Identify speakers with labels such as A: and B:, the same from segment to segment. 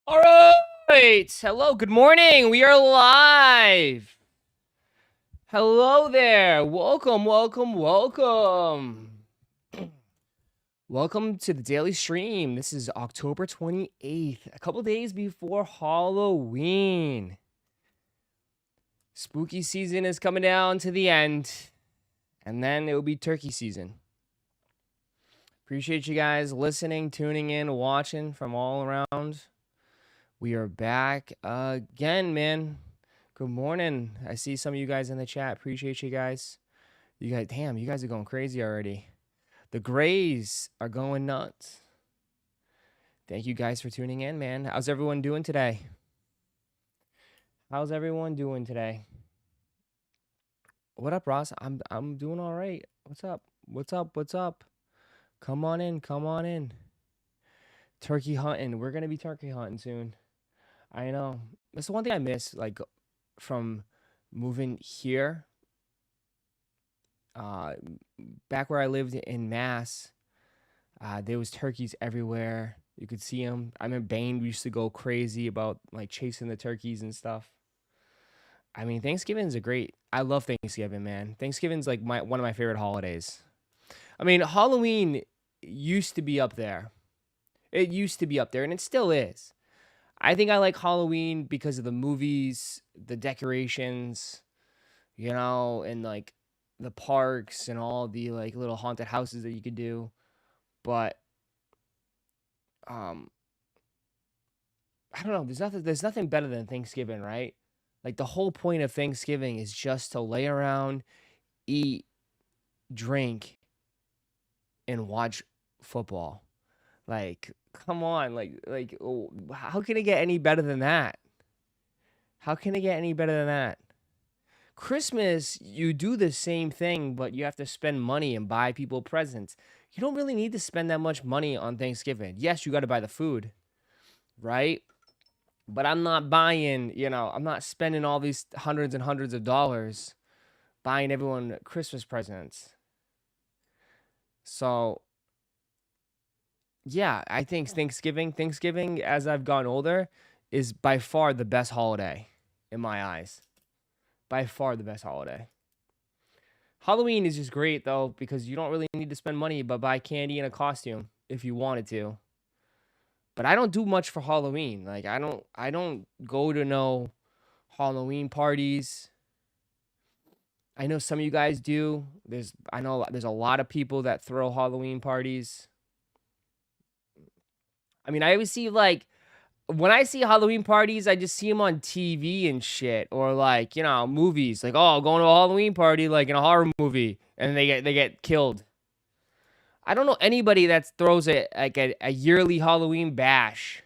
A: All right. Hello. Good morning. We are live. Hello there. Welcome, welcome, welcome. Welcome to the daily stream. This is October 28th, a couple days before Halloween. Spooky season is coming down to the end, and then it will be turkey season. Appreciate you guys listening, tuning in, watching from all around. We are back again, man. Good morning. I see some of you guys in the chat. Appreciate you guys. Damn, you guys are going crazy already. The Grays are going nuts. Thank you guys for tuning in, man. How's everyone doing today? How's everyone doing today? What up, Ross? I'm doing all right. What's up? What's up? What's up? Come on in. Come on in. Turkey hunting. We're gonna be turkey hunting soon. I know. That's the one thing I miss, like, from moving here. Back where I lived in Mass, there was turkeys everywhere. You could see them. I remember Bane used to go crazy about like chasing the turkeys and stuff. I mean, Thanksgiving's I love Thanksgiving, man. Thanksgiving's like one of my favorite holidays. I mean, Halloween used to be up there. It used to be up there, and it still is. I think I like Halloween because of the movies, the decorations, and like the parks and all the like little haunted houses that you could do. But I don't know, there's nothing better than Thanksgiving, right? Like the whole point of Thanksgiving is just to lay around, eat, drink, and watch football. Like, come on, how can it get any better than that? How can it get any better than that? Christmas, you do the same thing, but you have to spend money and buy people presents. You don't really need to spend that much money on Thanksgiving. Yes, you got to buy the food, right? But I'm not buying, I'm not spending all these hundreds and hundreds of dollars buying everyone Christmas presents. So, yeah, I think Thanksgiving, as I've gotten older, is by far the best holiday in my eyes. By far the best holiday. Halloween is just great though because you don't really need to spend money but buy candy and a costume if you wanted to. But I don't do much for Halloween. Like I don't go to no Halloween parties. I know some of you guys do. I know there's a lot of people that throw Halloween parties. I mean, I always see like when I see Halloween parties, I just see them on TV and shit, or like movies. Like, oh, going to a Halloween party, like in a horror movie, and they get killed. I don't know anybody that throws a yearly Halloween bash.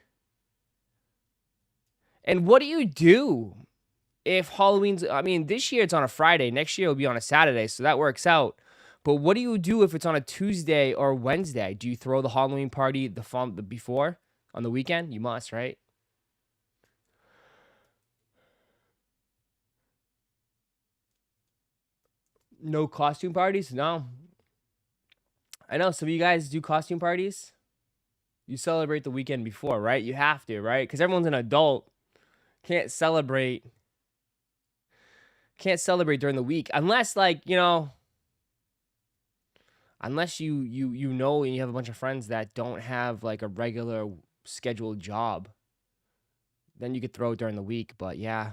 A: And what do you do if Halloween's? I mean, this year it's on a Friday. Next year it'll be on a Saturday, so that works out. But what do you do if it's on a Tuesday or Wednesday? Do you throw the Halloween party the before on the weekend? You must, right? No costume parties? No. I know some of you guys do costume parties. You celebrate the weekend before, right? You have to, right? Because everyone's an adult. Can't celebrate during the week unless unless you know and you have a bunch of friends that don't have like a regular scheduled job. Then you could throw it during the week, but yeah.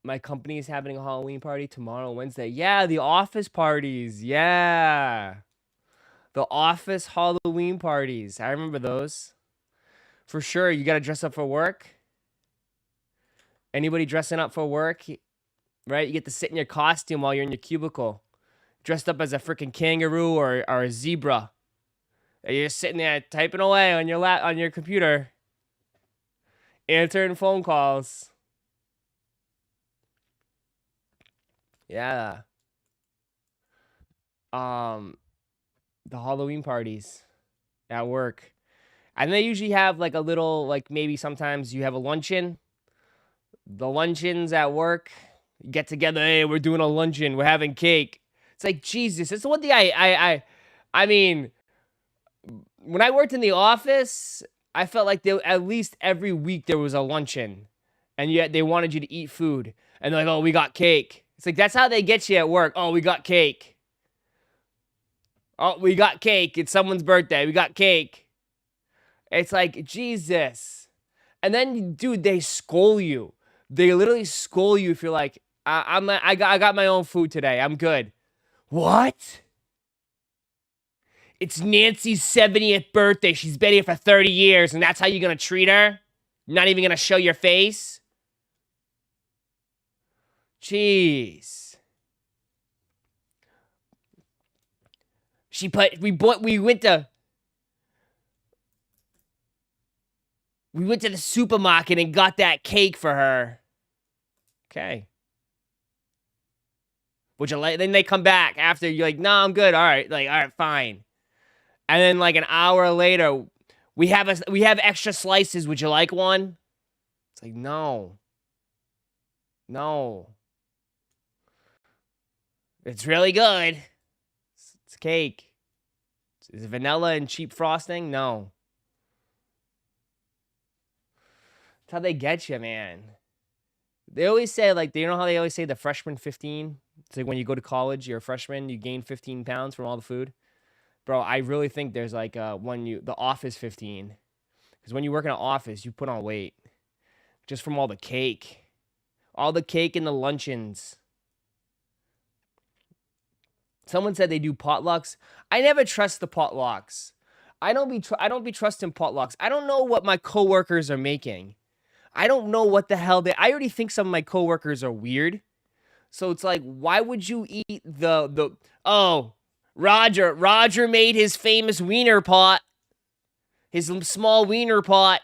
A: My company is having a Halloween party tomorrow, Wednesday. Yeah, the office parties. Yeah. The office Halloween parties. I remember those. For sure, you got to dress up for work. Anybody dressing up for work, right? You get to sit in your costume while you're in your cubicle. Dressed up as a freaking kangaroo or a zebra. And you're sitting there typing away on your computer. Answering phone calls. Yeah. The Halloween parties at work. And they usually have like a little, like maybe sometimes you have a luncheon. The luncheons at work, get together. Hey, we're doing a luncheon. We're having cake. It's like, Jesus. That's the one thing I I mean, when I worked in the office, I felt like at least every week there was a luncheon, and yet they wanted you to eat food, and they're like, "Oh, we got cake." It's like that's how they get you at work. Oh, we got cake. Oh, we got cake. It's someone's birthday. We got cake. It's like Jesus, and then dude, they scold you. They literally scold you if you're like, I got my own food today. I'm good. What? It's Nancy's 70th birthday. She's been here for 30 years, and that's how you're gonna treat her? Not even gonna show your face? Jeez. We went to the supermarket and got that cake for her. Okay. Would you like? Then they come back after you're like, no, I'm good. All right, fine. And then like an hour later, we have extra slices. Would you like one? It's like no. It's really good. It's cake. Is it vanilla and cheap frosting? No. That's how they get you, man. They always say, like, you know how they always say the freshman 15? It's like when you go to college, you're a freshman, you gain 15 pounds from all the food. Bro, I really think there's like the office 15. Because when you work in an office, you put on weight. Just from all the cake. All the cake and the luncheons. Someone said they do potlucks. I never trust the potlucks. I don't be trusting potlucks. I don't know what my coworkers are making. I don't know what the hell I already think some of my coworkers are weird. So it's like, why would you eat Roger made his famous wiener pot. His small wiener pot.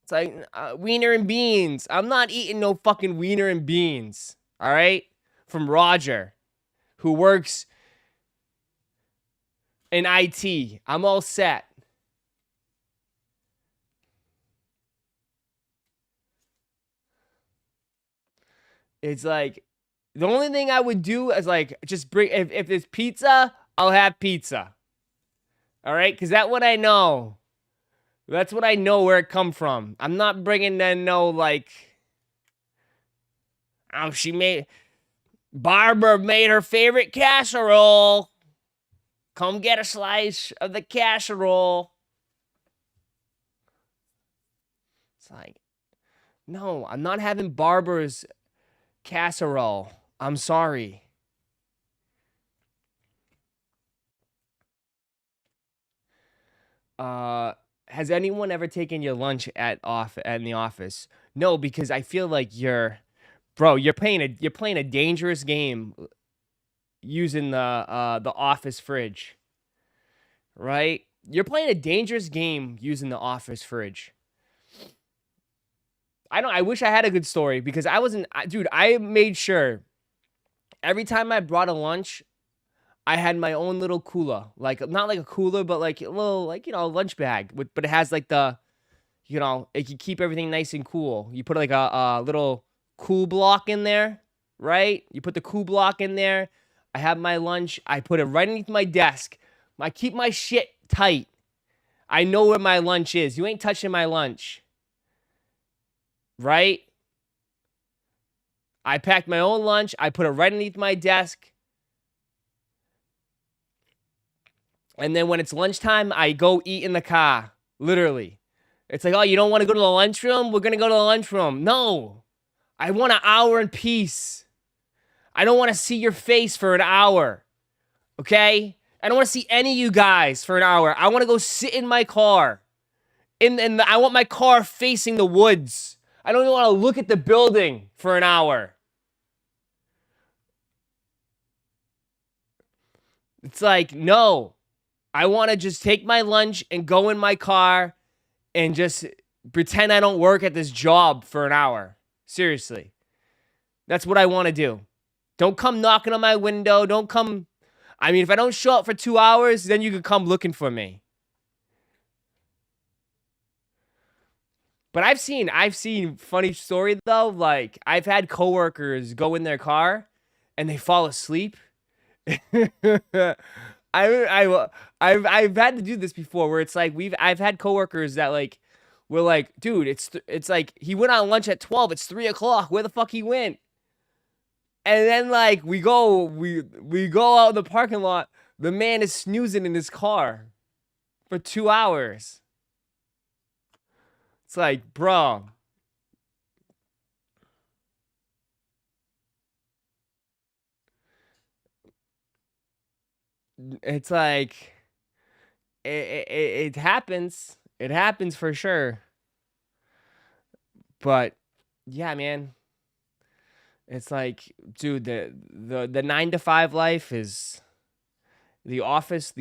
A: It's like, wiener and beans. I'm not eating no fucking wiener and beans. All right? From Roger, who works in IT. I'm all set. It's like, the only thing I would do is like, just bring, if there's pizza, I'll have pizza. All right? Because that's what I know. That's what I know where it come from. I'm not bringing in no, like, oh, Barbara made her favorite casserole. Come get a slice of the casserole. It's like, no, I'm not having Barbara's casserole. I'm sorry. Has anyone ever taken your lunch in the office? No, because I feel like you're playing a dangerous game using the office fridge. Right? You're playing a dangerous game using the office fridge. I wish I had a good story because I made sure every time I brought a lunch, I had my own little cooler. Like, not like a cooler, but like a little, like, lunch bag. But it has like it can keep everything nice and cool. You put like a little cool block in there, right? You put the cool block in there. I have my lunch. I put it right underneath my desk. I keep my shit tight. I know where my lunch is. You ain't touching my lunch. Right? I packed my own lunch. I put it right underneath my desk. And then when it's lunchtime, I go eat in the car. Literally. It's like, oh, you don't want to go to the lunchroom? We're going to go to the lunchroom. No. I want an hour in peace. I don't want to see your face for an hour. Okay? I don't want to see any of you guys for an hour. I want to go sit in my car. I want my car facing the woods. I don't even want to look at the building for an hour. It's like, no. I want to just take my lunch and go in my car and just pretend I don't work at this job for an hour. Seriously. That's what I want to do. Don't come knocking on my window. Don't come. I mean, if I don't show up for 2 hours, then you can come looking for me. But I've seen funny story though. Like, I've had coworkers go in their car and they fall asleep. I've had to do this before where it's like I've had coworkers that like we're like, dude, it's like he went on lunch at 12. It's 3 o'clock. Where the fuck he went? And then like we go out in the parking lot. The man is snoozing in his car for 2 hours. It's like, bro. It's like it happens. It happens for sure. But yeah, man. It's like, dude, the 9 to 5 life is the office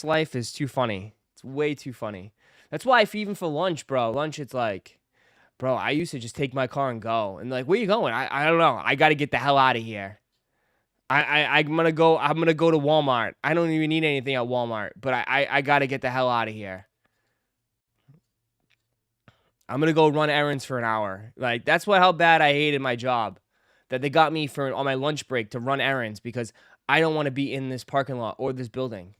A: life is too funny. It's way too funny. That's why if even for lunch, bro, it's like, bro, I used to just take my car and go. And like, where you going? I don't know. I gotta get the hell out of here. I'm gonna go to Walmart. I don't even need anything at Walmart, but I gotta get the hell out of here. I'm gonna go run errands for an hour. Like that's how bad I hated my job. That they got me for on my lunch break to run errands because I don't want to be in this parking lot or this building.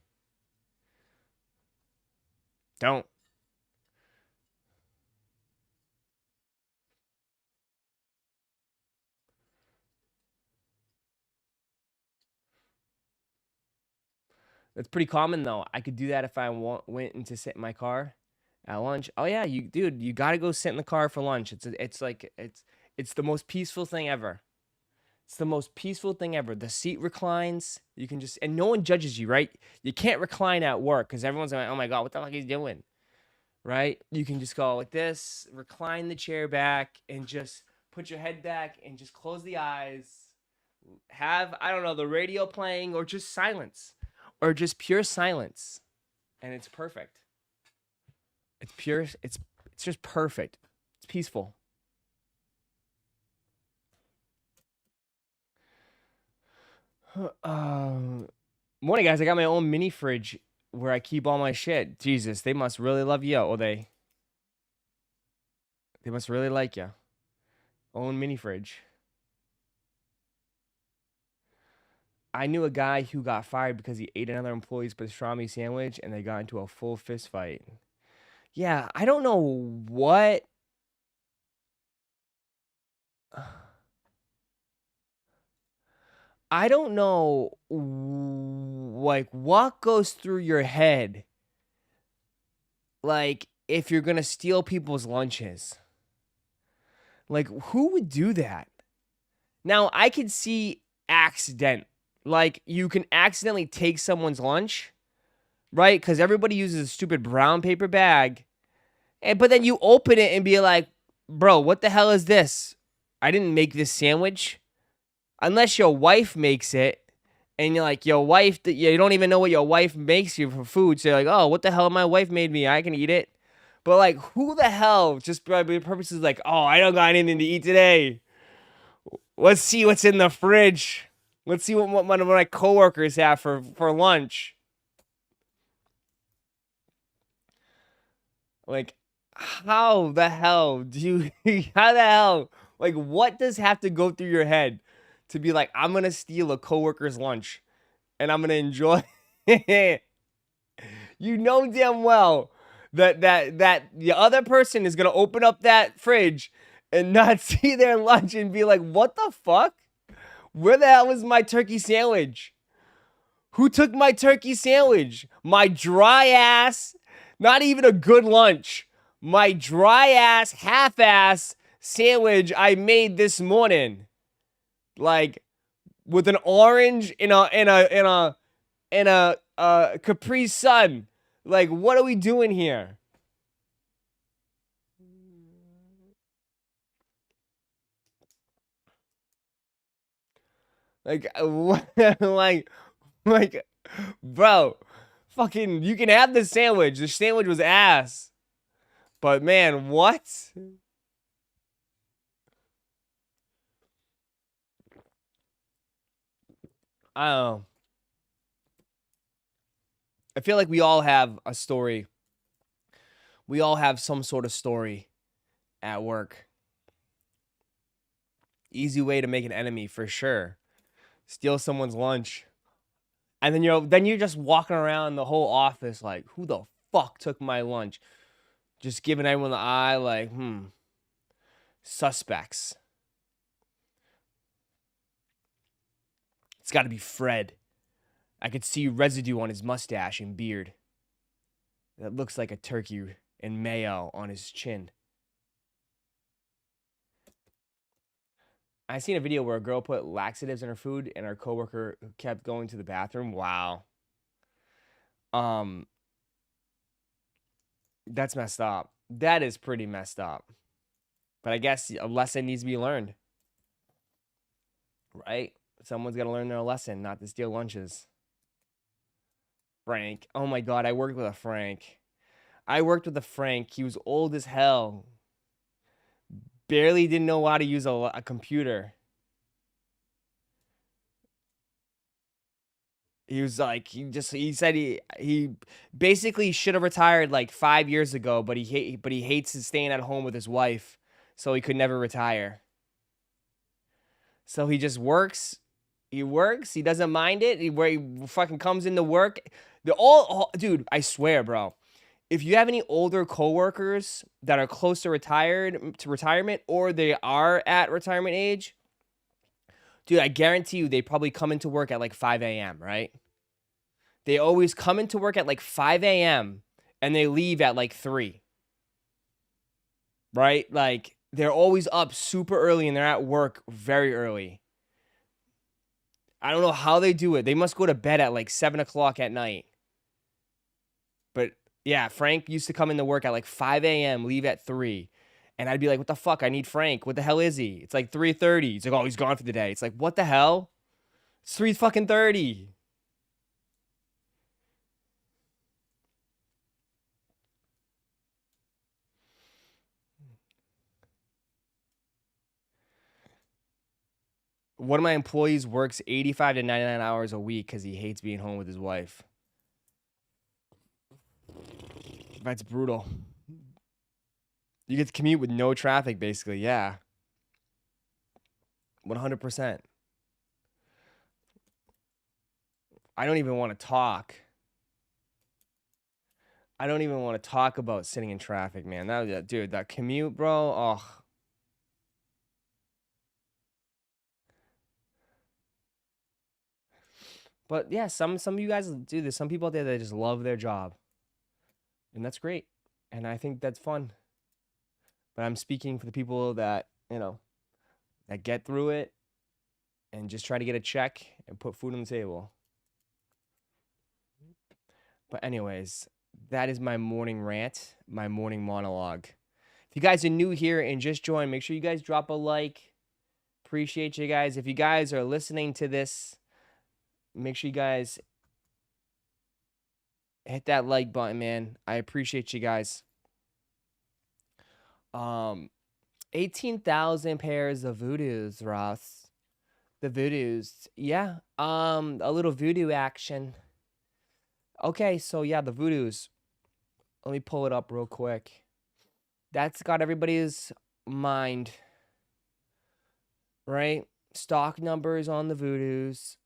A: Don't. That's pretty common though. I could do that if I went in to sit in my car at lunch. Oh yeah, you gotta go sit in the car for lunch. It's the most peaceful thing ever. It's the most peaceful thing ever. The seat reclines. You can just and no one judges you, right? You can't recline at work because everyone's like, oh my god, what the fuck he's doing, right? You can just go like this, recline the chair back, and just put your head back and just close the eyes. Have I don't know the radio playing or just silence, or just pure silence, and it's perfect. It's pure. It's just perfect. It's peaceful. Um, Morning, guys. I got my own mini fridge where I keep all my shit. Jesus, they must really love you, or they must really like you. Own mini fridge. I knew a guy who got fired because he ate another employee's pastrami sandwich, and they got into a full fist fight. Yeah, I don't know what. I don't know, like what goes through your head, like if you're gonna steal people's lunches. Like, who would do that? Now, I could see accident. Like, you can accidentally take someone's lunch, right? Because everybody uses a stupid brown paper bag. But then you open it and be like, bro, what the hell is this? I didn't make this sandwich. Unless your wife makes it. And you're like, your wife, you don't even know what your wife makes you for food. So you're like, oh, what the hell my wife made me? I can eat it. But like, who the hell just by the purposes like, oh, I don't got anything to eat today. Let's see what's in the fridge. Let's see what one of my coworkers have for lunch. Like, how the hell do you, how the hell, like, what does have to go through your head to be like, I'm going to steal a coworker's lunch and I'm going to enjoy it? You know damn well that the other person is going to open up that fridge and not see their lunch and be like, what the fuck? Where the hell is my turkey sandwich? Who took my turkey sandwich? My dry ass, not even a good lunch. My dry ass, half ass sandwich I made this morning. Like with an orange in a Capri Sun. Like, what are we doing here? Like, like, bro, fucking, you can have the sandwich. The sandwich was ass. But man, what? I don't know. I feel like we all have a story. We all have some sort of story at work. Easy way to make an enemy for sure. Steal someone's lunch. And then you're just walking around the whole office like, who the fuck took my lunch? Just giving everyone the eye like, suspects. It's got to be Fred. I could see residue on his mustache and beard. That looks like a turkey and mayo on his chin. I seen a video where a girl put laxatives in her food and her coworker kept going to the bathroom. Wow. That's messed up. That is pretty messed up. But I guess a lesson needs to be learned. Right? Someone's got to learn their lesson, not to steal lunches. Frank. Oh my God, I worked with a Frank. He was old as hell. Barely didn't know how to use a computer. He was like, he said he basically should have retired like 5 years ago, but he hates staying at home with his wife, so he could never retire. So he just works. He works. He doesn't mind it. He fucking comes into work. Dude, I swear, bro. If you have any older coworkers that are close to retirement, or they are at retirement age, dude, I guarantee you they probably come into work at like 5 a.m., right? They always come into work at like 5 a.m. and they leave at like 3. Right? Like, they're always up super early and they're at work very early. I don't know how they do it. They must go to bed at like 7 o'clock at night. But yeah, Frank used to come into work at like 5 a.m., leave at 3. And I'd be like, what the fuck? I need Frank. What the hell is he? It's like 3:30. He's like, oh, he's gone for the day. It's like, what the hell? It's 3:30. One of my employees works 85 to 99 hours a week because he hates being home with his wife. That's brutal. You get to commute with no traffic, basically. Yeah. 100%. I don't even want to talk. I don't even want to talk about sitting in traffic, man. Dude, that commute, bro. Oh. But yeah, some of you guys do this. Some people out there that just love their job. And that's great. And I think that's fun. But I'm speaking for the people that, that get through it and just try to get a check and put food on the table. But anyways, that is my morning rant, my morning monologue. If you guys are new here and just joined, make sure you guys drop a like. Appreciate you guys. If you guys are listening to this, make sure you guys hit that like button, man. I appreciate you guys. 18,000 pairs of Voodoos, Ross. The Voodoos. Yeah. A little Voodoo action. Okay, so yeah, the Voodoos. Let me pull it up real quick. That's got everybody's mind. Right? Stock numbers on the Voodoos.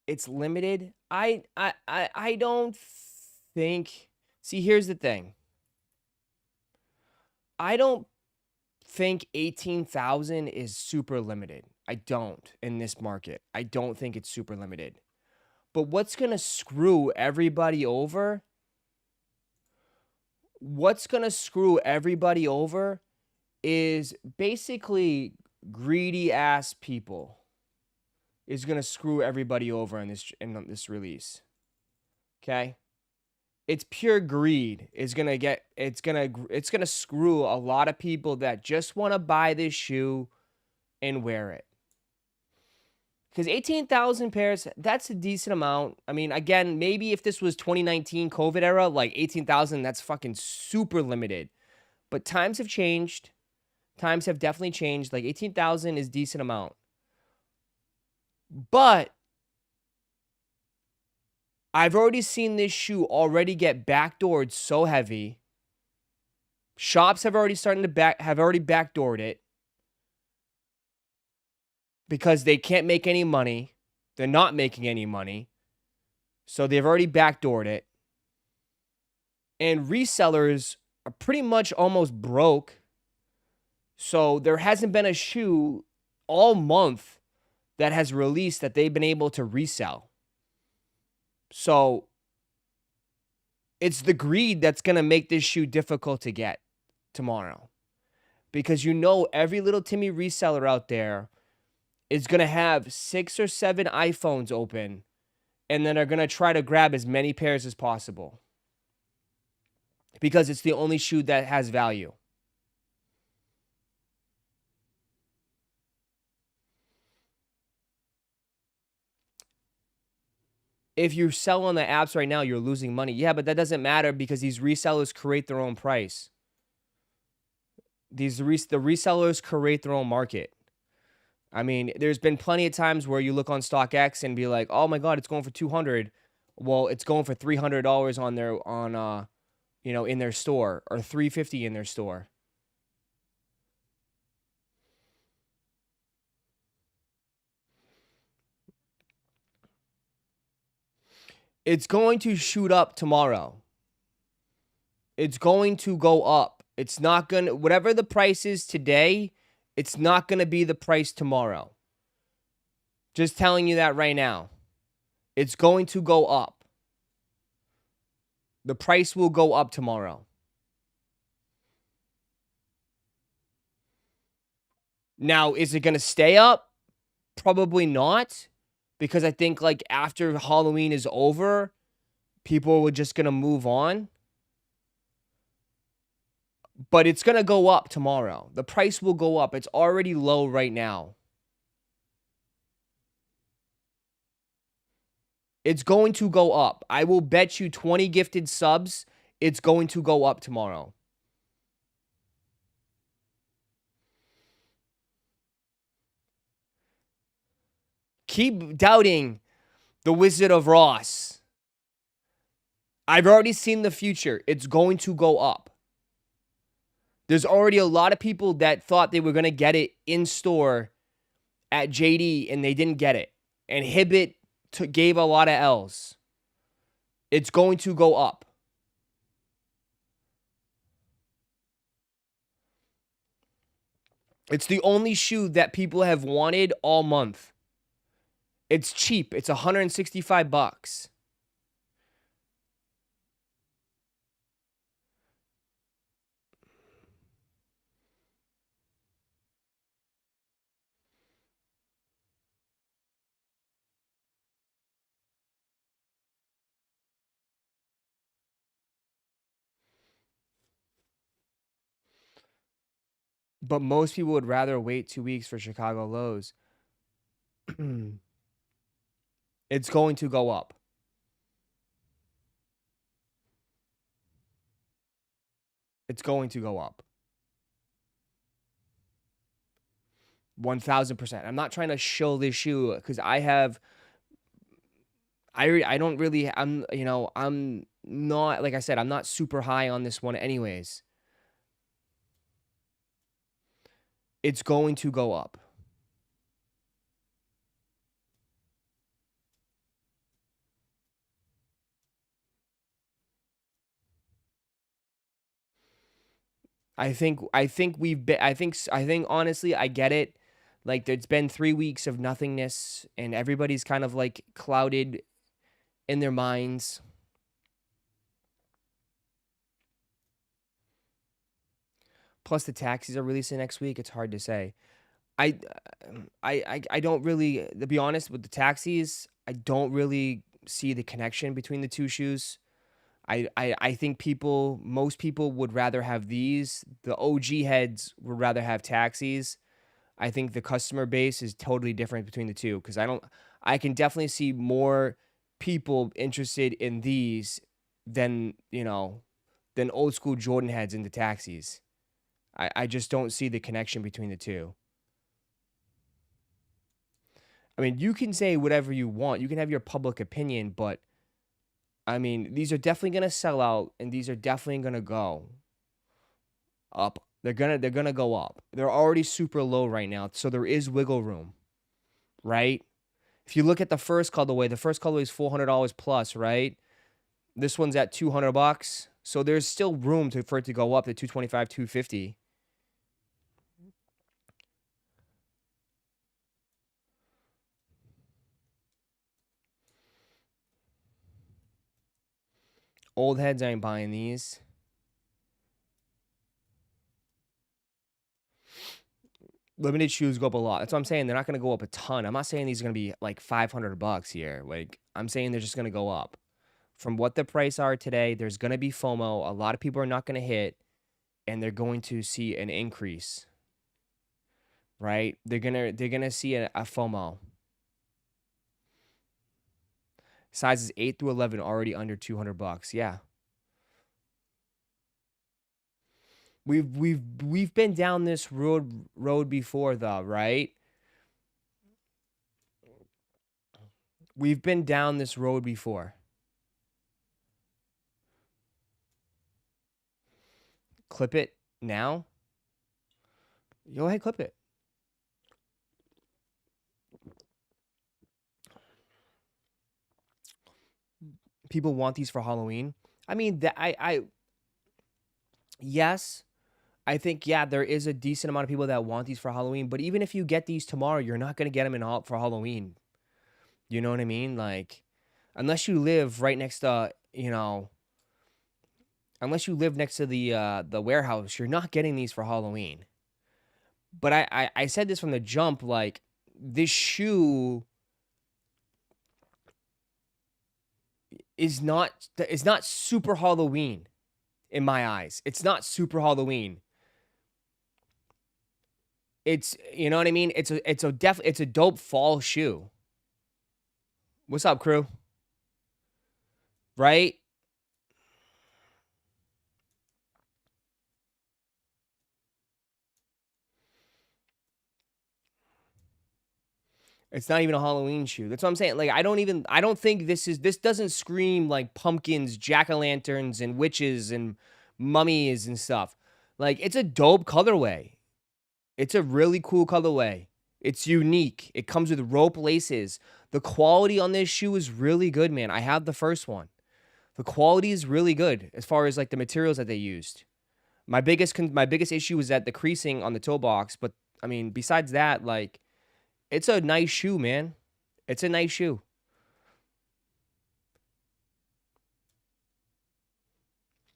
A: It's limited. I don't think. See, here's the thing. I don't think 18,000 is super limited. I don't in this market. I don't think it's super limited. But what's going to screw everybody over? What's going to screw everybody over is basically greedy ass people is going to screw everybody over in this release. Okay? It's pure greed. It's going to screw a lot of people that just want to buy this shoe and wear it. Because 18,000 pairs, that's a decent amount. I mean, again, maybe if this was 2019 COVID era, like 18,000, that's fucking super limited. But times have changed. Times have definitely changed. Like 18,000 is a decent amount. But I've already seen this shoe already get backdoored so heavy. Shops have already backdoored it because they can't make any money. They're not making any money. So they've already backdoored it. And resellers are pretty much almost broke. So there hasn't been a shoe all month that has released that they've been able to resell. So it's the greed that's going to make this shoe difficult to get tomorrow. Because every little Timmy reseller out there is going to have 6 or 7 iPhones open and then are going to try to grab as many pairs as possible. Because it's the only shoe that has value. If you sell on the apps right now, you're losing money. Yeah, but that doesn't matter because these resellers create their own price. The resellers create their own market. I mean, there's been plenty of times where you look on StockX and be like, "Oh my God, it's going for $200." Well, it's going for $300 in their store, or $350 in their store. It's going to shoot up tomorrow. It's going to go up. It's not going to, whatever the price is today, it's not going to be the price tomorrow. Just telling you that right now. It's going to go up. The price will go up tomorrow. Now, is it going to stay up? Probably not. Because I think like after Halloween is over, people are just going to move on. But it's going to go up tomorrow. The price will go up. It's already low right now. It's going to go up. I will bet you 20 gifted subs, it's going to go up tomorrow. Keep doubting the Wizard of Ross. I've already seen the future. It's going to go up. There's already a lot of people that thought they were going to get it in store at JD and they didn't get it. And Hibbett gave a lot of L's. It's going to go up. It's the only shoe that people have wanted all month. It's cheap. It's $165. But most people would rather wait 2 weeks for Chicago lows. It's going to go up. It's going to go up. 1,000%. I'm not trying to shill this shoe because I'm not, like I said, I'm not super high on this one anyways. It's going to go up. I think honestly, I get it. Like, it's been 3 weeks of nothingness and everybody's kind of like clouded in their minds. Plus the taxis are releasing next week. It's hard to say. I don't really, to be honest with the taxis, I don't really see the connection between the two shoes. I think most people would rather have these. The OG heads would rather have taxis. I think the customer base is totally different between the two because I can definitely see more people interested in these than old school Jordan heads into taxis. I just don't see the connection between the two. I mean, you can say whatever you want. You can have your public opinion, but I mean, these are definitely going to sell out and these are definitely going to go. up. They're gonna go up. They're already super low right now, so there is wiggle room, right? If you look at the first colorway is $400 plus, right? This one's at $200, so there's still room for it to go up to 225, 250. Old heads ain't buying these. Limited shoes go up a lot. That's what I'm saying. They're not going to go up a ton. I'm not saying these are going to be like $500 here. Like, I'm saying they're just going to go up. From what the price are today, there's going to be FOMO. A lot of people are not going to hit, and they're going to see an increase. Right? They're gonna see a FOMO. Sizes 8 through 11 already under $200. Yeah. We've been down this road before though, right? We've been down this road before. Clip it now. Go ahead, clip it. People want these for Halloween. I mean, yes, I think, yeah, there is a decent amount of people that want these for Halloween, but even if you get these tomorrow, you're not going to get them for Halloween. You know what I mean? Like, unless you live right next to, unless you live next to the warehouse, you're not getting these for Halloween. But I said this from the jump, like, this shoe is not super Halloween in my eyes. It's not super Halloween. It's, you know what I mean? It's a dope fall shoe. What's up, crew? Right? It's not even a Halloween shoe. That's what I'm saying. Like, I don't think this doesn't scream like pumpkins, jack-o'-lanterns, and witches and mummies and stuff. Like, it's a dope colorway. It's a really cool colorway. It's unique. It comes with rope laces. The quality on this shoe is really good, man. I have the first one. The quality is really good as far as like the materials that they used. My biggest issue was that the creasing on the toe box, but I mean, besides that, like, it's a nice shoe, man. It's a nice shoe.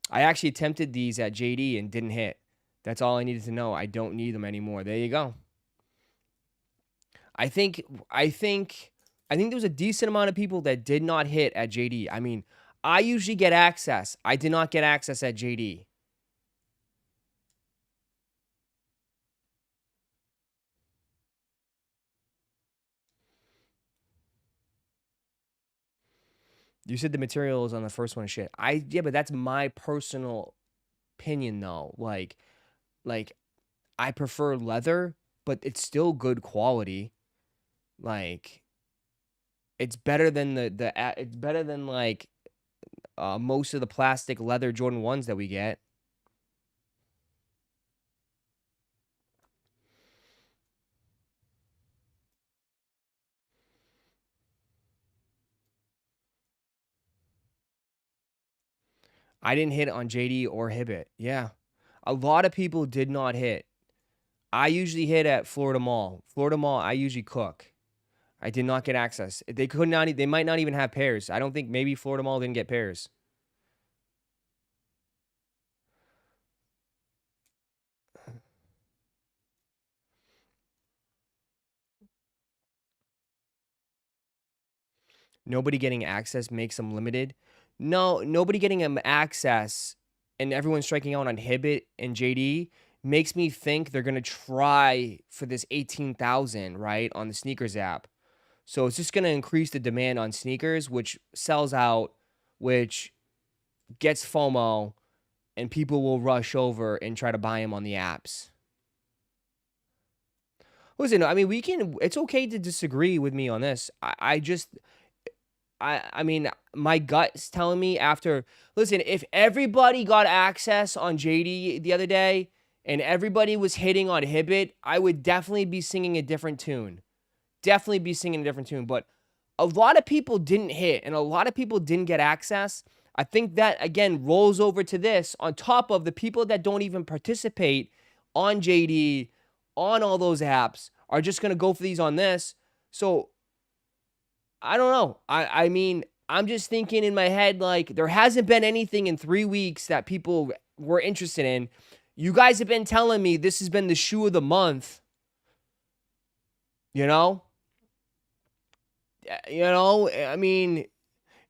A: I actually attempted these at JD and didn't hit. That's all I needed to know. I don't need them anymore. There you go. I think there was a decent amount of people that did not hit at JD. I mean, I usually get access. I did not get access at JD. You said the materials on the first one is shit. Yeah, but that's my personal opinion though. Like I prefer leather, but it's still good quality. Like, it's better than it's better than like most of the plastic leather Jordan 1s that we get. I didn't hit on JD or Hibbett. Yeah. A lot of people did not hit. I usually hit at Florida Mall. Florida Mall, I usually cook. I did not get access. They might not even have pairs. I don't think, maybe Florida Mall didn't get pairs. Nobody getting access makes them limited. No, nobody getting them access and everyone striking out on Hibbett and JD makes me think they're going to try for this 18,000, right, on the sneakers app. So it's just going to increase the demand on sneakers, which sells out, which gets FOMO, and people will rush over and try to buy them on the apps. Listen, I mean, it's okay to disagree with me on this. I mean, my gut's telling me listen, if everybody got access on JD the other day, and everybody was hitting on Hibbit, I would definitely be singing a different tune. Definitely be singing a different tune. But a lot of people didn't hit, and a lot of people didn't get access. I think that, again, rolls over to this on top of the people that don't even participate on JD, on all those apps, are just going to go for these on this. So, I don't know. I mean, I'm just thinking in my head, like, there hasn't been anything in 3 weeks that people were interested in. You guys have been telling me this has been the shoe of the month. You know? I mean,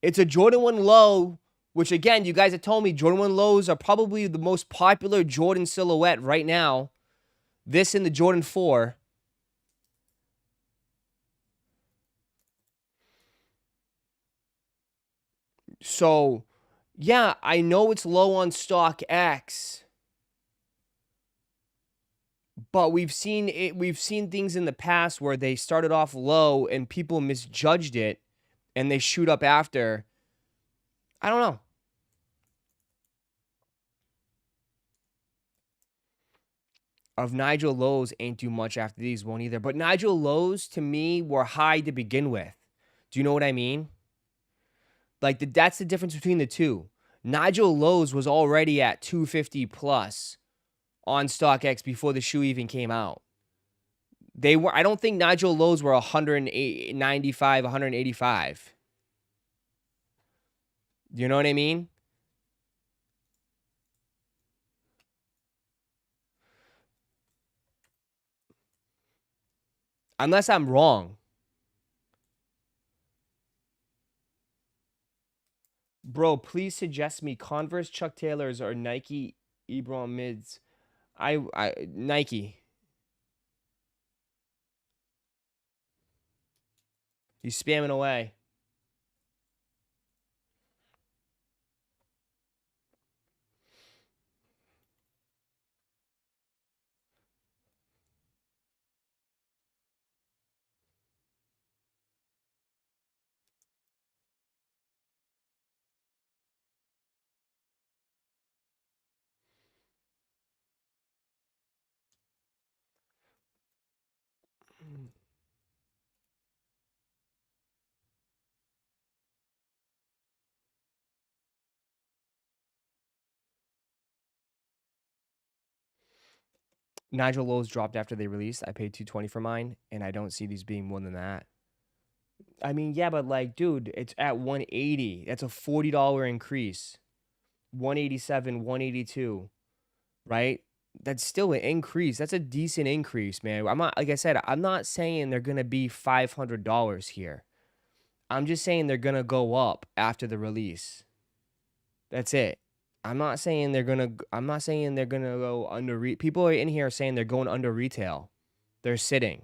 A: it's a Jordan 1 low, which, again, you guys have told me Jordan 1 lows are probably the most popular Jordan silhouette right now. This and the Jordan 4. So, yeah, I know it's low on stock X, but we've seen things in the past where they started off low and people misjudged it and they shoot up after. I don't know. Of Nigel Lowe's ain't do much after these, won't either. But Nigel Lowe's, to me, were high to begin with. Do you know what I mean? Like, that's the difference between the two. Nigel Lowe's was already at 250 plus on StockX before the shoe even came out. I don't think Nigel Lowe's were 195, 185. Do you know what I mean? Unless I'm wrong. Bro, please suggest me Converse Chuck Taylors or Nike Ebron mids. Nike. He's spamming away. Nigel Lowe's dropped after they released. I paid $220 for mine, and I don't see these being more than that. I mean, yeah, but like, dude, it's at 180. That's a $40 increase. 187, 182, right? That's still an increase. That's a decent increase, man. I'm not, like I said, I'm not saying they're gonna be $500 here. I'm just saying they're gonna go up after the release. That's it. I'm not saying they're gonna go under. People are in here saying they're going under retail. They're sitting.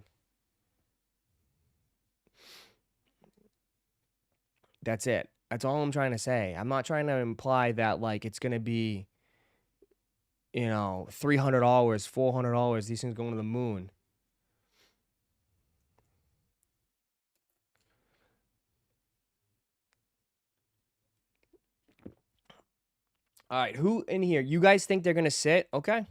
A: That's it. That's all I'm trying to say. I'm not trying to imply that like it's gonna be, $300, $400. These things going to the moon. All right, who in here? You guys think they're gonna sit? Okay.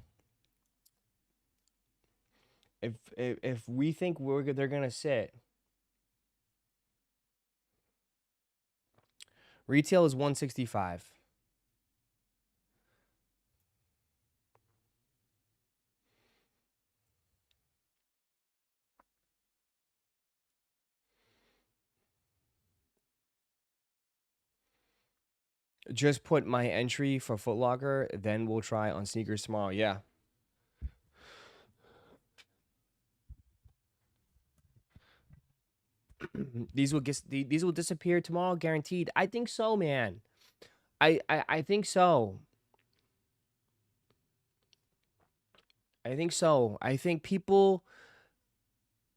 A: If we think they're gonna sit, retail is 165. Just put my entry for Foot Locker, then we'll try on sneakers tomorrow. Yeah. These will disappear tomorrow, guaranteed. I think so, man. I think so. I think so. I think people,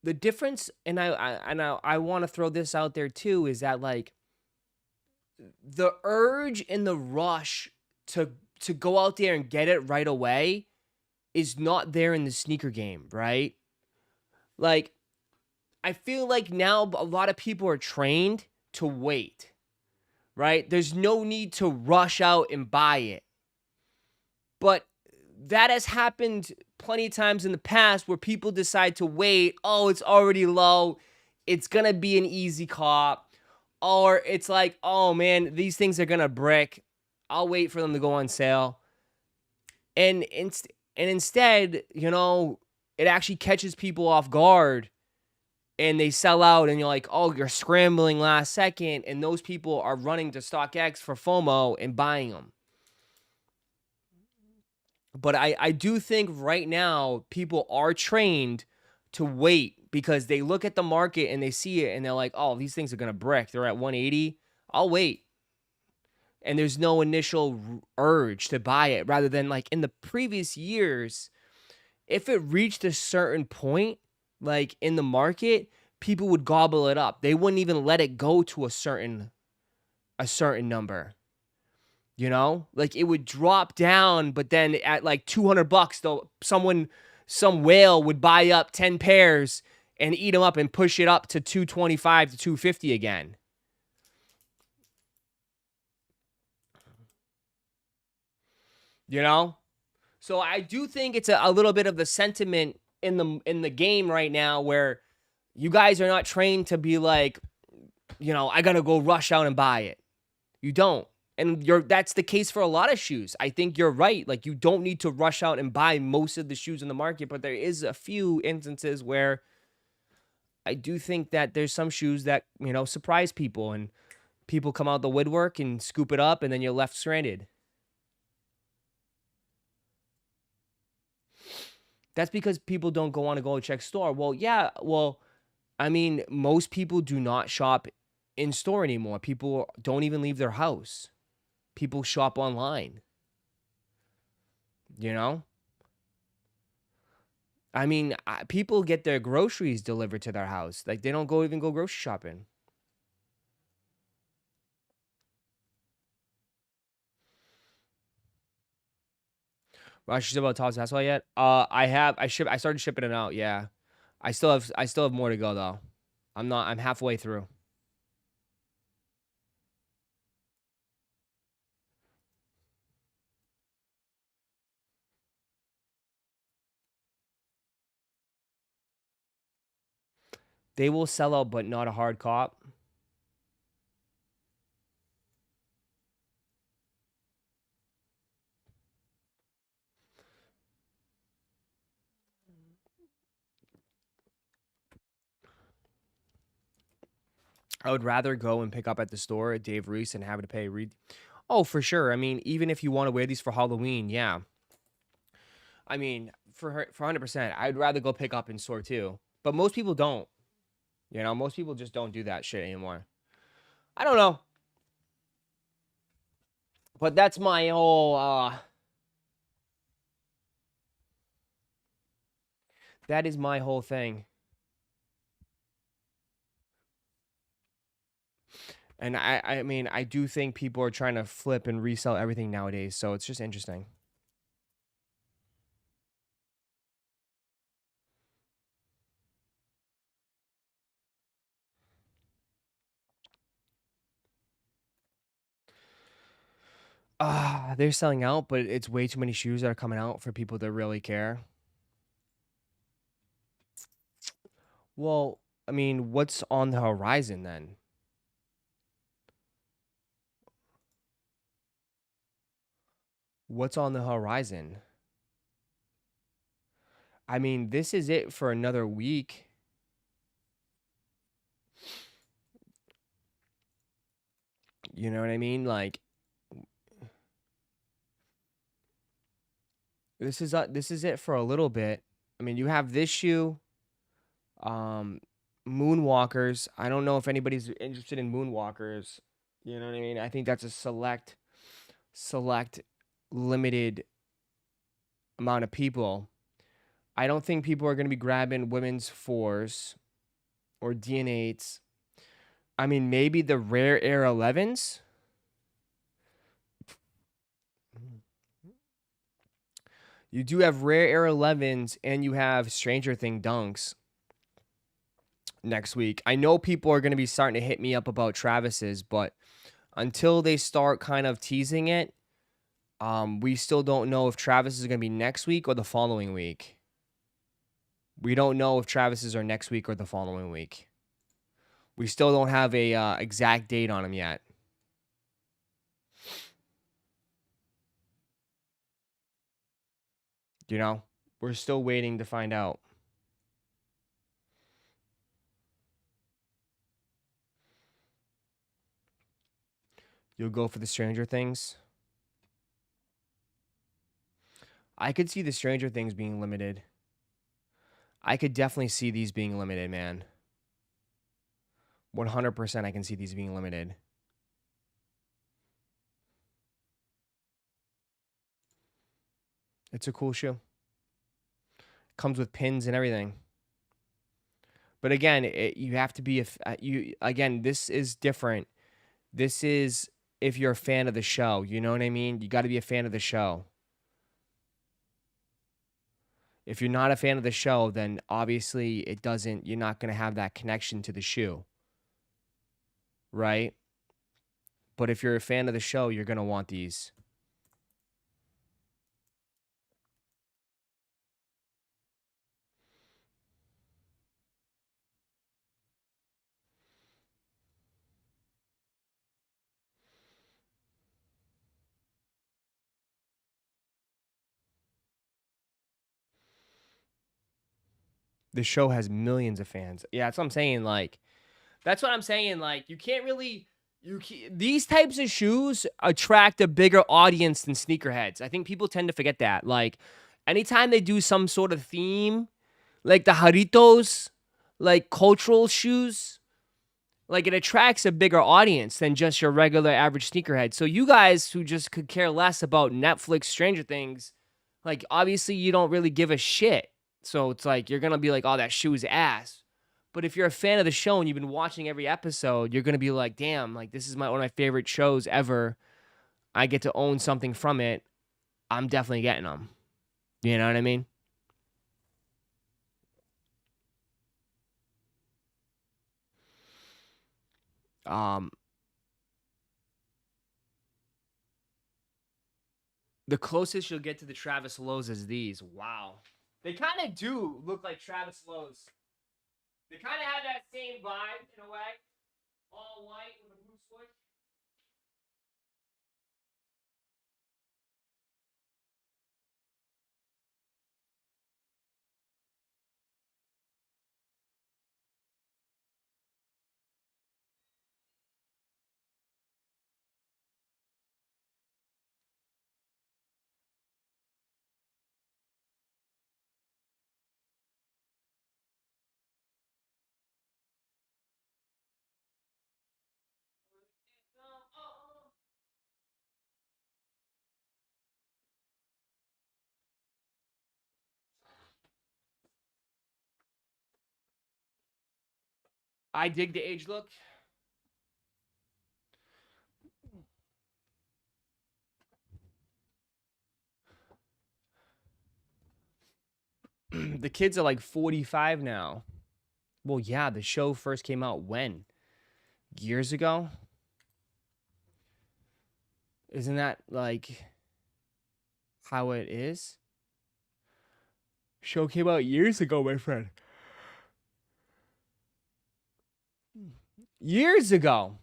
A: the difference, and I want to throw this out there too, is that like the urge and the rush to go out there and get it right away is not there in the sneaker game, right? Like, I feel like now a lot of people are trained to wait, right? There's no need to rush out and buy it. But that has happened plenty of times in the past where people decide to wait. Oh, it's already low. It's going to be an easy cop. Or it's like, oh man, these things are going to brick. I'll wait for them to go on sale. And instead, you know, it actually catches people off guard and they sell out and you're like, oh, you're scrambling last second. And those people are running to StockX for FOMO and buying them. But I do think right now people are trained to wait because they look at the market and they see it and they're like, oh, these things are going to brick. They're at 180. I'll wait. And there's no initial urge to buy it, rather than like in the previous years, if it reached a certain point, like in the market, people would gobble it up. They wouldn't even let it go to a certain number. You know, like it would drop down, but then at like $200, though, some whale would buy up 10 pairs and eat them up and push it up to 225 to 250 again. You know? So I do think it's a little bit of the sentiment in the game right now where you guys are not trained to be like, you know, I got to go rush out and buy it. You don't. And that's the case for a lot of shoes. I think you're right. Like, you don't need to rush out and buy most of the shoes in the market, but there is a few instances where I do think that there's some shoes that, you know, surprise people and people come out the woodwork and scoop it up and then you're left stranded. That's because people don't go on a go check store. Well, yeah, well, I mean, most people do not shop in store anymore. People don't even leave their house. People shop online. You know? I mean, people get their groceries delivered to their house. Like, they don't even go grocery shopping. Rosh, you still about to toss Tesla yet? I started shipping it out, yeah. I still have more to go though. I'm halfway through. They will sell out, but not a hard cop. I would rather go and pick up at the store at Dave Reese and have to pay Oh, for sure. I mean, even if you want to wear these for Halloween, yeah. I mean, for 100%, I'd rather go pick up in store too. But most people don't. You know, most people just don't do that shit anymore. I don't know. But that's my whole that is my whole thing. And I mean, I do think people are trying to flip and resell everything nowadays, so it's just interesting. They're selling out, but it's way too many shoes that are coming out for people to really care. Well, I mean, what's on the horizon then? What's on the horizon? I mean, this is it for another week. You know what I mean? Like, this is it for a little bit. I mean, you have this shoe, um, Moonwalkers. I don't know if anybody's interested in Moonwalkers. You know what I mean? I think that's a select, limited amount of people. I don't think people are going to be grabbing women's 4s or DNA8s. I mean, maybe the rare Air 11s. You do have rare Air 11s and you have Stranger Thing dunks next week. I know people are going to be starting to hit me up about Travis's, but until they start kind of teasing it, We still don't know if Travis is gonna be next week or the following week. We don't know if Travis's are next week or the following week. We still don't have a exact date on him yet. You know, we're still waiting to find out. You'll go for the Stranger Things? I could see the Stranger Things being limited. I could definitely see these being limited, man. 100% I can see these being limited. It's a cool shoe. Comes with pins and everything. But again, you have to be again, this is different. This is if you're a fan of the show, you know what I mean? You got to be a fan of the show. If you're not a fan of the show, then obviously you're not going to have that connection to the shoe. Right? But if you're a fan of the show, you're going to want these. The show has millions of fans. Yeah, that's what I'm saying. You can't really. These types of shoes attract a bigger audience than sneakerheads. I think people tend to forget that. Like, anytime they do some sort of theme, like the Jaritos, like cultural shoes, like it attracts a bigger audience than just your regular average sneakerhead. So you guys who just could care less about Netflix, Stranger Things, like obviously you don't really give a shit. So it's like you're gonna be like, oh, that shoe is ass. But if you're a fan of the show and you've been watching every episode, you're gonna be like, damn, like this is one of my favorite shows ever. I get to own something from it. I'm definitely getting them. You know what I mean? Um, the closest you'll get to the Travis Lowe's is these. Wow. They kind of do look like Travis Lowe's. They kind of have that same vibe in a way. All white with a blue swoosh. I dig the age look. The kids are like 45 now. Well, yeah, the show first came out when? Years ago? Isn't that like how it is? Show came out years ago, my friend. Years ago.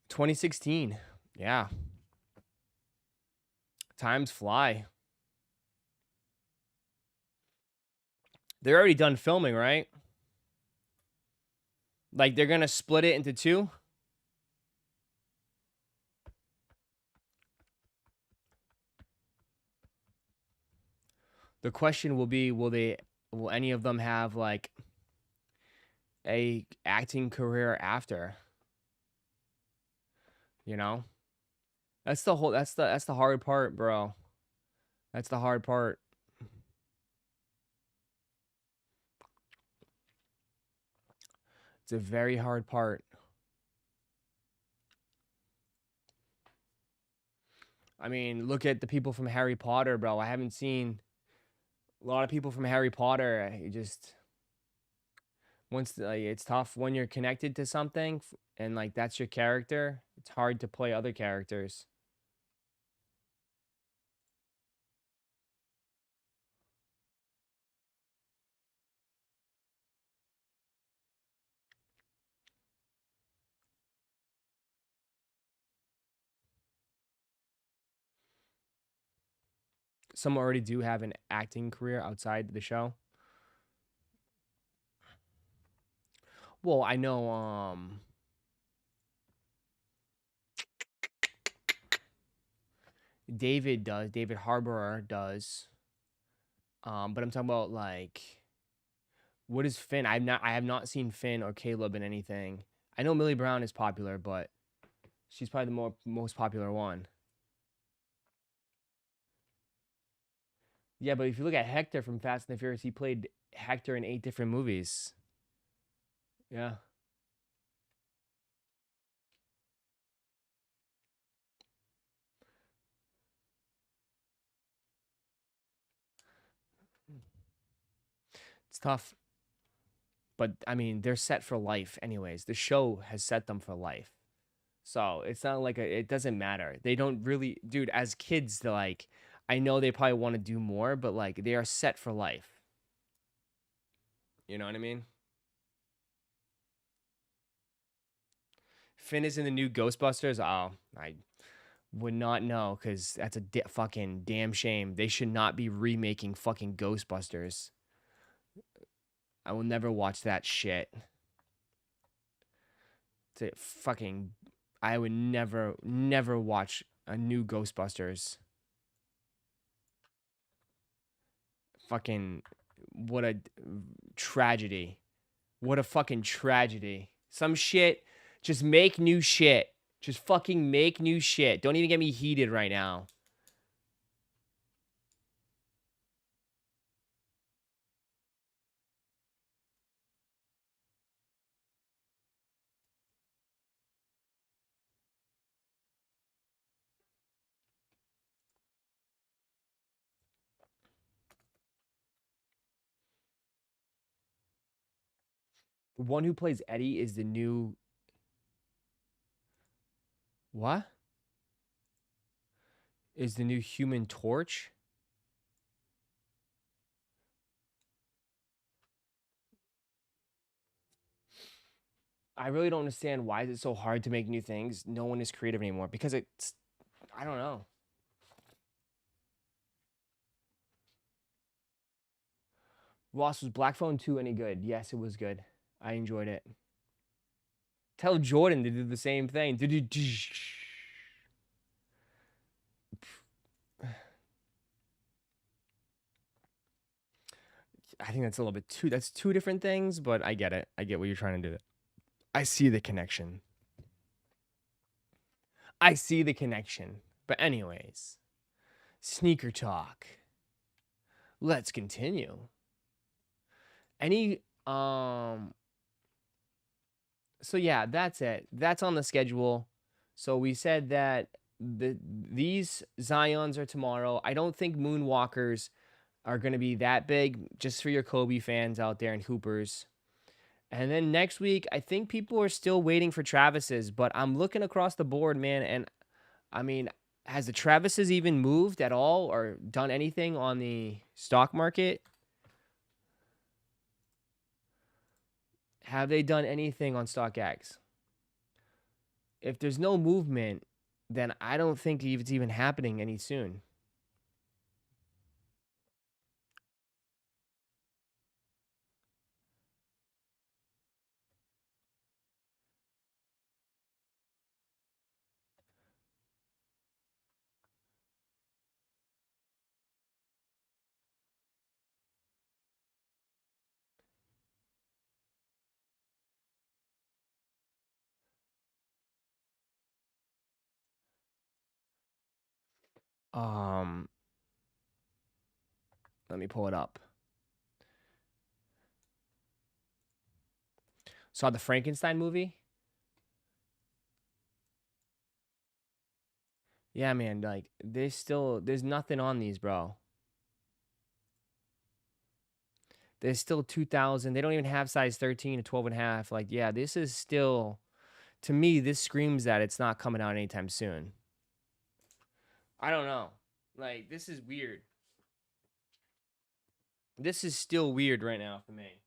A: $2016. Yeah. Times fly. They're already done filming, right? Like they're gonna split it into two. The question will be, will any of them have like a acting career after? You know? That's the hard part, bro. That's the hard part. It's a very hard part. I mean, look at the people from Harry Potter, bro. I haven't seen A lot of people from Harry Potter, you just once like, it's tough when you're connected to something and like that's your character. It's hard to play other characters. Some already do have an acting career outside the show. Well, I know David does. David Harbour does. But I'm talking about like what is Finn? I have not seen Finn or Caleb in anything. I know Millie Brown is popular, but she's probably the most popular one. Yeah, but if you look at Hector from Fast and the Furious, he played Hector in 8 different movies. Yeah. It's tough. But I mean, they're set for life anyways. The show has set them for life. So it's not like it doesn't matter. They don't really, dude, as kids, they're like, I know they probably want to do more, but like they are set for life. You know what I mean? Finn is in the new Ghostbusters. Oh, I would not know because that's a fucking damn shame. They should not be remaking fucking Ghostbusters. I will never watch that shit. To fucking, I would never watch a new Ghostbusters. Fucking, what a tragedy. What a fucking tragedy. Some shit, just make new shit. Just fucking make new shit. Don't even get me heated right now. The one who plays Eddie is the new. What? Is the new Human Torch? I really don't understand why is it so hard to make new things. No one is creative anymore because it's. I don't know. Ross, was Black Phone 2 any good? Yes, it was good. I enjoyed it. Tell Jordan to do the same thing. I think that's a little bit too. That's two different things, but I get it. I get what you're trying to do. I see the connection. I see the connection. But anyways, sneaker talk. Let's continue. Any so yeah, that's it. That's on the schedule. So we said that these Zions are tomorrow. I don't think Moonwalkers are going to be that big, just for your Kobe fans out there and Hoopers. And then next week, I think people are still waiting for Travis's, but I'm looking across the board, man, and I mean, has the Travis's even moved at all or done anything on the stock market? Have they done anything on StockX? If there's no movement, then I don't think it's even happening any soon. Um, Let me pull it up. Saw the Frankenstein movie? Yeah, man, like there's nothing on these, bro. There's still 2,000. They don't even have size 13 to 12 and a half. Like, yeah, this is still, to me, this screams that it's not coming out anytime soon. I don't know. Like, this is weird. This is still weird right now for me.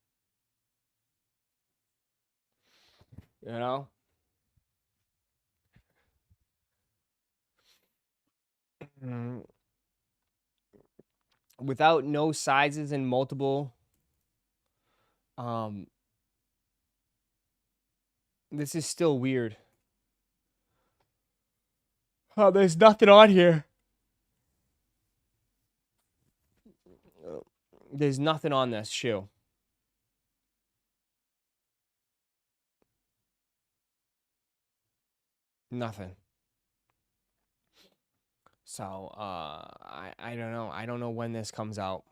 A: You know? Without no sizes and multiple, this is still weird. Oh, there's nothing on here. There's nothing on this shoe. Nothing. So, I don't know. I don't know when this comes out.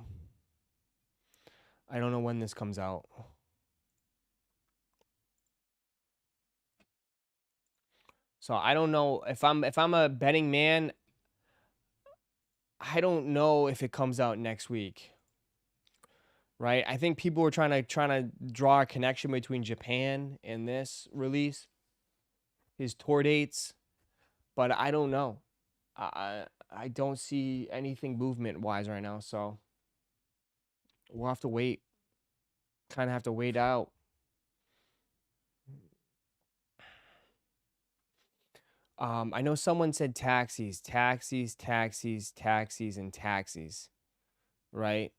A: I don't know when this comes out. So I don't know if I'm a betting man. I don't know if it comes out next week. Right? I think people were trying to draw a connection between Japan and this release, his tour dates, but I don't know. I don't see anything movement wise right now, so we'll have to wait. Kind of have to wait out. I know someone said taxis, taxis, taxis, taxis, and taxis, right?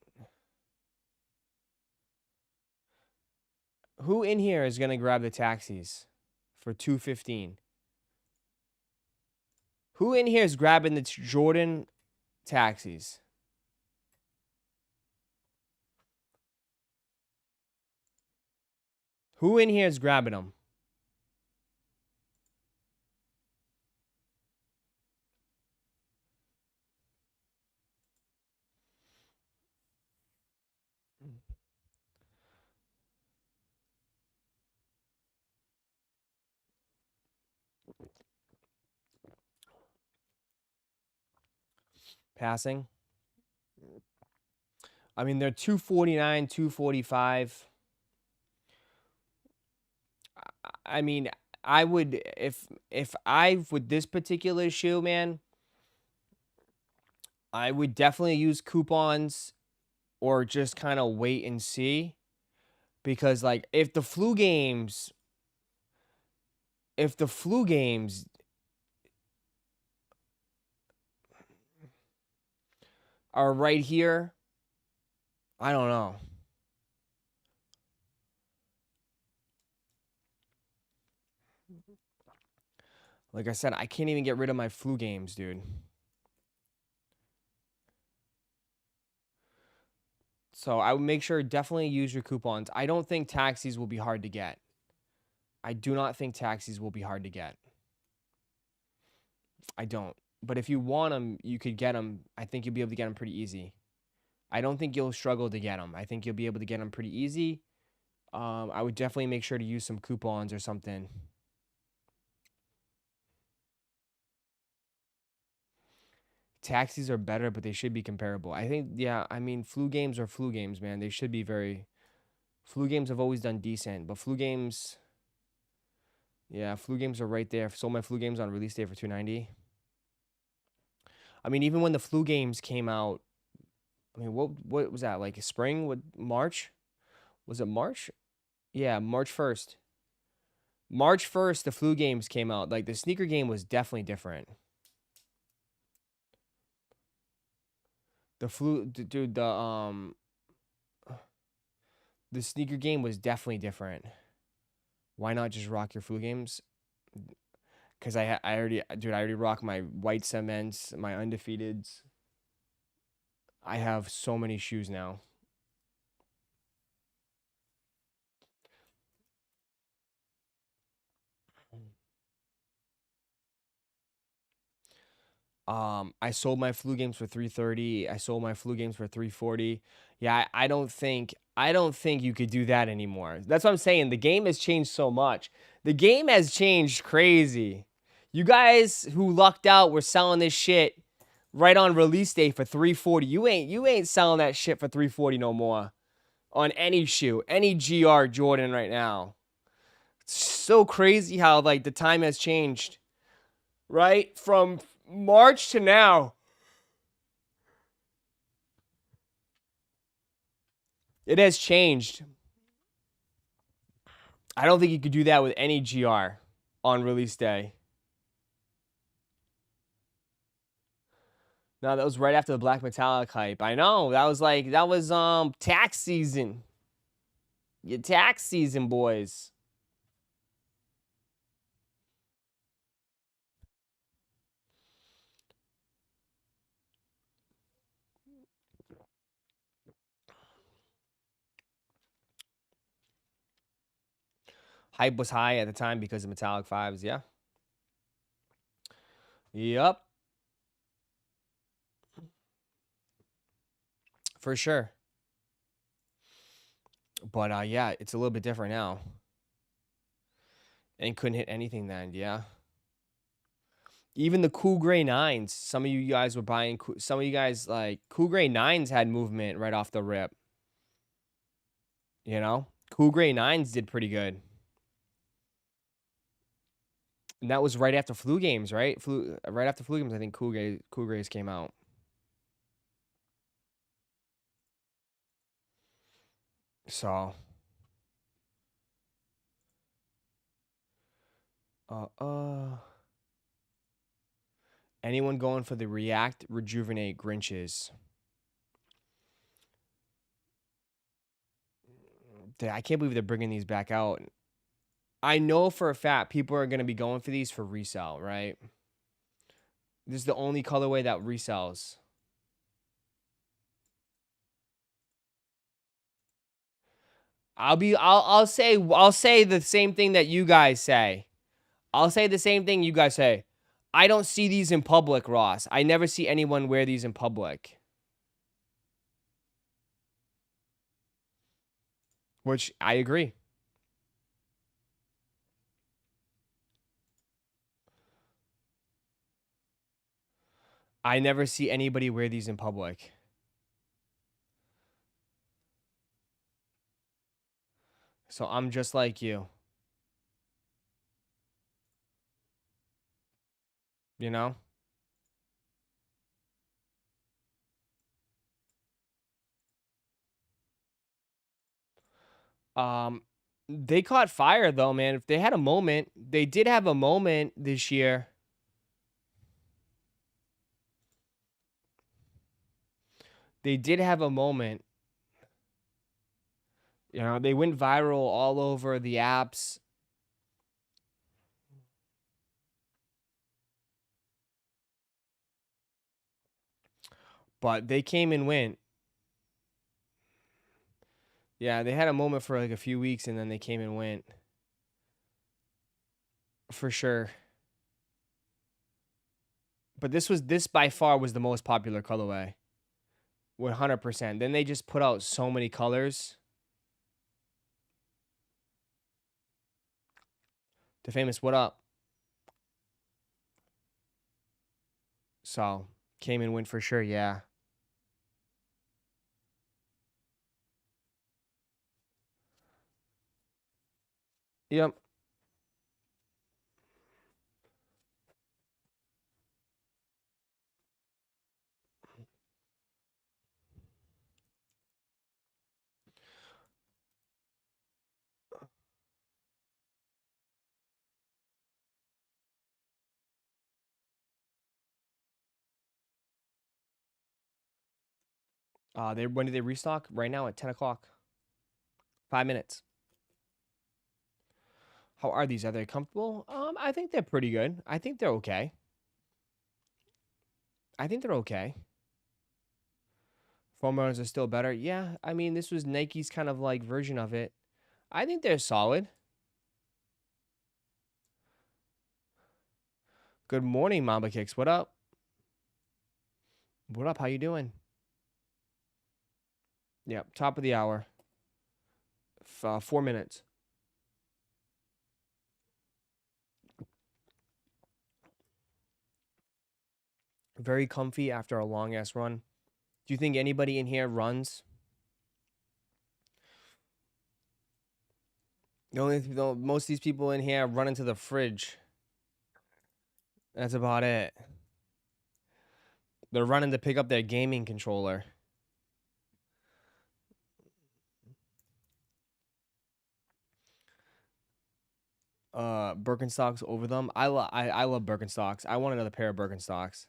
A: Who in here is gonna grab the taxis for $215? Who in here is grabbing the Jordan taxis? Who in here is grabbing them? Passing. I mean, they're 249, 245. I mean, I would if I with this particular shoe, man, I would definitely use coupons or just kind of wait and see, because like if the flu games are right here, I don't know. Like I said, I can't even get rid of my flu games, dude. So I would make sure definitely use your coupons. I don't think taxis will be hard to get. I do not think taxis will be hard to get. I don't. But if you want them, you could get them. I think you'll be able to get them pretty easy. I don't think you'll struggle to get them. I think you'll be able to get them pretty easy. I would definitely make sure to use some coupons or something. Taxis are better, but they should be comparable. I think, yeah, I mean, flu games are flu games, man. They should be very... Flu games have always done decent, but flu games... Yeah, flu games are right there. Sold my flu games on release day for $290. I mean, even when the flu games came out, I mean, what was that? Like spring? What, March? Was it March? Yeah, March 1st. March 1st, the flu games came out. Like, the sneaker game was definitely different. The sneaker game was definitely different. Why not just rock your flu games? Because I already rock my white cements, my undefeateds. I have so many shoes now. I sold my flu games for $330. I sold my flu games for $340. Yeah, I don't think you could do that anymore. That's what I'm saying. The game has changed so much. The game has changed crazy. You guys who lucked out were selling this shit right on release day for $340. You ain't selling that shit for $340 no more. on any shoe, any GR Jordan right now. It's so crazy how like the time has changed, right? From March to now. It has changed. I don't think you could do that with any GR on release day. No, that was right after the Black Metallic hype. I know. That was tax season. Your tax season, boys. Hype was high at the time because of Metallic 5s, yeah. Yep. For sure. But yeah, it's a little bit different now. And couldn't hit anything then, yeah. Even the Cool Gray 9s, some of you guys were buying, some of you guys, like, Cool Gray 9s had movement right off the rip. You know? Cool Gray 9s did pretty good. And that was right after flu games, right? Right after flu games, I think Cool Grays came out. So, anyone going for the React Rejuvenate Grinches? I can't believe they're bringing these back out. I know for a fact people are going to be going for these for resell, right? This is the only colorway that resells. I'll say the same thing that you guys say. I'll say the same thing you guys say. I don't see these in public, Ross. I never see anyone wear these in public. Which I agree. I never see anybody wear these in public. So I'm just like you. You know? They caught fire though, man. If they had a moment, they did have a moment this year. They did have a moment. You know, they went viral all over the apps. But they came and went. Yeah, they had a moment for like a few weeks and then they came and went. For sure. But this by far was the most popular colorway. 100%. Then they just put out so many colors. The famous what up? So, came and went for sure, yeah. Yep. When did they restock? Right now at 10 o'clock. 5 minutes. How are these? Are they comfortable? I think they're pretty good. I think they're okay. I think they're okay. Foam runners are still better. Yeah, I mean, this was Nike's kind of like version of it. I think they're solid. Good morning, Mamba Kicks. What up? What up? How you doing? Yep, top of the hour. 4 minutes. Very comfy after a long ass run. Do you think anybody in here runs? Most of these people in here run into the fridge. That's about it. They're running to pick up their gaming controller. Birkenstocks over them. I love Birkenstocks. I want another pair of Birkenstocks.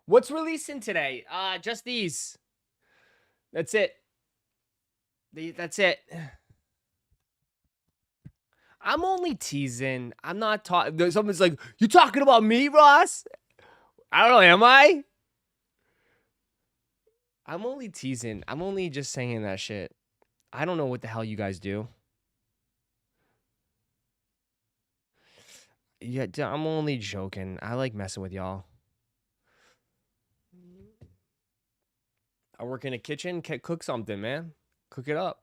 A: What's releasing today? Just these. That's it. That's it. I'm only teasing. I'm not talking. Someone's like, "You talking about me, Ross?" I don't know. Am I? I'm only teasing. I'm only just saying that shit. I don't know what the hell you guys do. Yeah, I'm only joking. I like messing with y'all. I work in a kitchen. Cook something, man. Cook it up.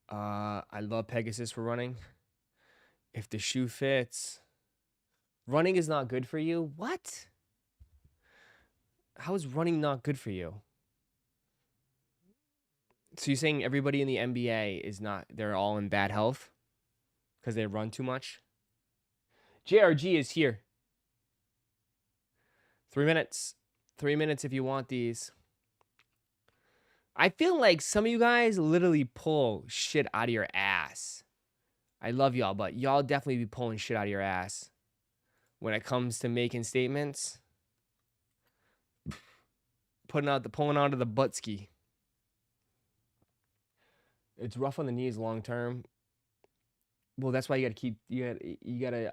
A: I love Pegasus for running. If the shoe fits. Running is not good for you? What? How is running not good for you? So you're saying everybody in the NBA is not, they're all in bad health? Because they run too much? JRG is here. 3 minutes. 3 minutes if you want these. I feel like some of you guys literally pull shit out of your ass. I love y'all, but y'all definitely be pulling shit out of your ass when it comes to making statements. Pulling out of the butt ski. It's rough on the knees long term. Well, that's why you gotta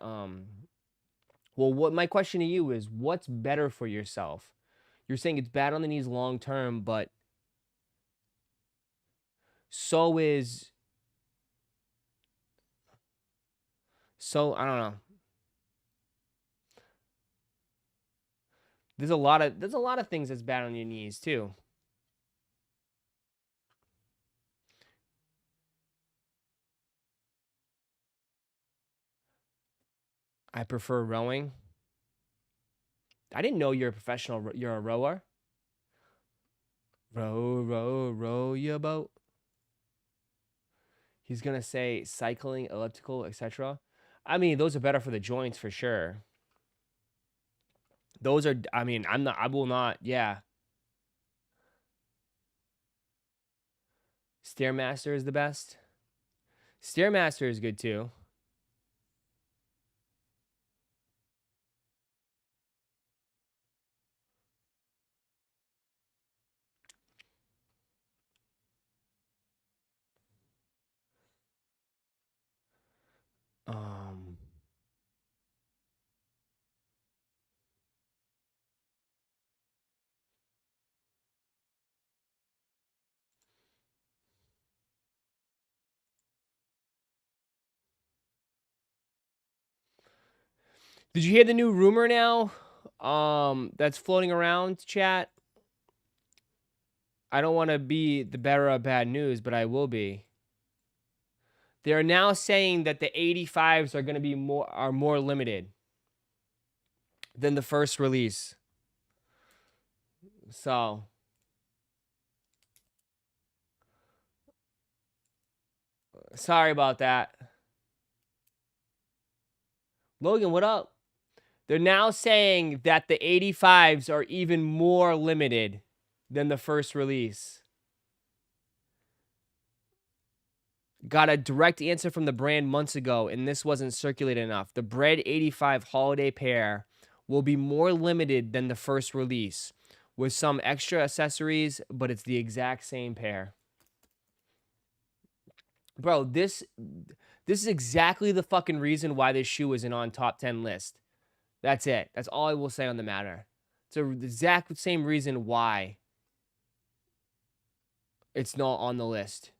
A: well, what my question to you is, what's better for yourself? You're saying it's bad on the knees long term, but so I don't know. There's a lot of things that's bad on your knees too. I prefer rowing. I didn't know you're a professional. You're a rower. Row, row, row your boat. He's gonna say cycling, elliptical, etc. I mean, those are better for the joints for sure. Those are. I mean, I will not. Yeah. Stairmaster is the best. Stairmaster is good too. Did you hear the new rumor now? That's floating around, chat. I don't want to be the bearer of bad news, but I will be. They're now saying that the 85s are going to be more limited than the first release. So sorry about that. Logan, what up? They're now saying that the 85s are even more limited than the first release. Got a direct answer from the brand months ago, and this wasn't circulated enough. The Bred 85 holiday pair will be more limited than the first release, with some extra accessories, but it's the exact same pair. Bro, this is exactly the fucking reason why this shoe isn't on top 10 list. That's it. That's all I will say on the matter. It's the exact same reason why it's not on the list.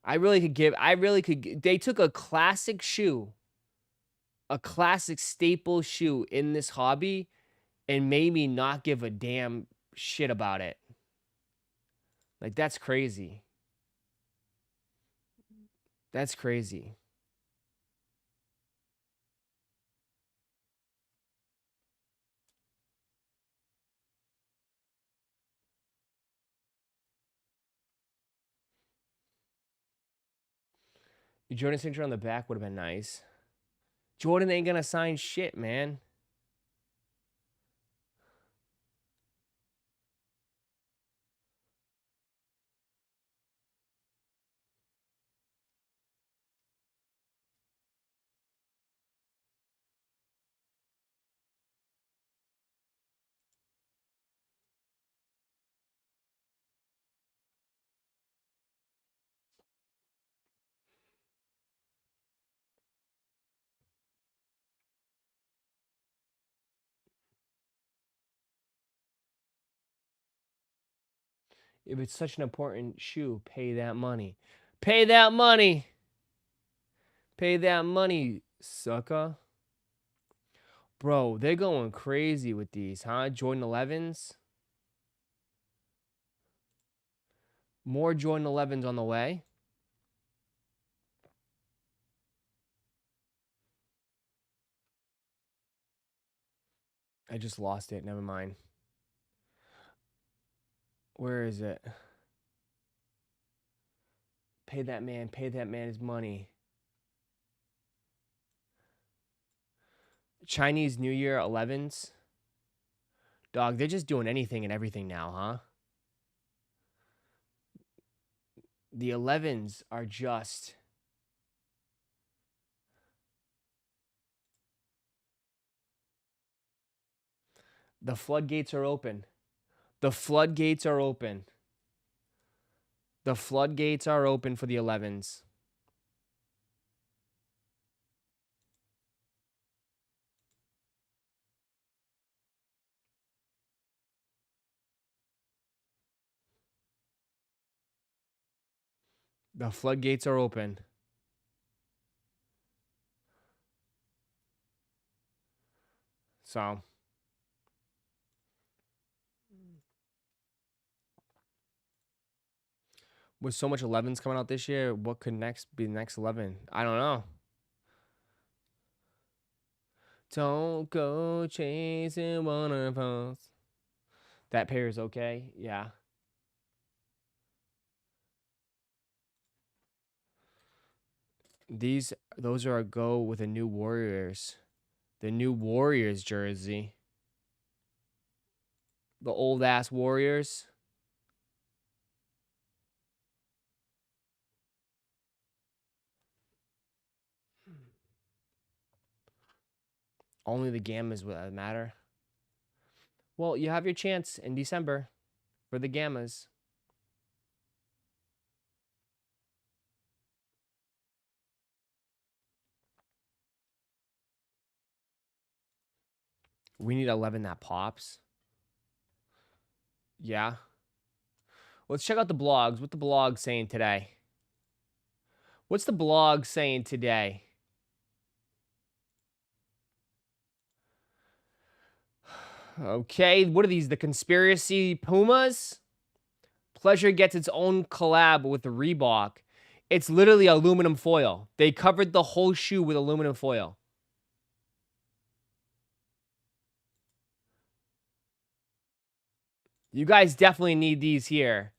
A: They took a classic shoe, a classic staple shoe in this hobby, and made me not give a damn shit about it. Like, that's crazy. That's crazy. Jordan signature on the back would have been nice. Jordan ain't gonna sign shit, man. If it's such an important shoe, pay that money. Pay that money. Pay that money, sucker. Bro, they're going crazy with these, huh? Jordan 11s. More Jordan 11s on the way. I just lost it. Never mind. Where is it? Pay that man his money. Chinese New Year 11s. Dog, they're just doing anything and everything now, huh? The 11s are just... The floodgates are open. The floodgates are open. The floodgates are open for the 11s. The floodgates are open. So... With so much 11s coming out this year, what could next be the next 11? I don't know. Don't go chasing waterfalls. That pair is okay. Yeah. Those are a go with a new Warriors. The new Warriors jersey. The old ass Warriors. Only the gammas would matter. Well, you have your chance in December for the gammas. We need 11 that pops. Yeah. Let's check out the blogs. What the blog saying today? What's the blog saying today? Okay, what are these? The conspiracy Pumas? Pleasure gets its own collab with the Reebok. It's literally aluminum foil. They covered the whole shoe with aluminum foil. You guys definitely need these here.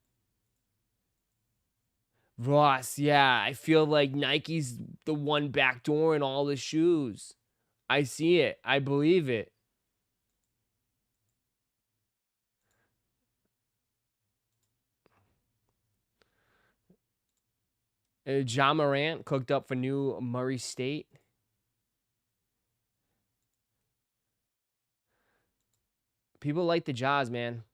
A: Ross, yeah, I feel like Nike's the one backdooring all the shoes. I see it. I believe it. Ja Morant cooked up for new Murray State. People like the Jaws, man.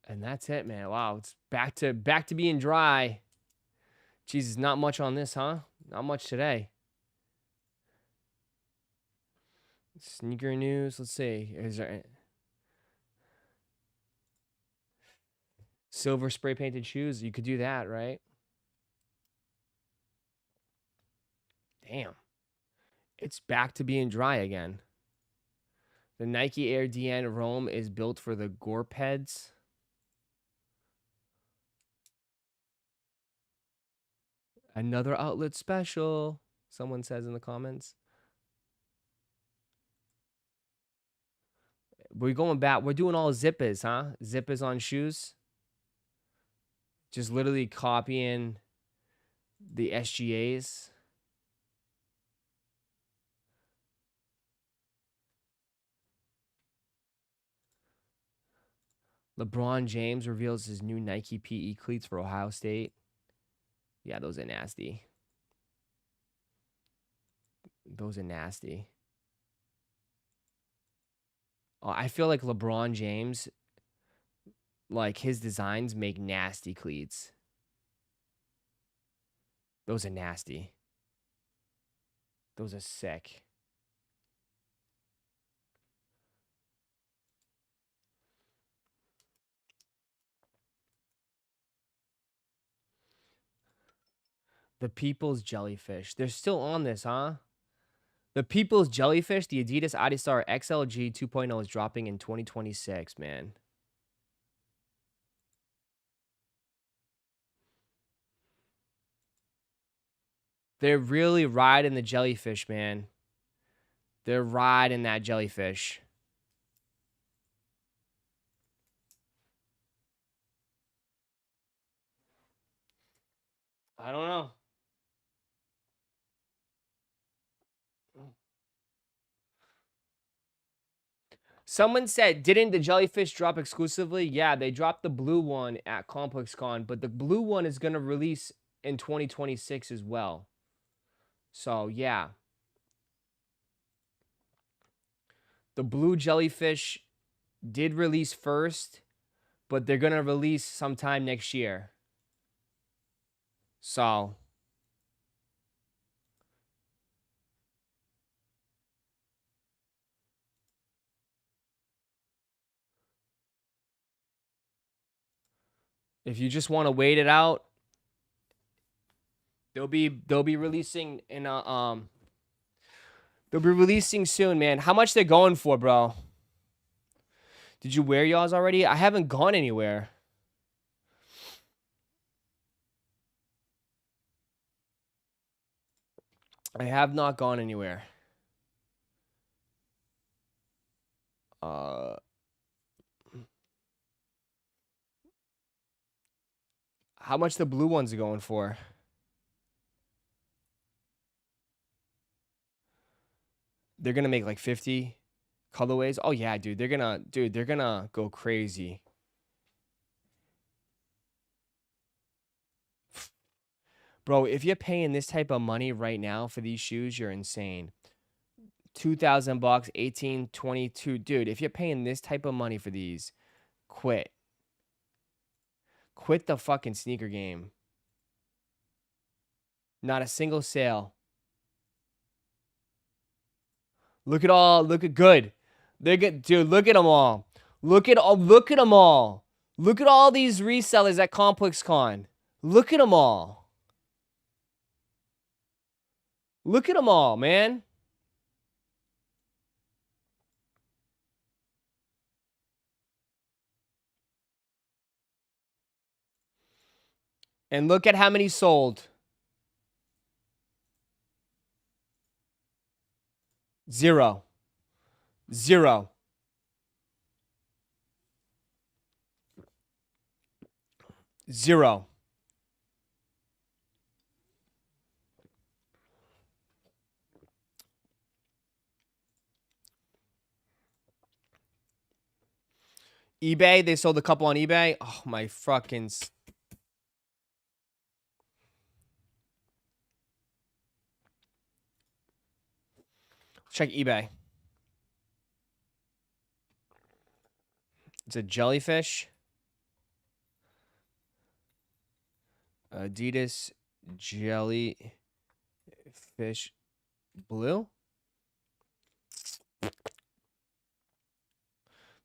A: And that's it, man. Wow, it's back to being dry. Jesus, not much on this, huh? Not much today. Sneaker news. Let's see. Is there silver spray painted shoes? You could do that, right? Damn. It's back to being dry again. The Nike Air DN Rome is built for the Gorpeds. Another outlet special, someone says in the comments. We're going back. We're doing all zippers, huh? Zippers on shoes. Just literally copying the SGAs. LeBron James reveals his new Nike PE cleats for Ohio State. Yeah, those are nasty. Those are nasty. I feel like LeBron James, like his designs make nasty cleats. Those are nasty. Those are sick. The People's Jellyfish. They're still on this, huh? The People's Jellyfish, the Adidas Adistar XLG 2.0 is dropping in 2026, man. They're really riding the jellyfish, man. They're riding that jellyfish. I don't know. Someone said, didn't the jellyfish drop exclusively? Yeah, they dropped the blue one at ComplexCon, but the blue one is going to release in 2026 as well. So, yeah. The blue jellyfish did release first, but they're going to release sometime next year. So, if you just want to wait it out, they'll be releasing in they'll be releasing soon, man. How much they're going for, bro? Did you wear y'all's already? I haven't gone anywhere. I have not gone anywhere. How much the blue ones are going for? They're gonna make like 50 colorways. Oh yeah, dude. They're gonna go crazy. Bro, if you're paying this type of money right now for these shoes, you're insane. $2,000, 18, 22. Dude, if you're paying this type of money for these, quit. Quit the fucking sneaker game. Not a single sale. Look at good. They're good. Dude, look at them all. Look at them all. Look at all these resellers at ComplexCon. Look at them all. Look at them all, man. And look at how many sold. 0. 0. Zero. eBay, they sold a couple on eBay. Oh, my fucking... Check eBay. It's a jellyfish. Adidas jellyfish blue.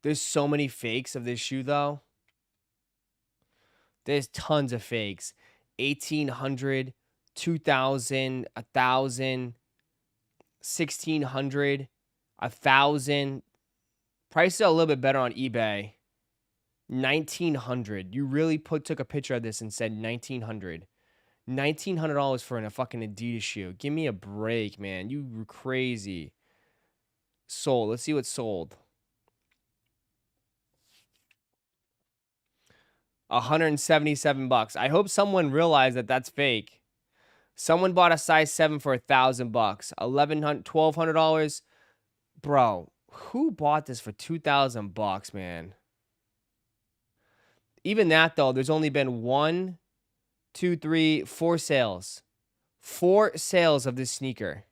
A: There's so many fakes of this shoe, though. There's tons of fakes. 1,800, 2,000, 1,000, 1,600, 1,000. Prices are a little bit better on eBay. 1,900. You really took a picture of this and said 1,900. $1,900 for a fucking Adidas shoe. Give me a break, man. You were crazy. Sold. Let's see what sold. $177. I hope someone realized that that's fake. Someone bought a size 7 for $1,000. $1,200. Bro, who bought this for $2,000, man? Even that though, there's only been 1, 2, 3, 4 sales. 4 sales of this sneaker.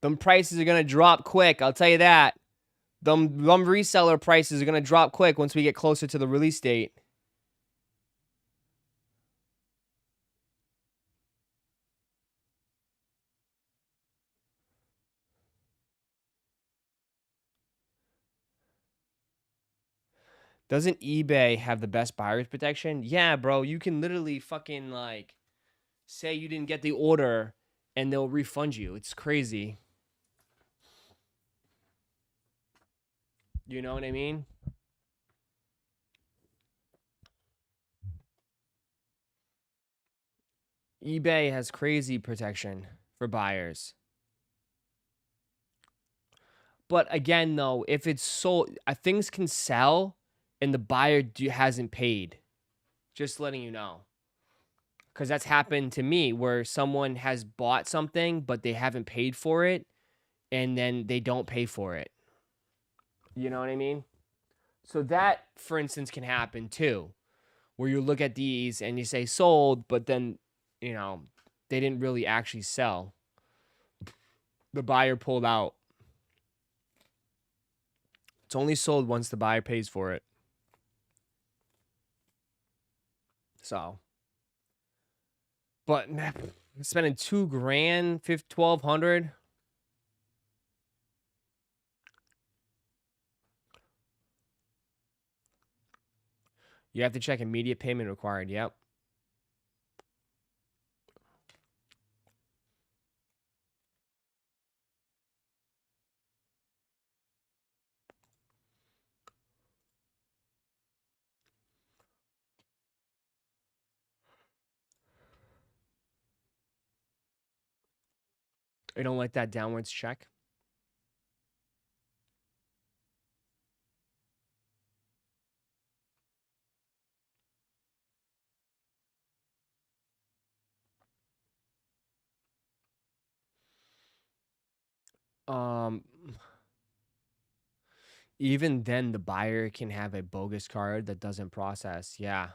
A: Them prices are going to drop quick. I'll tell you that. Them reseller prices are going to drop quick once we get closer to the release date. Doesn't eBay have the best buyer's protection? Yeah, bro. You can literally fucking like say you didn't get the order and they'll refund you. It's crazy. You know what I mean? eBay has crazy protection for buyers. But again, though, if it's sold, things can sell and the buyer hasn't paid. Just letting you know. Because that's happened to me where someone has bought something, but they haven't paid for it, and then they don't pay for it. You know what I mean? So that, for instance, can happen too, where you look at these and you say sold, but then, you know, they didn't really actually sell. The buyer pulled out. It's only sold once the buyer pays for it. So, but spending $2,000, $1,200. You have to check immediate payment required. Yep. I don't like that downwards check. Even then, the buyer can have a bogus card that doesn't process. Yeah.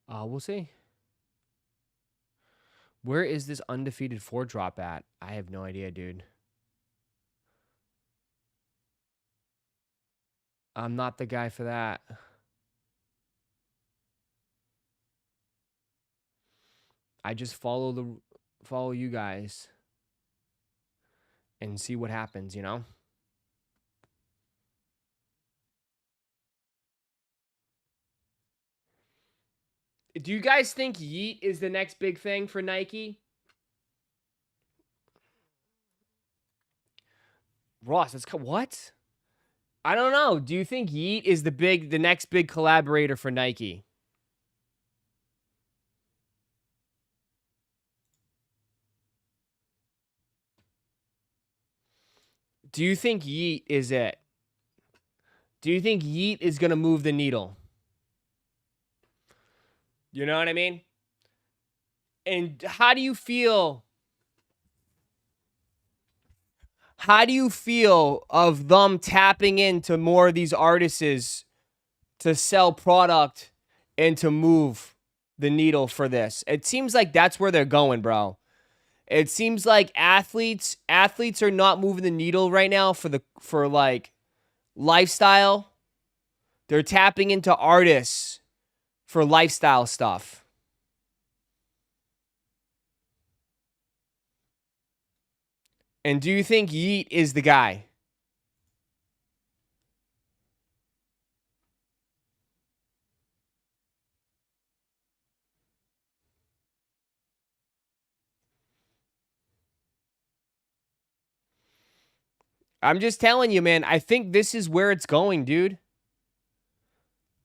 A: We'll see. Where is this undefeated 4 drop at? I have no idea, dude. I'm not the guy for that. I just follow you guys and see what happens, you know? Do you guys think Yeet is the next big thing for Nike? Ross, what? I don't know. Do you think Yeet is the next big collaborator for Nike? Do you think Yeet is it? Do you think Yeet is going to move the needle? You know what I mean? And how do you feel? How do you feel of them tapping into more of these artists to sell product and to move the needle for this? It seems like that's where they're going, bro. It seems like athletes are not moving the needle right now for like lifestyle. They're tapping into artists for lifestyle stuff. And do you think Yeet is the guy? I'm just telling you, man. I think this is where it's going, dude.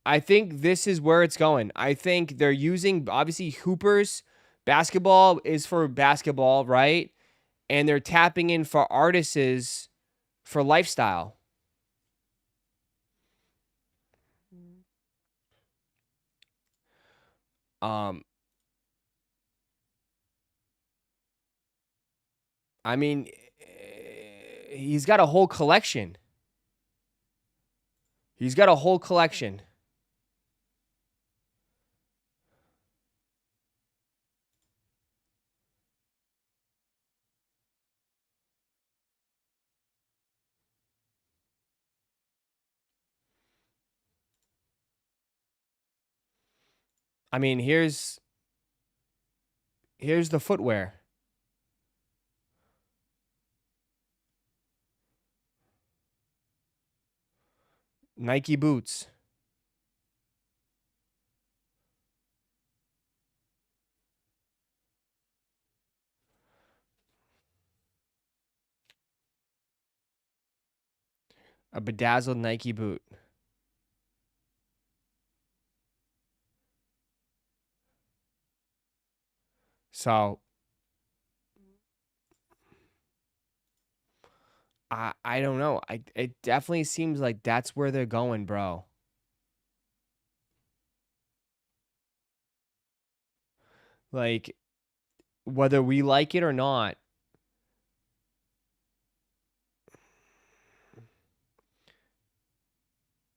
A: I think this is where it's going. I think they're using, obviously, hoopers. Basketball is for basketball, right? And they're tapping in for artists for lifestyle. Um, I mean, he's got a whole collection. He's got a whole collection. I mean, here's the footwear. Nike boots. A bedazzled Nike boot. So I don't know. It definitely seems like that's where they're going, bro. Like whether we like it or not,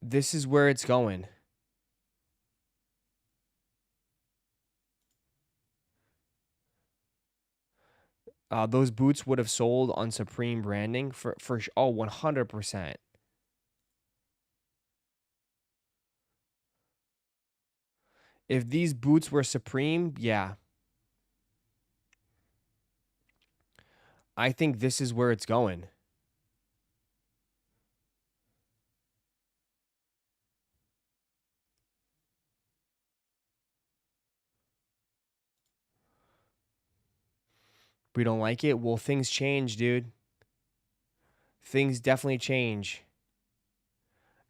A: this is where it's going. Those boots would have sold on Supreme branding for 100%. If these boots were Supreme, yeah. I think this is where it's going. We don't like it. Well, things change, dude. Things definitely change.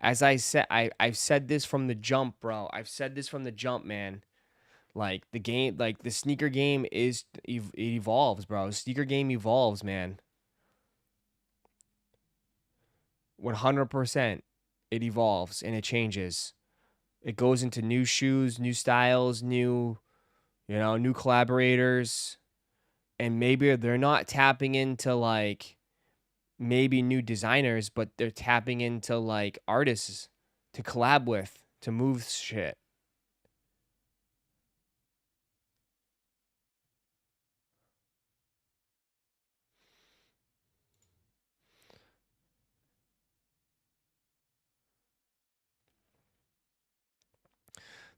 A: As I said, I've said this from the jump, bro. I've said this from the jump, man. Like the game, like the sneaker game it evolves, bro. Sneaker game evolves, man. 100%. It evolves and it changes. It goes into new shoes, new styles, new collaborators, and maybe they're not tapping into like maybe new designers, but they're tapping into like artists to collab with to move shit.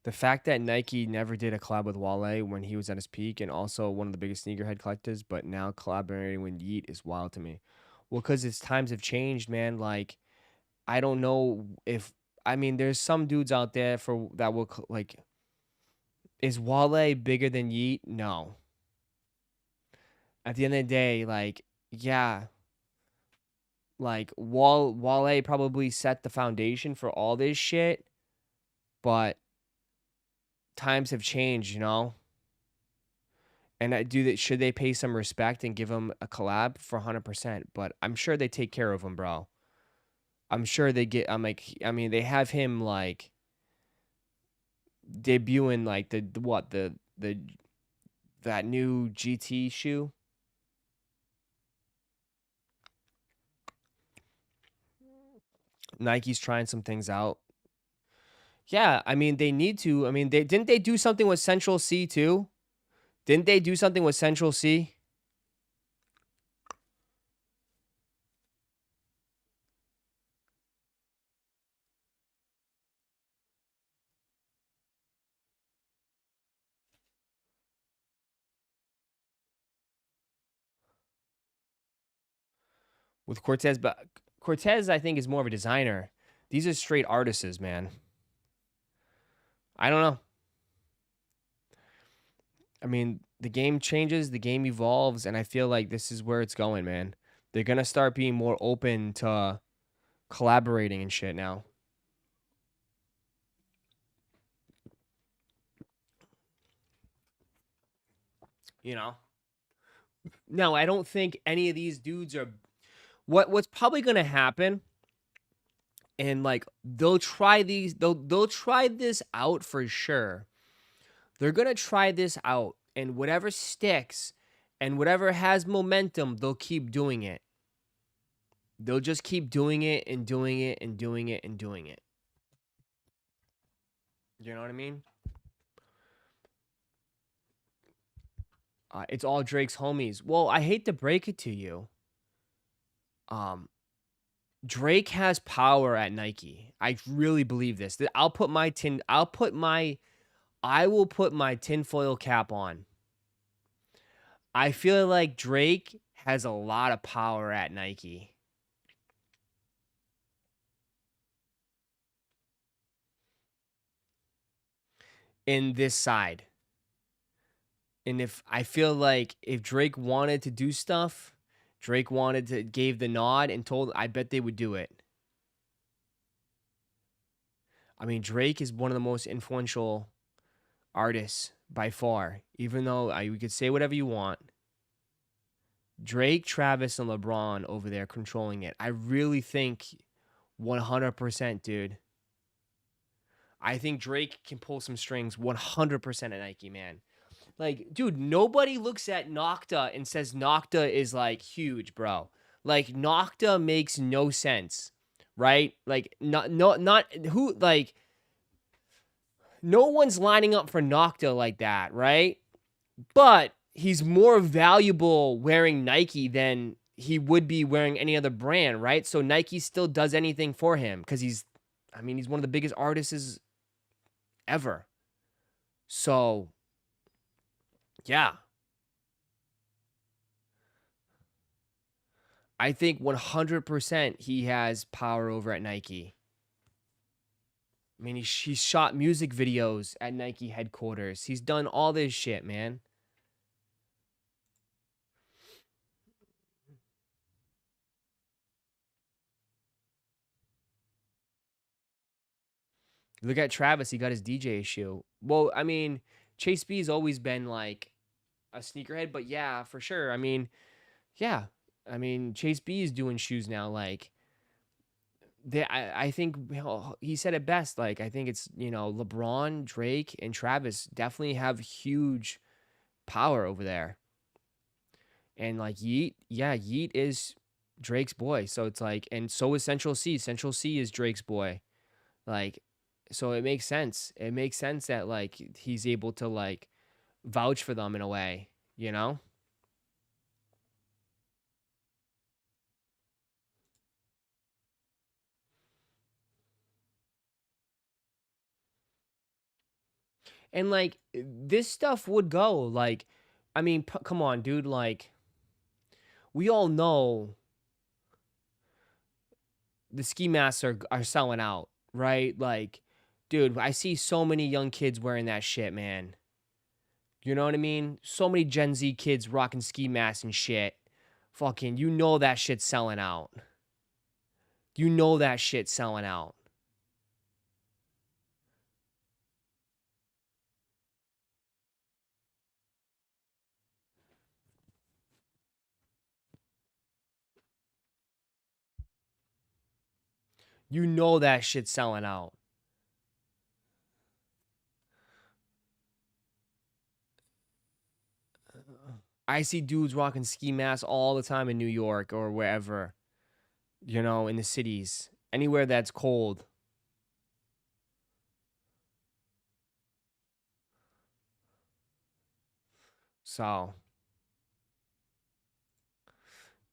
A: The fact that Nike never did a collab with Wale when he was at his peak and also one of the biggest sneakerhead collectors, but now collaborating with Yeet is wild to me. Well, because its times have changed, man. Like, I don't know if I mean, there's some dudes out there for that will like, is Wale bigger than Yeet? No. At the end of the day, like, yeah, like Wale probably set the foundation for all this shit, but times have changed, you know. And I do that. Should they pay some respect and give him a collab for 100%? But I'm sure they take care of him, bro. I'm sure they get. I'm like, I mean, they have him like debuting like the what the that new GT shoe. Nike's trying some things out. Yeah, I mean they need to. I mean they do something with Central C too? Didn't they do something with Central C? With Cortez, but Cortez I think is more of a designer. These are straight artists, man. I don't know. I mean, the game changes, the game evolves, and I feel like this is where it's going, man. They're gonna start being more open to collaborating and shit now. You know? No, I don't think any of these dudes are what's probably gonna happen, and like they'll try this out for sure. They're gonna try this out, and whatever sticks and whatever has momentum, they'll keep doing it. They'll just keep doing it and doing it and doing it and doing it. You know what I mean? It's all Drake's homies. Well, I hate to break it to you. Drake has power at Nike. I really believe this. I will put my tinfoil cap on. I feel like Drake has a lot of power at Nike. In this side. And if I feel like if Drake wanted to do stuff, gave the nod and told, I bet they would do it. I mean, Drake is one of the most influential artists by far, even though you could say whatever you want. Drake, Travis, and LeBron over there controlling it. I really think 100%, dude. I think Drake can pull some strings 100% at Nike, man. Like, dude, nobody looks at Nocta and says Nocta is like huge, bro. Like, Nocta makes no sense, right? Like, not who, like, no one's lining up for Nocta like that, right? But he's more valuable wearing Nike than he would be wearing any other brand, right? So Nike still does anything for him because he's one of the biggest artists ever. So, yeah. I think 100% he has power over at Nike. I mean, he's shot music videos at Nike headquarters. He's done all this shit, man. Look at Travis. He got his DJ issue. Well, I mean, Chase B's always been like a sneakerhead, but yeah, for sure. I mean, yeah. I mean, Chase B is doing shoes now. Like, I think he said it best. Like, I think it's, LeBron, Drake, and Travis definitely have huge power over there. And like Yeet, yeah, Yeet is Drake's boy. So it's like, and so is Central C. Central C is Drake's boy. Like, so it makes sense. It makes sense that like he's able to like vouch for them in a way, you know? And like this stuff would go like, I mean, come on, dude. Like, we all know the ski masks are selling out, right? Like, dude, I see so many young kids wearing that shit, man. You know what I mean? So many Gen Z kids rocking ski masks and shit. Fucking, you know that shit's selling out. You know that shit's selling out. You know that shit's selling out. I see dudes rocking ski masks all the time in New York or wherever, in the cities, anywhere that's cold. So,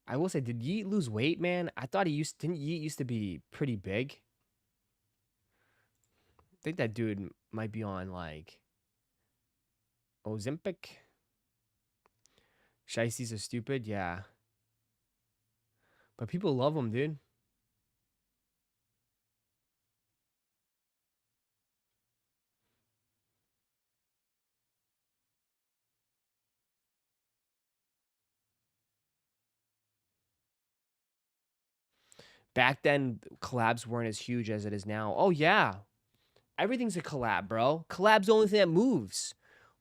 A: I will say, did Yeet lose weight, man? I thought didn't Yeet used to be pretty big? I think that dude might be on like Ozempic. Shiesties are stupid, yeah. But people love him, dude. Back then, collabs weren't as huge as it is now. Oh yeah, everything's a collab, bro. Collab's the only thing that moves.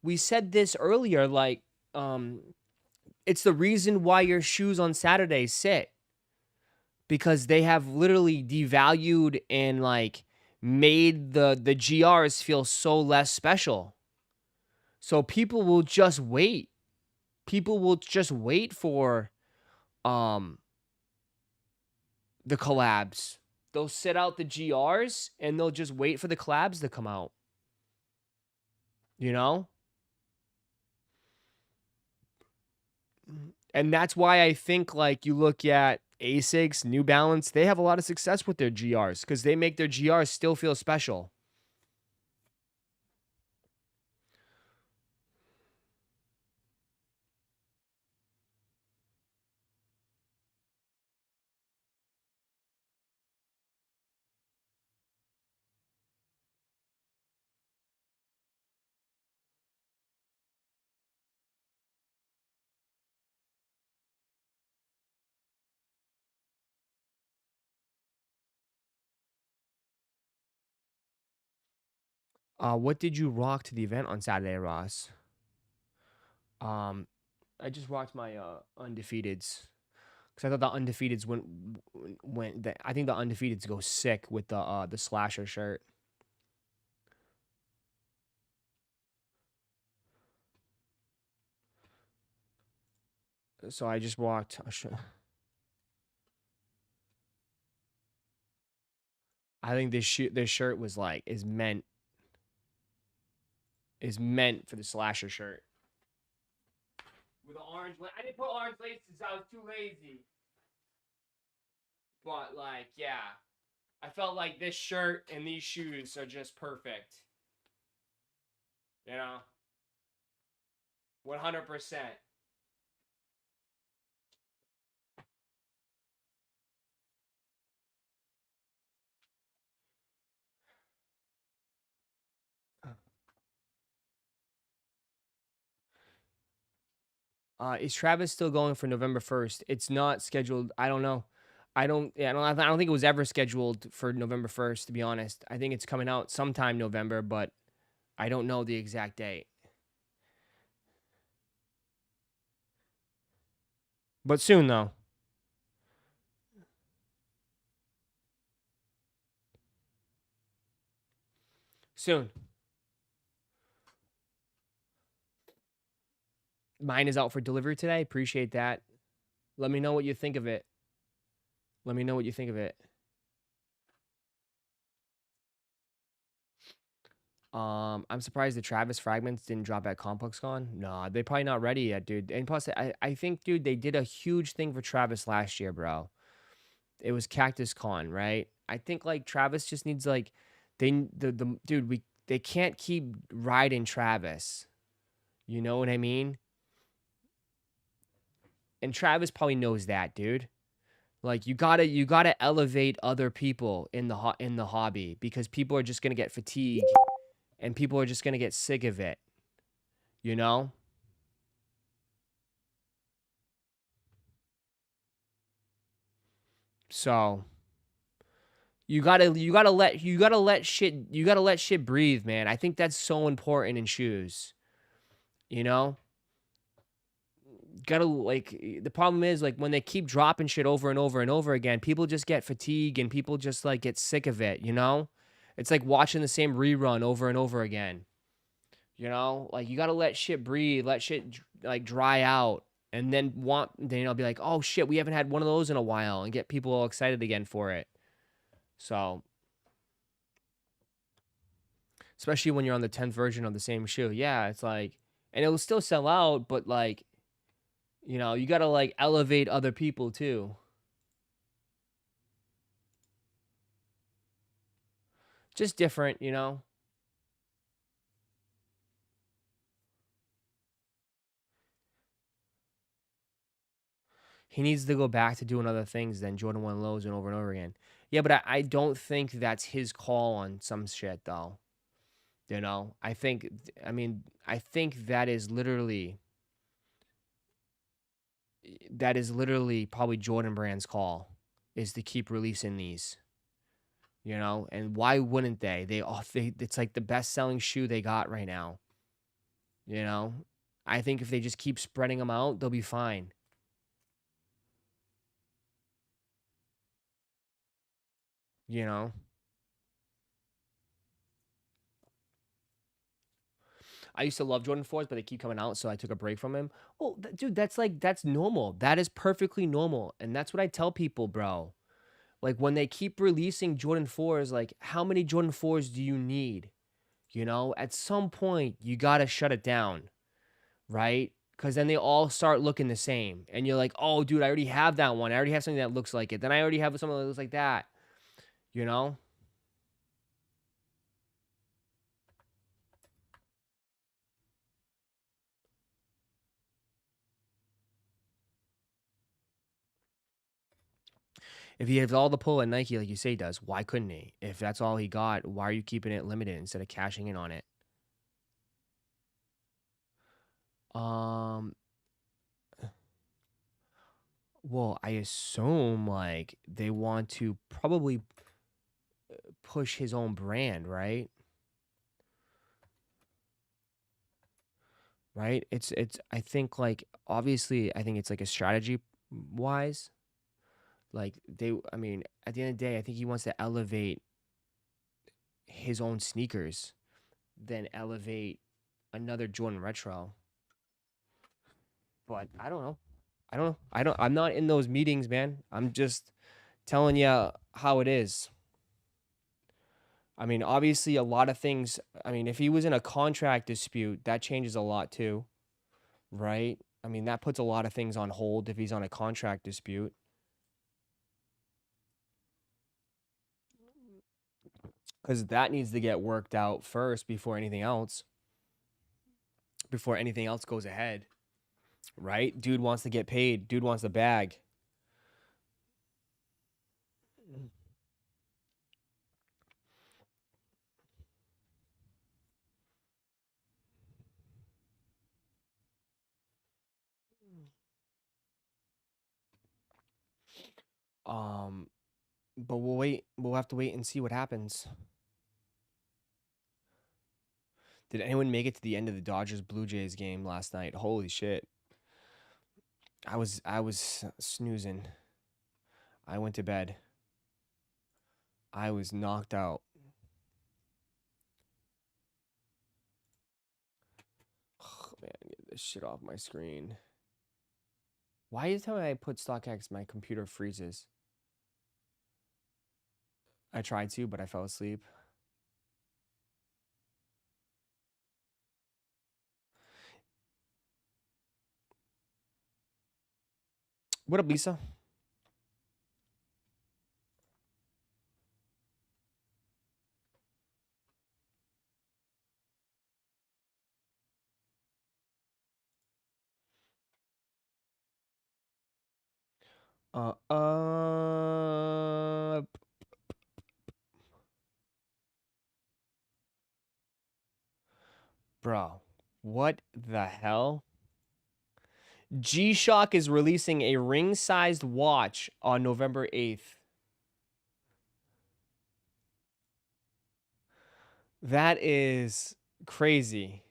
A: We said this earlier, like, it's the reason why your shoes on Saturday sit, because they have literally devalued and like made the GRs feel so less special. So people will just wait. People will just wait for um the collabs. They'll sit out the GRs and they'll just wait for the collabs to come out. You know? And that's why I think, like, you look at Asics, New Balance, they have a lot of success with their GRs because they make their GRs still feel special. What did you rock to the event on Saturday, Ross? Um, I just rocked my undefeateds because I thought the undefeateds I think the undefeateds go sick with the slasher shirt. So I just walked. I think this shirt was like is meant for the slasher shirt. With the orange, I didn't put orange laces. I was too lazy. But like, yeah, I felt like this shirt and these shoes are just perfect. You know, 100%. Is Travis still going for November 1st? It's not scheduled. I don't know. I don't. Yeah, I don't think it was ever scheduled for November 1st. To be honest, I think it's coming out sometime November, but I don't know the exact date. But soon though. Soon. Mine is out for delivery today. Appreciate that. Let me know what you think of it. Let me know what you think of it. I'm surprised the Travis fragments didn't drop at ComplexCon. No, they're probably not ready yet, dude. And plus, I think, dude, they did a huge thing for Travis last year, bro. It was Cactus Con, right? I think like Travis just needs like the dude, they can't keep riding Travis. You know what I mean? And Travis probably knows that, dude. Like you gotta elevate other people in the hobby because people are just gonna get fatigued and people are just gonna get sick of it. You know? So you gotta let shit breathe, man. I think that's so important in shoes. You know? Gotta like the problem is like when they keep dropping shit over and over and over again, people just get fatigued and people just like get sick of it, you know? It's like watching the same rerun over and over again. You know? Like you gotta let shit breathe, let shit like dry out, and then I'll be like, oh shit, we haven't had one of those in a while, and get people all excited again for it. So especially when you're on the 10th version of the same shoe. Yeah, it's like, and it will still sell out, but like, you gotta like elevate other people too. Just different, you know? He needs to go back to doing other things than Jordan 1 lows and over again. Yeah, but I don't think that's his call on some shit, though. You know? I think that is literally probably Jordan Brand's call. is to keep releasing these, you know? And why wouldn't they? It's like the best-selling shoe they got right now, you know? I think if they just keep spreading them out, they'll be fine. You know? I used to love Jordan 4s, but they keep coming out, so I took a break from him. Well, dude, that's normal. That is perfectly normal. And that's what I tell people, bro. Like, when they keep releasing Jordan 4s, like, how many Jordan 4s do you need? You know, at some point, you got to shut it down, right? Because then they all start looking the same. And you're like, oh, dude, I already have that one. I already have something that looks like it. Then I already have something that looks like that, you know? If he has all the pull at Nike, like you say he does, why couldn't he? If that's all he got, why are you keeping it limited instead of cashing in on it? Um, well, I assume like they want to probably push his own brand, right? Right? It's I think like obviously I think it's like a strategy wise. Like I mean, at the end of the day, I think he wants to elevate his own sneakers, then elevate another Jordan retro. But I don't know. I don't know. I'm not in those meetings, man. I'm just telling you how it is. I mean, obviously a lot of things, I mean, if he was in a contract dispute, that changes a lot too, right? I mean, that puts a lot of things on hold if he's on a contract dispute. Cuz that needs to get worked out first before anything else. Before anything else goes ahead, right? Dude wants to get paid. Dude wants the bag. Um, but we'll wait. We'll have to wait and see what happens. Did anyone make it to the end of the Dodgers Blue Jays game last night? Holy shit. I was snoozing. I went to bed. I was knocked out. Oh, man, get this shit off my screen. Why is time I put StockX, my computer freezes? I tried to, but I fell asleep. What up, Lisa? Uh, uh, bro, what the hell? G-Shock is releasing a ring-sized watch on November 8th. That is crazy.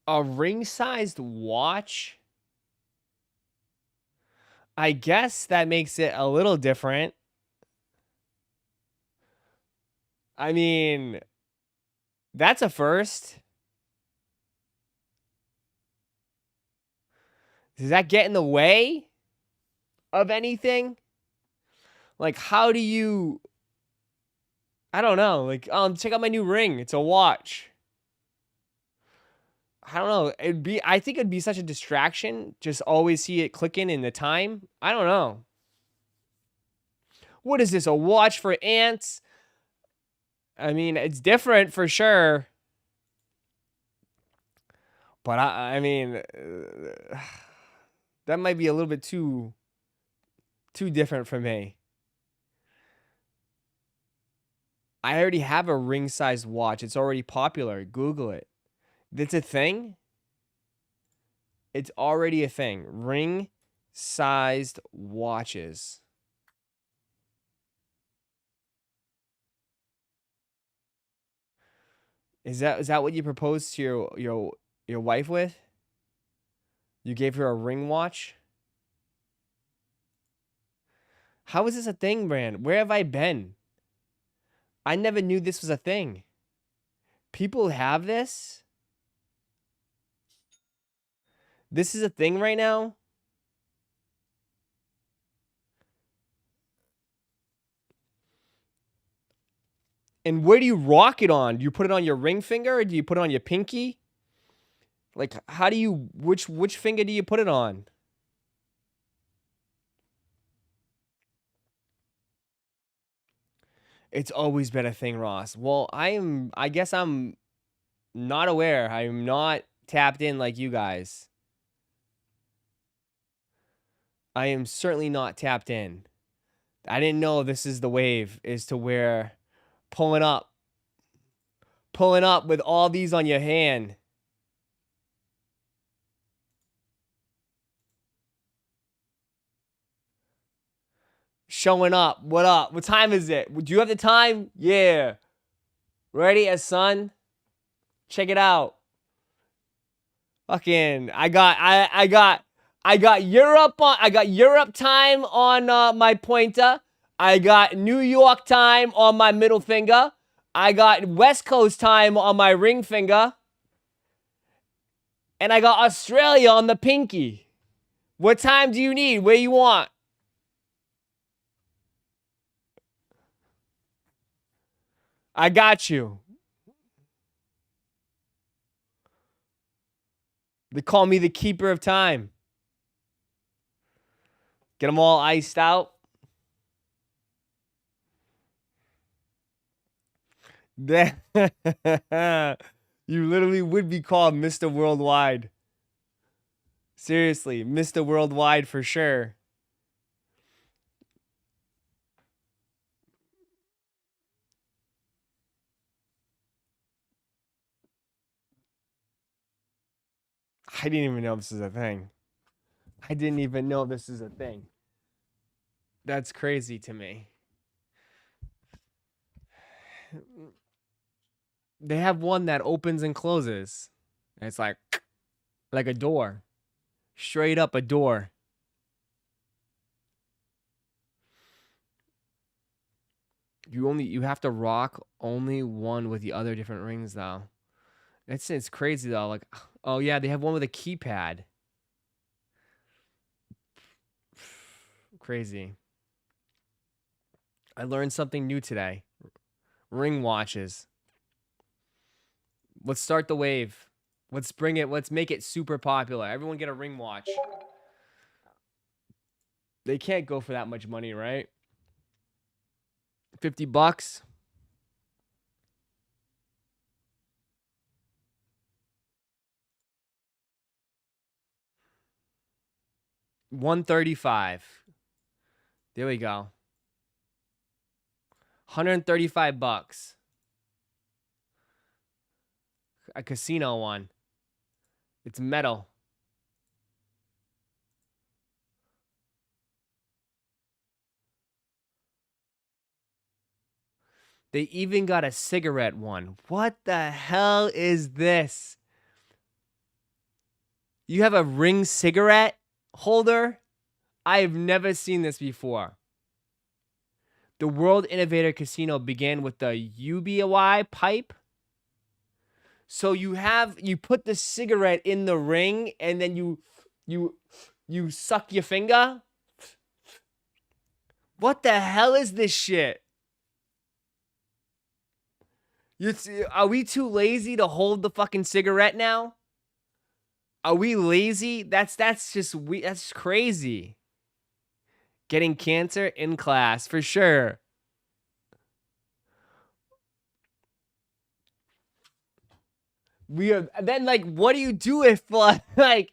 A: A ring-sized watch? I guess that makes it a little different. I mean, that's a first. Does that get in the way of anything? Like, how do you... I don't know. Like, check out my new ring. It's a watch. I don't know. I think it'd be such a distraction. Just always see it clicking in the time. I don't know. What is this? A watch for ants? I mean, it's different for sure. But I mean, that might be a little bit too different for me. I already have a ring-sized watch. It's already popular. Google it. It's a thing. It's already a thing. Ring sized watches. Is that what you proposed to your wife with? You gave her a ring watch? How is this a thing, Brand? Where have I been? I never knew this was a thing. People have this? This is a thing right now? And where do you rock it on? Do you put it on your ring finger or do you put it on your pinky? Like, how do you, which finger do you put it on? It's always been a thing, Ross. Well, I guess I'm not aware. I'm not tapped in like you guys. I am certainly not tapped in. I didn't know this is the wave, is to where pulling up with all these on your hand. Showing up. What up? What time is it? Do you have the time? Yeah. Ready as sun? Check it out. Fucking, I got Europe time on my pointer. I got New York time on my middle finger. I got West Coast time on my ring finger. And I got Australia on the pinky. What time do you need? Where you want? I got you. They call me the keeper of time. Get them all iced out. You literally would be called Mr. Worldwide. Seriously, Mr. Worldwide for sure. I didn't even know this is a thing. I didn't even know this is a thing. That's crazy to me. They have one that opens and closes. And it's like a door. Straight up a door. You have to rock only one with the other different rings though. It's crazy though. Like, oh yeah, they have one with a keypad. Crazy. I learned something new today. Ring watches. Let's start the wave. Let's bring it. Let's make it super popular. Everyone get a ring watch. They can't go for that much money, right? $50. $135. There we go. $135. A casino one. It's metal. They even got a cigarette one. What the hell is this? You have a ring cigarette holder? I have never seen this before. The World Innovator Casino began with the UBY pipe. So you put the cigarette in the ring and then you suck your finger? What the hell is this shit? Are we too lazy to hold the fucking cigarette now? Are we lazy? That's crazy. Getting cancer in class for sure. Then like, what do you do if like,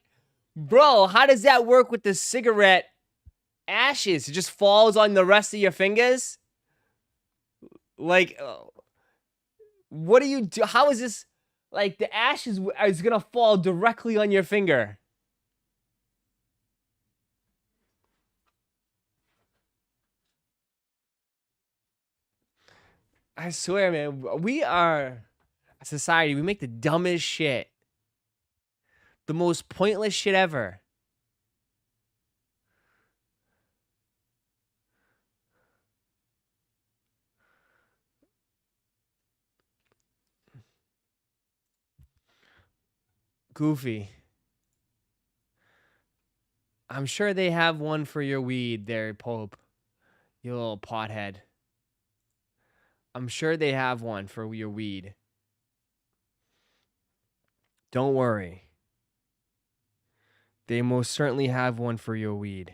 A: bro? How does that work with the cigarette ashes? It just falls on the rest of your fingers. Like, what do you do? How is this? Like, the ashes is gonna fall directly on your finger. I swear, man, we are a society. We make the dumbest shit, the most pointless shit ever. Goofy. I'm sure they have one for your weed there, Pope. You little pothead. I'm sure they have one for your weed. Don't worry. They most certainly have one for your weed.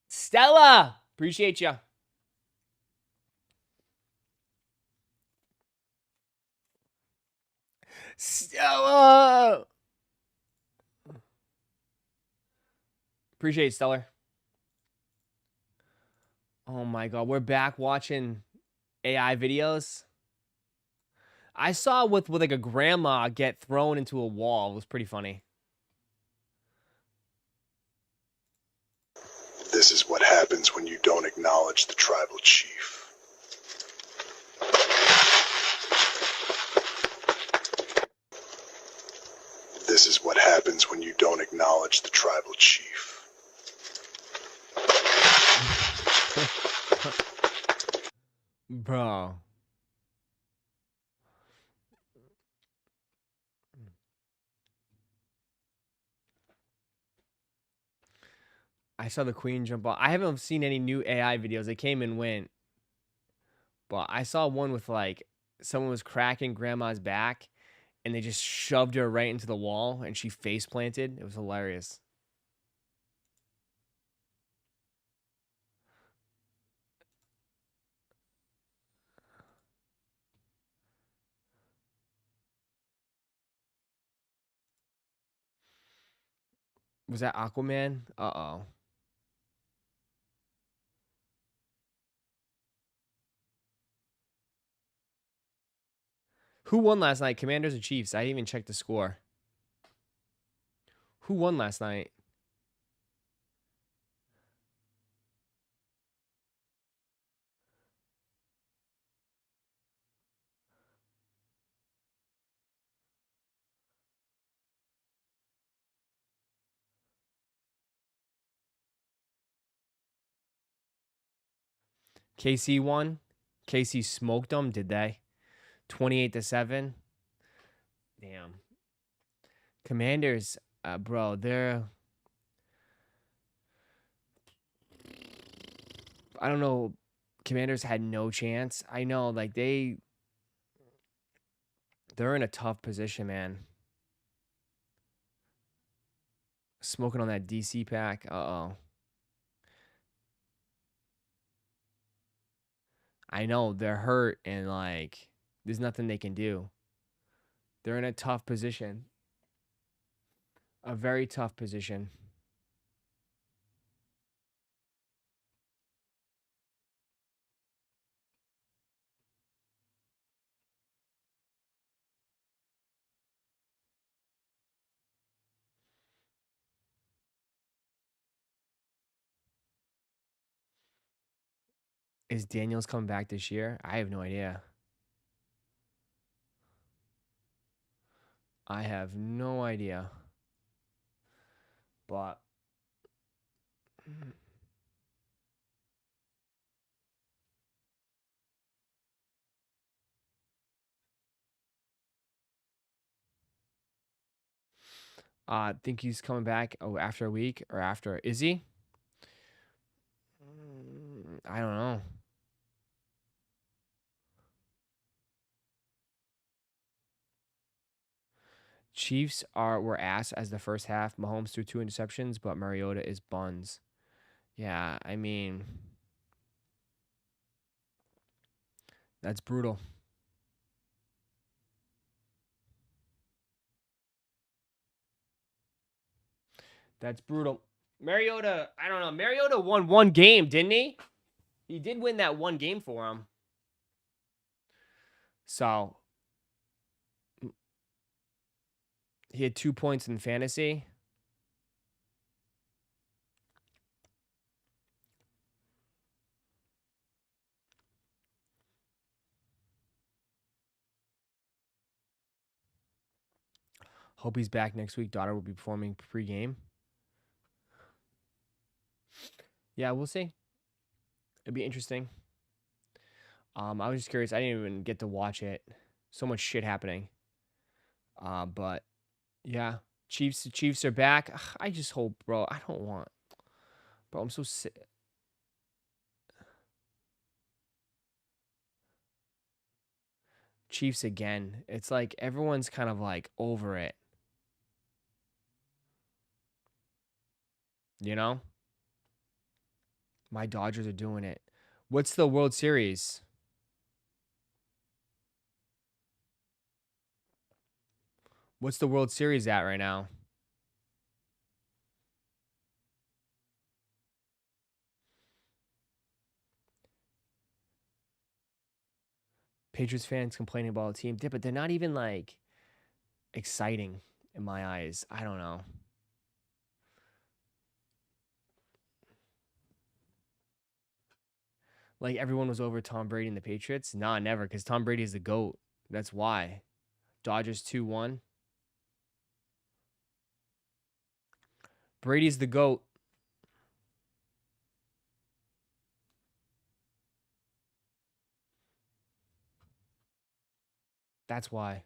A: Stella! Appreciate you. Stella! Appreciate it, Stellar. Oh my god, we're back watching AI videos. I saw with like a grandma get thrown into a wall. It was pretty funny.
B: This is what happens when you don't acknowledge the tribal chief. This is what happens when you don't acknowledge the tribal chief.
A: Bro. I saw the queen jump off. I haven't seen any new AI videos. They came and went. But I saw one with like someone was cracking grandma's back and they just shoved her right into the wall and she face planted. It was hilarious. Was that Aquaman? Uh-oh. Who won last night? Commanders or Chiefs? I didn't even check the score. Who won last night? KC won. KC smoked them, did they? 28-7. Damn. Commanders, bro, they're I don't know. Commanders had no chance. I know, like they're in a tough position, man. Smoking on that DC pack. Uh-oh. I know they're hurt and like there's nothing they can do. They're in a tough position. A very tough position. Is Daniels coming back this year? I have no idea. I have no idea. But I think he's coming back after a week or after. Is he? I don't know. Chiefs were ass as the first half. Mahomes threw 2 interceptions, but Mariota is buns. Yeah, I mean, that's brutal. That's brutal. Mariota, I don't know. Mariota won one game, didn't he? He did win that one game for him. So he had 2 points in fantasy. Hope he's back next week. Daughter will be performing pre-game. Yeah, we'll see. It'd be interesting. I was just curious. I didn't even get to watch it. So much shit happening. But yeah, Chiefs are back. Ugh, I just hope, bro. I don't want, bro. I'm so sick. Chiefs again. It's like everyone's kind of like over it. You know? My Dodgers are doing it. What's the World Series? What's the World Series at right now? Patriots fans complaining about the team. Yeah, but they're not even like exciting in my eyes. I don't know. Like everyone was over Tom Brady and the Patriots. Nah, never, because Tom Brady is the GOAT. That's why. Dodgers 2-1. Brady's the GOAT. That's why.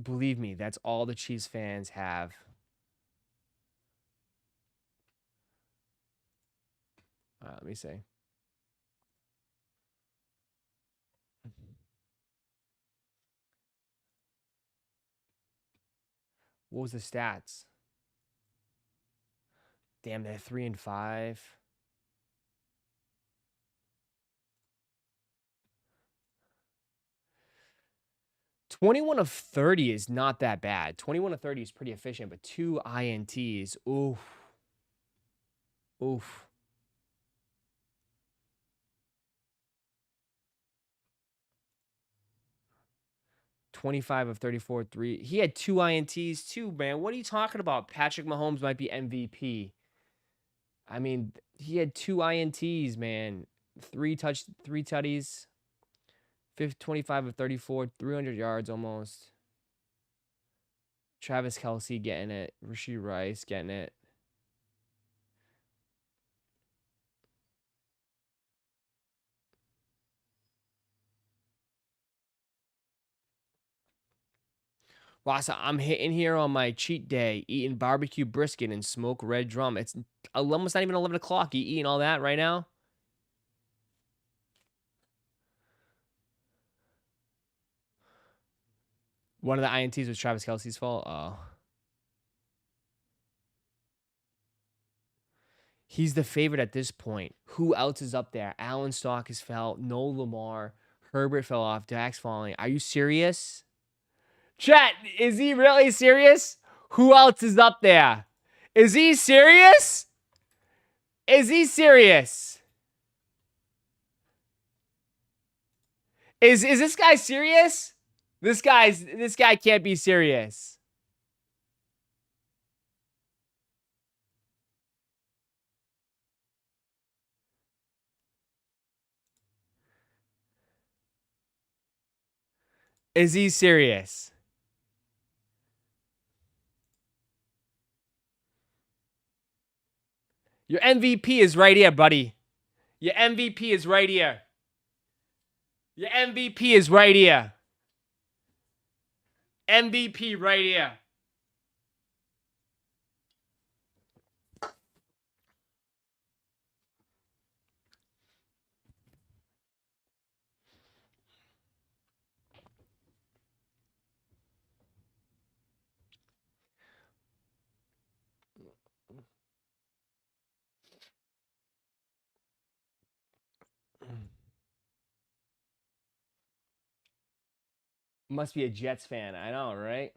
A: Believe me, that's all the Chiefs fans have. Let me see. What was the stats? Damn, they're 3-5. 21 of 30 is not that bad. 21 of 30 is pretty efficient, but 2 INTs. Oof. Oof. $25 of 34, 3. He had 2 INTs too, man. What are you talking about? Patrick Mahomes might be MVP. I mean, he had 2 INTs, man. 3 tutties. 25 of 34, 300 yards almost. Travis Kelce getting it. Rashee Rice getting it. Ross, I'm hitting here on my cheat day, eating barbecue brisket and smoke red drum. It's almost not even 11 o'clock. You eating all that right now? One of the INTs was Travis Kelce's fault. Oh. He's the favorite at this point. Who else is up there? Allen Stock has fell. No Lamar. Herbert fell off. Dak's falling. Are you serious? Chat, is he really serious? Who else is up there? Is he serious? Is he serious? Is this guy serious? This guy can't be serious. Is he serious? Your MVP is right here, buddy. Your MVP is right here. Your MVP is right here. MVP right here. Must be a Jets fan. I know, right?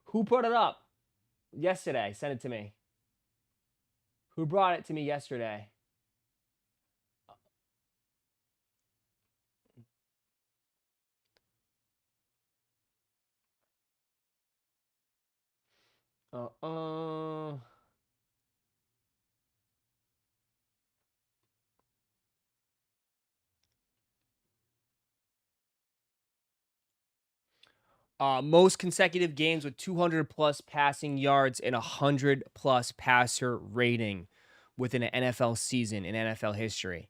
A: Who put it up yesterday? Send it to me. Who brought it to me yesterday? Most consecutive games with 200 plus passing yards and 100 plus passer rating within an NFL season in NFL history.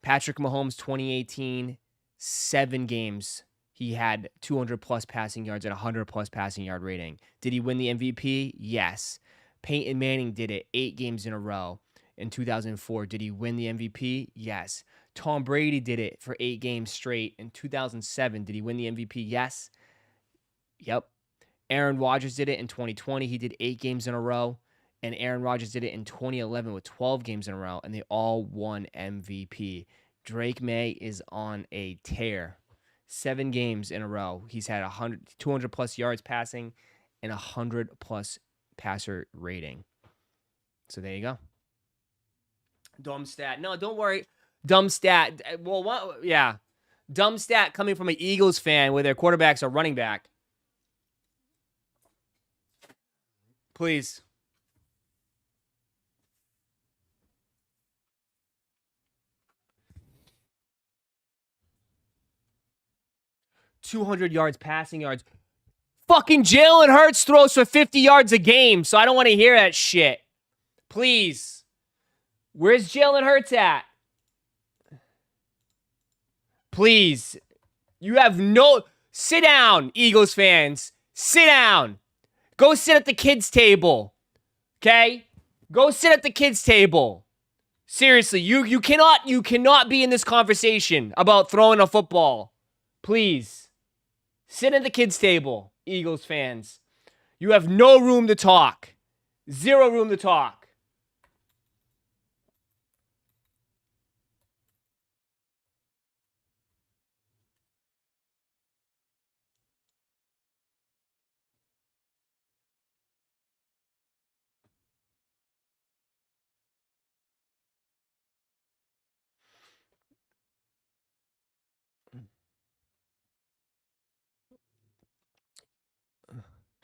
A: Patrick Mahomes, 2018, 7 games. He had 200 plus passing yards and 100 plus passing yard rating. Did he win the MVP? Yes. Peyton Manning did it 8 games in a row in 2004. Did he win the MVP? Yes. Tom Brady did it for 8 games straight in 2007. Did he win the MVP? Yes. Yep. Aaron Rodgers did it in 2020. He did 8 games in a row. And Aaron Rodgers did it in 2011 with 12 games in a row. And they all won MVP. Drake May is on a tear. 7 games in a row. He's had 200 plus yards passing and 100 plus passer rating. So there you go. Dumb stat. No, don't worry. Dumb stat. Well, what? Yeah. Dumb stat coming from an Eagles fan where their quarterback's a running back. Please. $200 yards, passing yards. Fucking Jalen Hurts throws for 50 yards a game, so I don't want to hear that shit. Please. Where's Jalen Hurts at? Please. You have no... Sit down, Eagles fans. Sit down. Go sit at the kids' table. Okay? Go sit at the kids' table. Seriously, you cannot be in this conversation about throwing a football. Please. Sit at the kids' table, Eagles fans. You have no room to talk. 0 room to talk.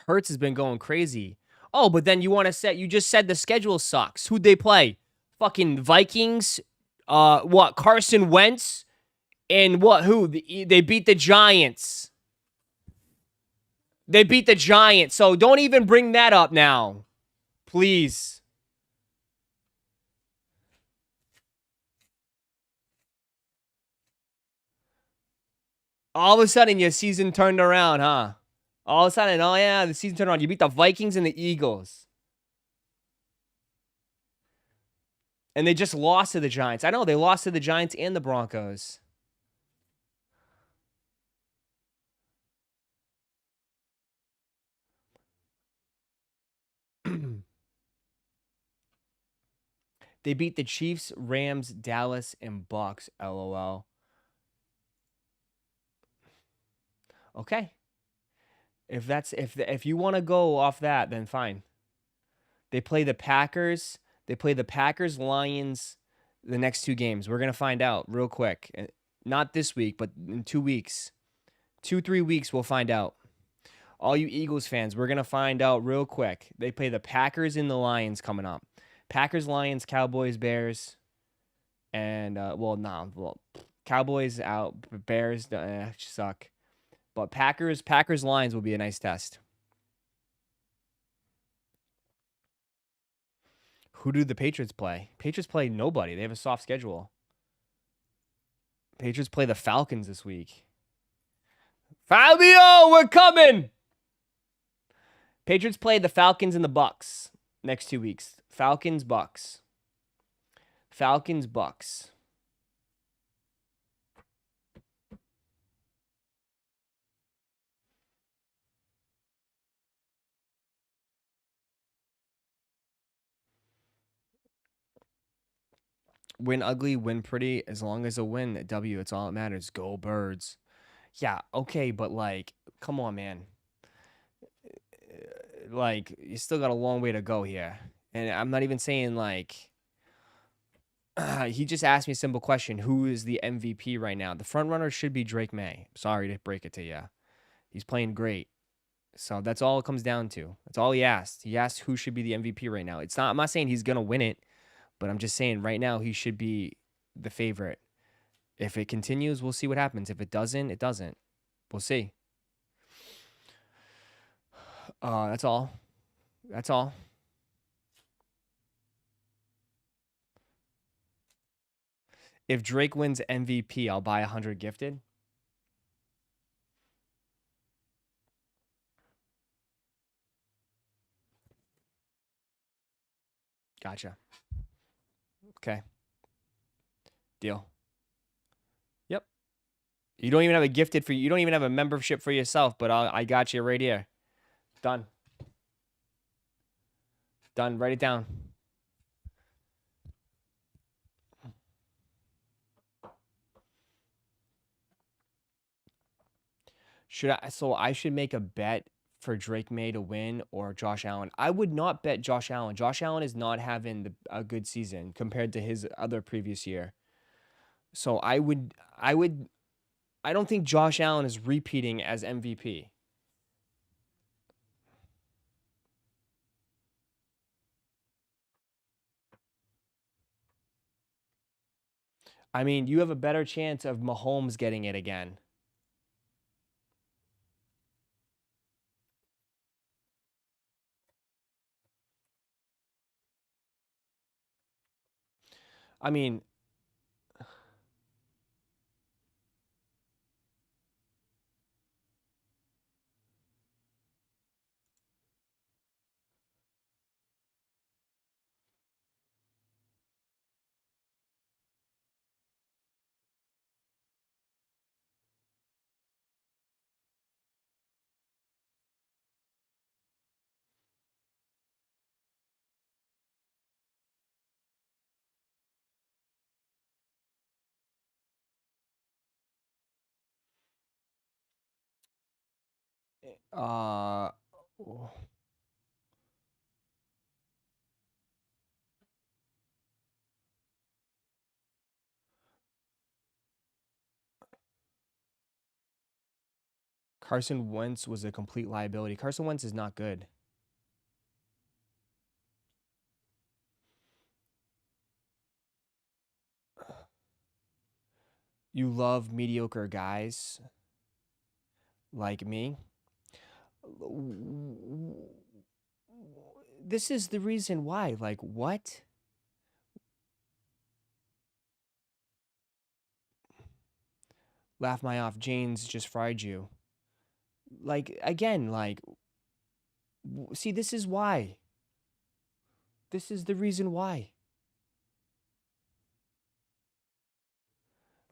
A: Hurts has been going crazy. Oh, but then you just said the schedule sucks. Who'd they play? Fucking Vikings? What? Carson Wentz? And what? Who? They beat the Giants. They beat the Giants. So don't even bring that up now. Please. All of a sudden, your season turned around, huh? All of a sudden, oh yeah, the season turned around. You beat the Vikings and the Eagles. And they just lost to the Giants. I know, they lost to the Giants and the Broncos. They beat the Chiefs, Rams, Dallas, and Bucks. LOL. Okay. If you want to go off that, then fine. They play the Packers. They play the Packers, Lions, the next 2 games. We're gonna find out real quick. Not this week, but in 2 weeks. 2-3 weeks, we'll find out. All you Eagles fans, we're gonna find out real quick. They play the Packers and the Lions coming up. Packers, Lions, Cowboys, Bears, and Cowboys out, Bears suck. But Packers, Lions will be a nice test. Who do the Patriots play? Patriots play nobody. They have a soft schedule. Patriots play the Falcons this week. Fabio, we're coming! Patriots play the Falcons and the Bucks next 2 weeks. Falcons, Bucks. Falcons, Bucks. Win ugly, win pretty. As long as a win, a W, it's all that matters. Go Birds. Yeah, okay, but like, come on, man. Like, you still got a long way to go here. And I'm not even saying like, he just asked me a simple question. Who is the MVP right now? The front runner should be Drake May. Sorry to break it to you. He's playing great. So that's all it comes down to. That's all he asked. He asked who should be the MVP right now. I'm not saying he's going to win it, but I'm just saying right now he should be the favorite. If it continues, we'll see what happens. If it doesn't, it doesn't. We'll see. That's all. That's all. If Drake wins MVP, I'll buy 100 gifted. Gotcha. Okay. Deal. Yep. You don't even have a gifted for you. You don't even have a membership for yourself, but I got you right here. Done. Done. Write it down. I should make a bet for Drake May to win or Josh Allen. I would not bet Josh Allen. Josh Allen is not having a good season compared to his other previous year. So I don't think Josh Allen is repeating as MVP. I mean, you have a better chance of Mahomes getting it again. I mean, uh, Carson Wentz was a complete liability. Carson Wentz is not good. You love mediocre guys like me. This is the reason why. Like, what? Laugh my off. Jane's just fried you. Like, again, like, see, this is why. This is the reason why.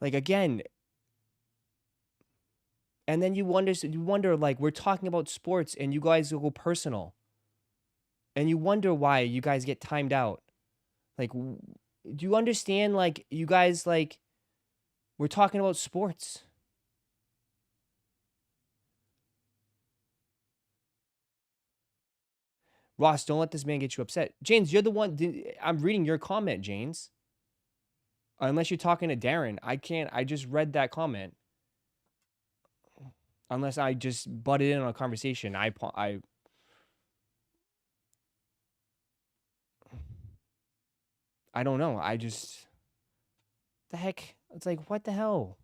A: Like, again, and then you wonder, like, we're talking about sports and you guys go personal. And you wonder why you guys get timed out. Like, do you understand, like, you guys, like, we're talking about sports. Ross, don't let this man get you upset. James, you're the one. I'm reading your comment, James. Unless you're talking to Darren. I just read that comment. Unless I just butted in on a conversation. I don't know. The heck? It's like, what the hell?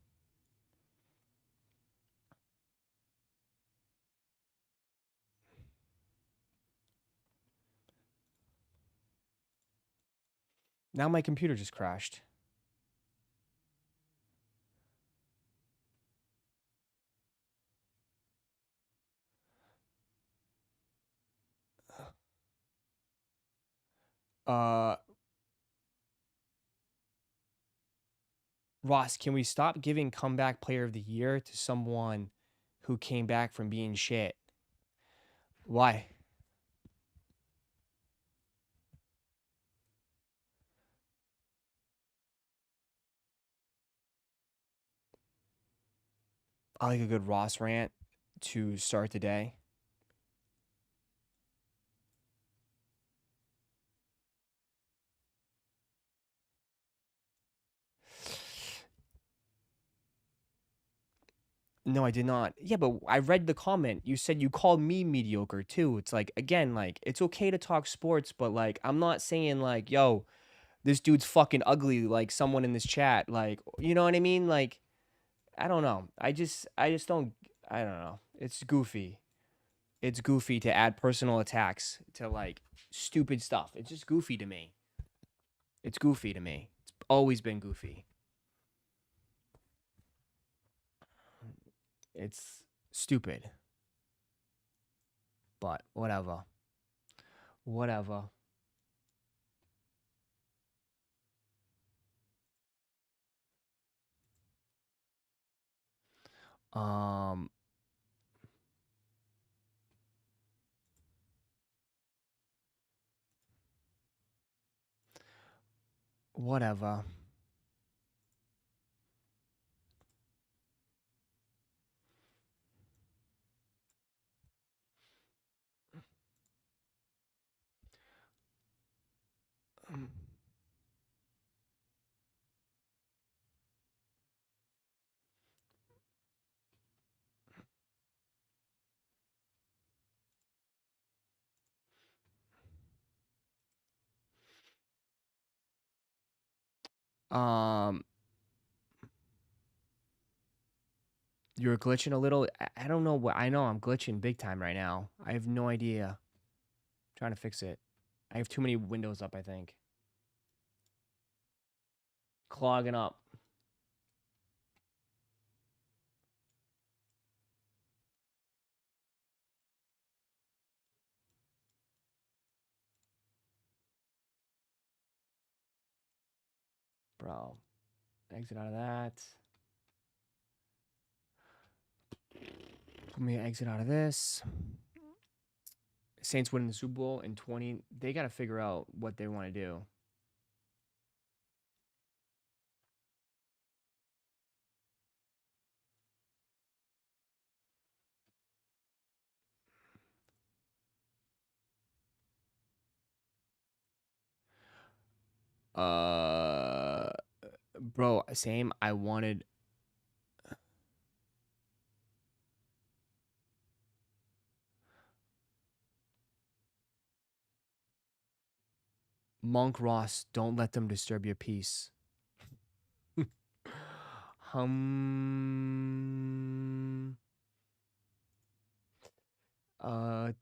A: Now my computer just crashed. Ross, can we stop giving comeback player of the year to someone who came back from being shit? Why? I like a good Ross rant to start the day. No, I did not. Yeah, but I read the comment. You said you called me mediocre too. It's like, again, like, it's okay to talk sports, but like, I'm not saying like, yo, this dude's fucking ugly, like someone in this chat. Like, you know what I mean? Like, I don't know. I just don't know. It's goofy. It's goofy to add personal attacks to like stupid stuff. It's just goofy to me. It's goofy to me. It's always been goofy. It's stupid. But whatever. Whatever. Um whatever. Um you're glitching a little. I don't know what I know I'm glitching big time right now. I have no idea. Trying to fix it. I have too many windows up, I think. Clogging up. Bro. Exit out of that. Let me exit out of this. Saints winning the Super Bowl in 20. They got to figure out what they want to do. Uh, bro, same. I wanted Monk Ross. Don't let them disturb your peace. hum. Uh.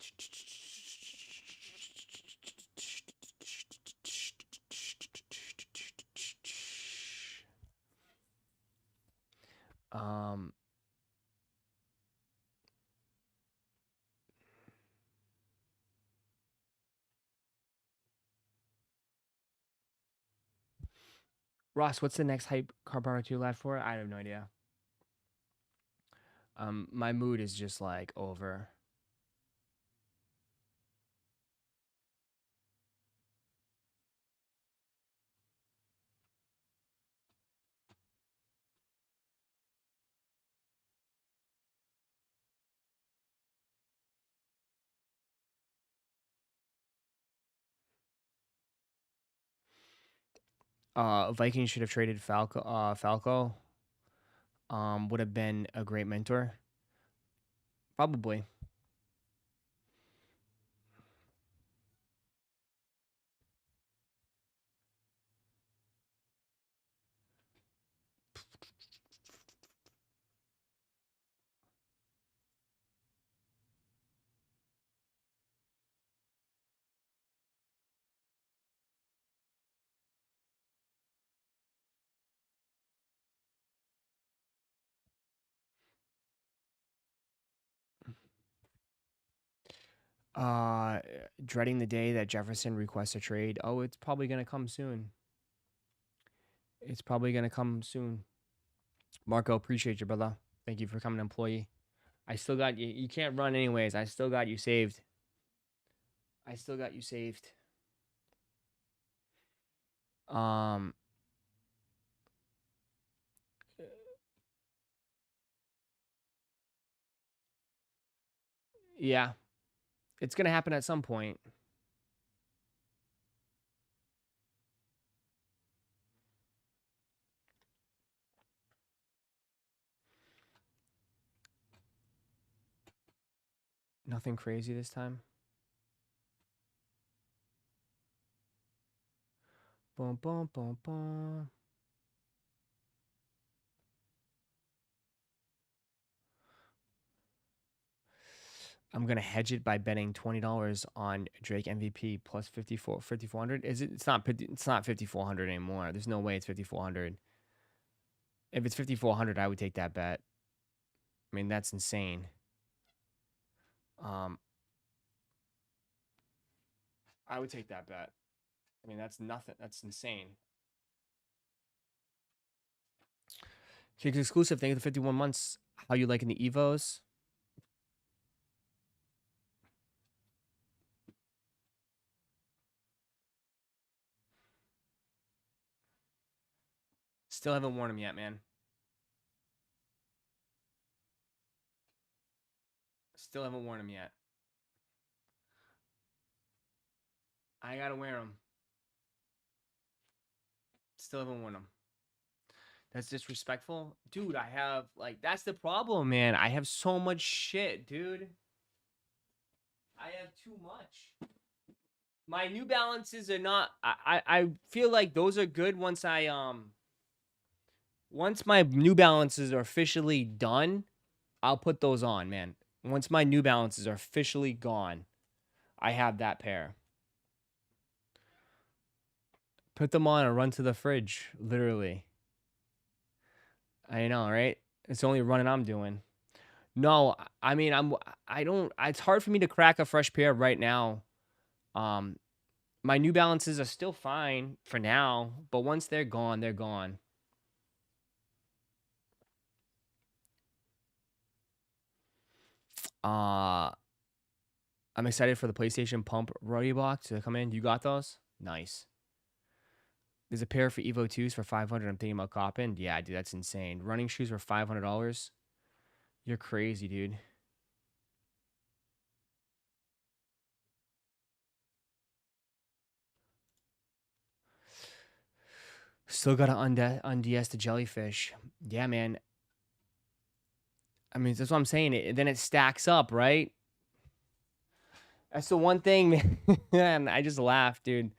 A: Um. Ross, what's the next hype car product you left for? I have no idea. My mood is just like over. Vikings should have traded Falco. Would have been a great mentor. Probably. Uh, dreading the day that Jefferson requests a trade. Oh, it's probably gonna come soon. It's probably gonna come soon. Marco, appreciate you, brother. Thank you for coming, employee. I still got you. You can't run anyways. I still got you saved. I still got you saved. Um, yeah, it's gonna happen at some point. Nothing crazy this time. Boom, boom, boom, boom. I'm gonna hedge it by betting $20 on Drake MVP plus 5,400. Is it? It's not. It's not 5,400 anymore. There's no way it's 5,400. If it's 5,400, I would take that bet. I mean, that's insane. I would take that bet. I mean, that's nothing. That's insane. Kicks exclusive. Thank you for the 51 months. How you liking the Evos? Still haven't worn them yet, man. Still haven't worn them yet. I gotta wear them. Still haven't worn them. That's disrespectful. Dude, I have, like, that's the problem, man. I have so much shit, dude. I have too much. My New Balances are not, I feel like those are good once once my New Balances are officially done, I'll put those on, man. Once my New Balances are officially gone, I have that pair. Put them on and run to the fridge, literally. I know, right? It's the only running I'm doing. No, I mean, it's hard for me to crack a fresh pair right now. My New Balances are still fine for now, but once they're gone, they're gone. I'm excited for the PlayStation Pump Roadie Box to come in. You got those? Nice. There's a pair for Evo 2s for $500. I'm thinking about copping. Yeah, dude, that's insane. Running shoes for $500. You're crazy, dude. Still got to unds the jellyfish. Yeah, man. I mean, that's what I'm saying. Then it stacks up, right? That's the one thing, man. I just laugh, dude.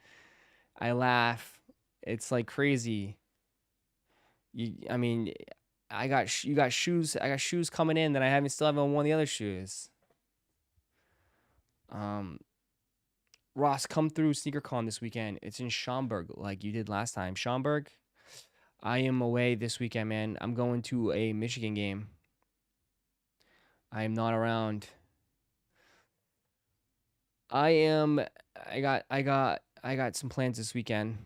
A: I laugh. It's like crazy. I mean, you got shoes. I got shoes coming in that I still haven't worn the other shoes. Ross, come through SneakerCon this weekend. It's in Schaumburg, like you did last time. Schaumburg. I am away this weekend, man. I'm going to a Michigan game. I am not around. I got some plans this weekend.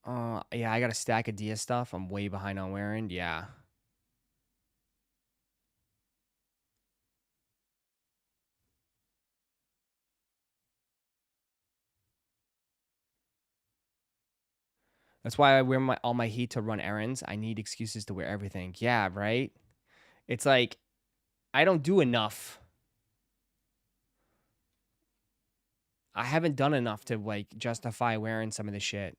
A: Yeah, I got a stack of Dia stuff. I'm way behind on wearing. Yeah. That's why I wear all my heat to run errands. I need excuses to wear everything. Yeah, right? It's like I don't do enough. I haven't done enough to like justify wearing some of the shit.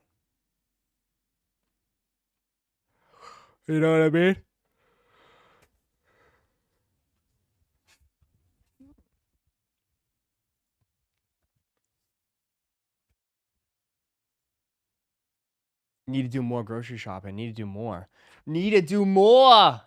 A: You know what I mean? Need to do more grocery shopping. Need to do more. Need to do more.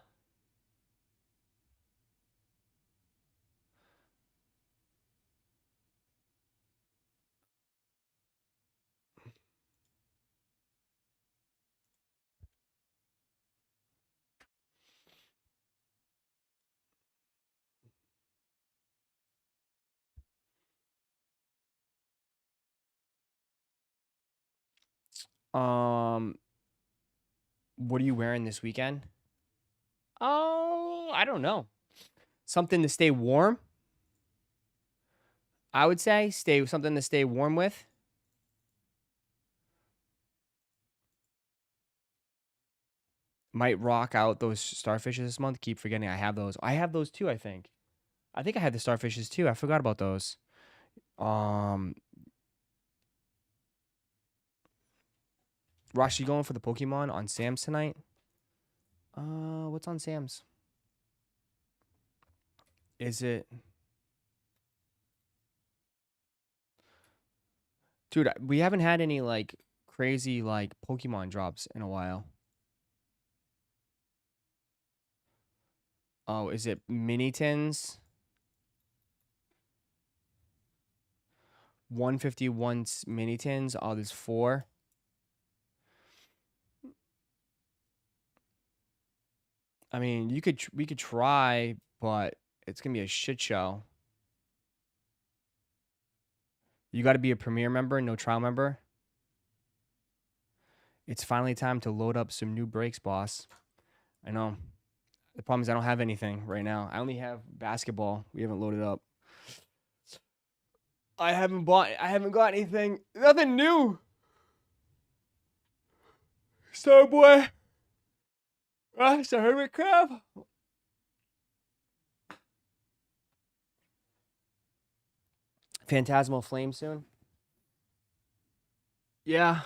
A: What are you wearing this weekend? Oh, I don't know. Something to stay warm. I would say something to stay warm with. Might rock out those starfishes this month. Keep forgetting I have those. I have those too, I think. I think I had the starfishes too. I forgot about those. Rosh, you going for the Pokemon on Sam's tonight? What's on Sam's? Is it... Dude, we haven't had any, like, crazy, like, Pokemon drops in a while. Oh, is it mini tins? 151 mini tins. Oh, there's 4. I mean, we could try, but it's gonna be a shit show. You got to be a premier member, no trial member. It's finally time to load up some new breaks, boss. I know. The problem is I don't have anything right now. I only have basketball. We haven't loaded up. I haven't got anything. Nothing new. Starboy. It's a hermit crab. Phantasmal Flame soon. Yeah.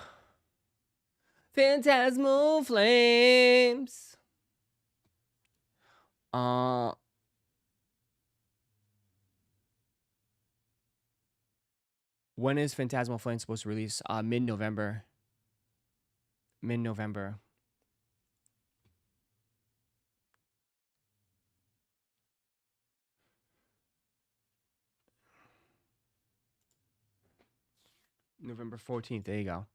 A: Phantasmal Flames. When is Phantasmal Flame supposed to release? Mid-November. Mid-November. November 14th. There you go.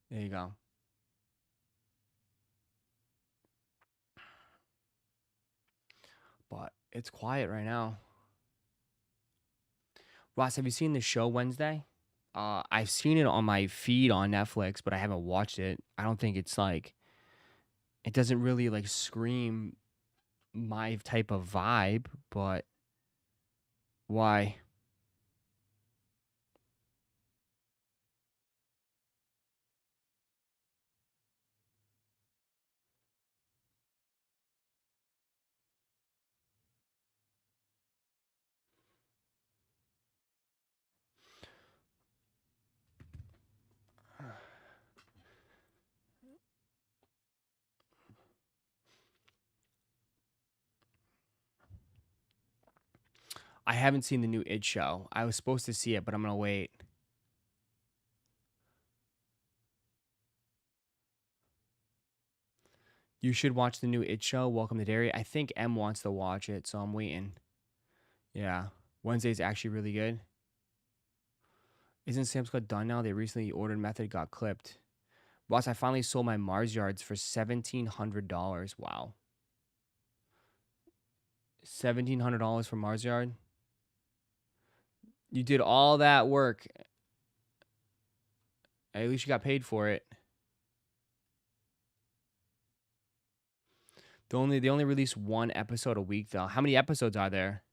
A: There you go. But it's quiet right now. Ross, have you seen the show Wednesday? I've seen it on my feed on Netflix, but I haven't watched it. I don't think it's like, it doesn't really like scream my type of vibe, but why? I haven't seen the new It show. I was supposed to see it, but I'm gonna wait. You should watch the new It show, Welcome to Dairy. I think M wants to watch it, so I'm waiting. Yeah. Wednesday's actually really good. Isn't Sam's Club done now? They recently ordered method got clipped. Boss, I finally sold my Mars yards for $1,700. Wow. $1,700 for Mars yard? You did all that work. At least you got paid for it. They only release 1 episode a week though. How many episodes are there?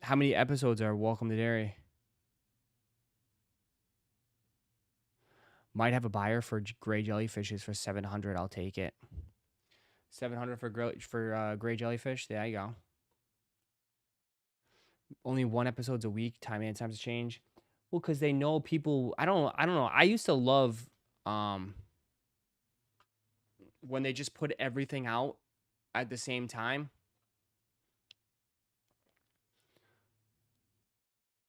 A: How many episodes are Welcome to Dairy? Might have a buyer for gray jellyfishes for 700. I'll take it. 700 for gray jellyfish. There you go. Only 1 episode's a week. Time and times change. Well, because they know people. I don't know. I used to love when they just put everything out at the same time.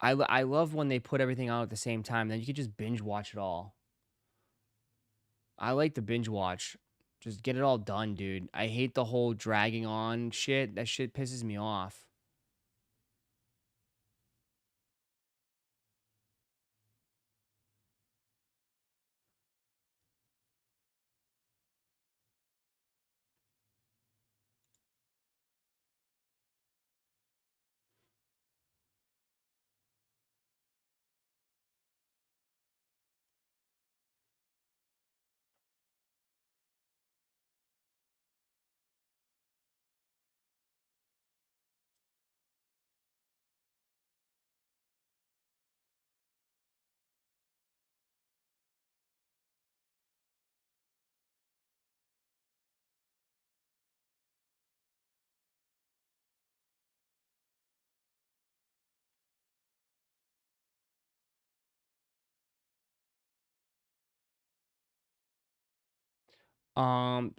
A: I love when they put everything out at the same time. Then you could just binge watch it all. I like the binge watch. Just get it all done, dude. I hate the whole dragging on shit. That shit pisses me off.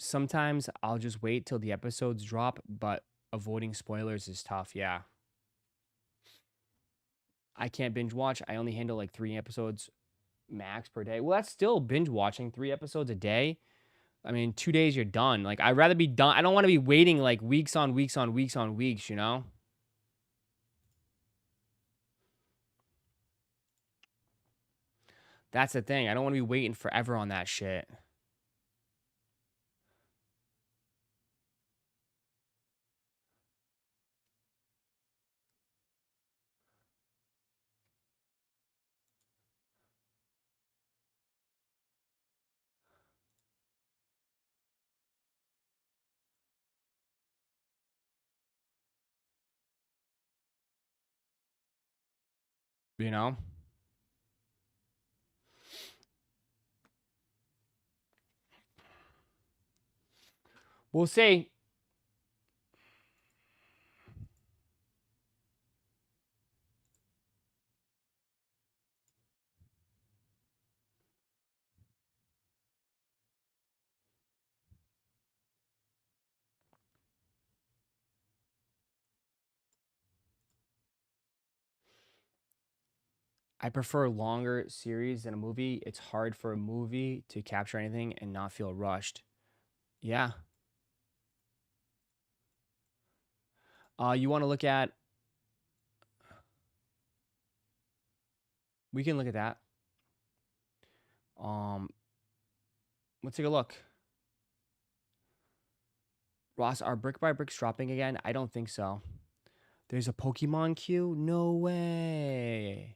A: Sometimes I'll just wait till the episodes drop, but avoiding spoilers is tough. Yeah. I can't binge watch. I only handle like 3 episodes max per day. Well, that's still binge watching 3 episodes a day. I mean, 2 days you're done. Like I'd rather be done. I don't want to be waiting like weeks on weeks on weeks on weeks, you know? That's the thing. I don't want to be waiting forever on that shit. You know? We'll see. I prefer longer series than a movie. It's hard for a movie to capture anything and not feel rushed. Yeah. You want to look at? We can look at that. Let's take a look. Ross, are brick by bricks dropping again? I don't think so. There's a Pokemon queue? No way.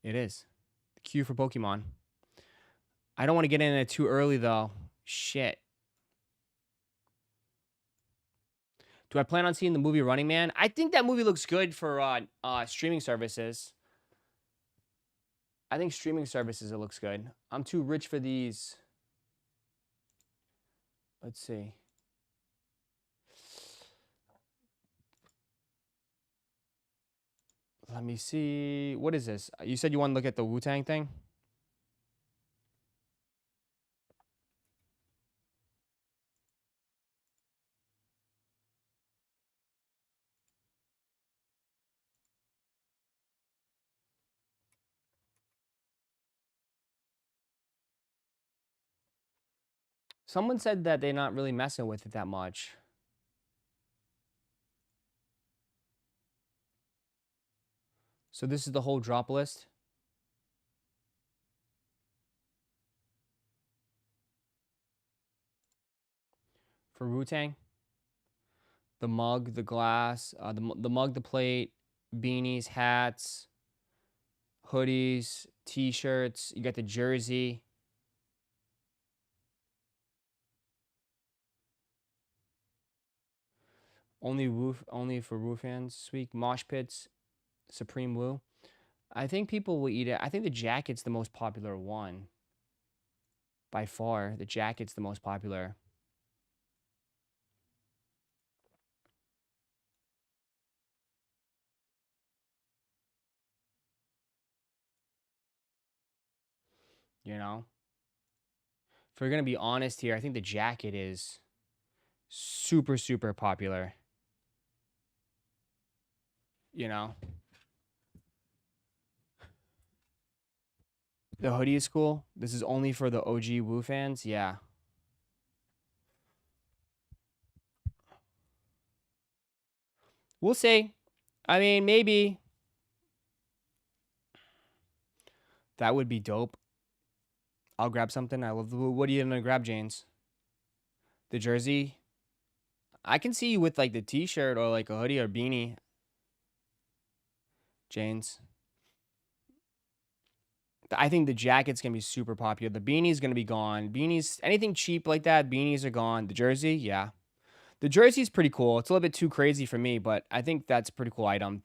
A: It is. The queue for Pokemon. I don't want to get in it too early though. Shit. Do I plan on seeing the movie Running Man? I think that movie looks good for streaming services. I think streaming services it looks good. I'm too rich for these. Let's see. Let me see. What is this? You said you want to look at the Wu-Tang thing? Someone said that they're not really messing with it that much. So this is the whole drop list. For Wu-Tang. The mug, the glass, the mug, the plate, beanies, hats, hoodies, t-shirts. You got the jersey. Only for Wu fans. Sweet mosh pits, Supreme Wu. I think people will eat it. I think the jacket's the most popular one. By far, the jacket's the most popular. You know? If we're going to be honest here, I think the jacket is super, super popular. You know? The hoodie is cool. This is only for the OG Wu fans. Yeah. We'll see. I mean, maybe. That would be dope. I'll grab something. I love the Wu. What are you going to grab, James? The jersey? I can see you with like the t-shirt or like a hoodie or beanie. James. I think the jacket's going to be super popular. The beanie's going to be gone. Beanies, anything cheap like that, beanies are gone. The jersey, yeah. The jersey's pretty cool. It's a little bit too crazy for me, but I think that's a pretty cool item.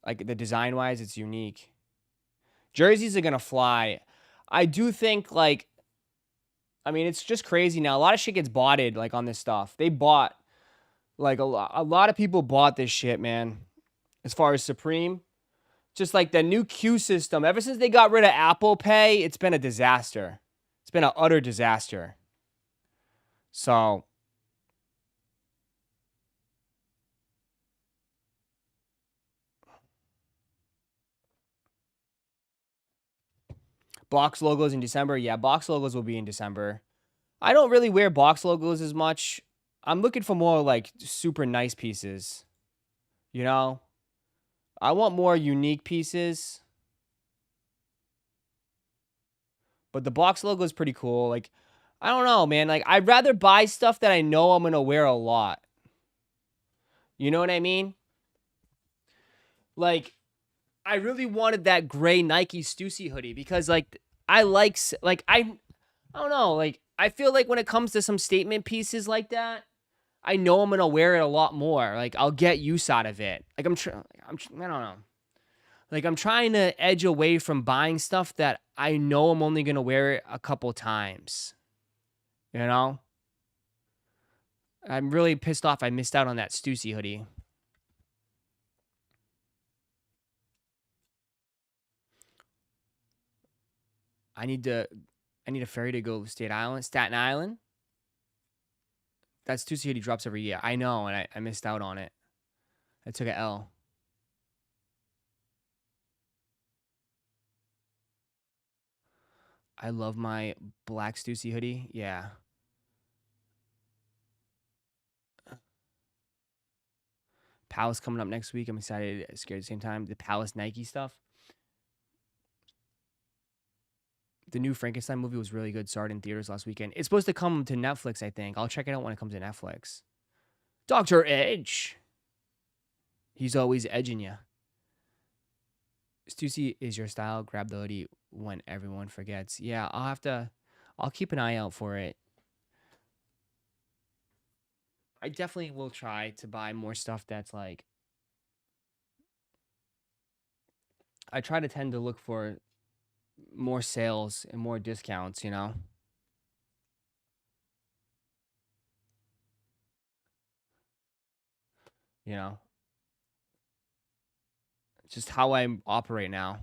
A: Like the design-wise, it's unique. Jerseys are going to fly. I do think like, I mean, it's just crazy now. A lot of shit gets botted like on this stuff. They bought, like a lot of people bought this shit, man. As far as Supreme. Just like the new queue system, ever since they got rid of Apple Pay, it's been a disaster. It's been an utter disaster. So, Box logos in December. Yeah, box logos will be in December. I don't really wear box logos as much. I'm looking for more like super nice pieces. You know? I want more unique pieces. But the box logo is pretty cool. Like, I don't know, man. Like, I'd rather buy stuff that I know I'm going to wear a lot. You know what I mean? Like, I really wanted that gray Nike Stussy hoodie because, like, I don't know. Like, I feel like when it comes to some statement pieces like that, I know I'm going to wear it a lot more. Like, I'll get use out of it. Like, I don't know. Like, I'm trying to edge away from buying stuff that I know I'm only going to wear it a couple times. You know? I'm really pissed off I missed out on that Stussy hoodie. I need a ferry to go to Staten Island. That Stussy hoodie drops every year. I know, and I missed out on it. I took an L. I love my black Stussy hoodie. Yeah. Palace coming up next week. I'm excited, scared at the same time. The Palace Nike stuff. The new Frankenstein movie was really good. Saw it in theaters last weekend. It's supposed to come to Netflix, I think. I'll check it out when it comes to Netflix. Dr. Edge. He's always edging you. Stussy is your style. Grab the hoodie when everyone forgets. Yeah, I'll keep an eye out for it. I definitely will try to buy more stuff that's like, I try to tend to look for more sales and more discounts, you know? You know, it's just how I operate now.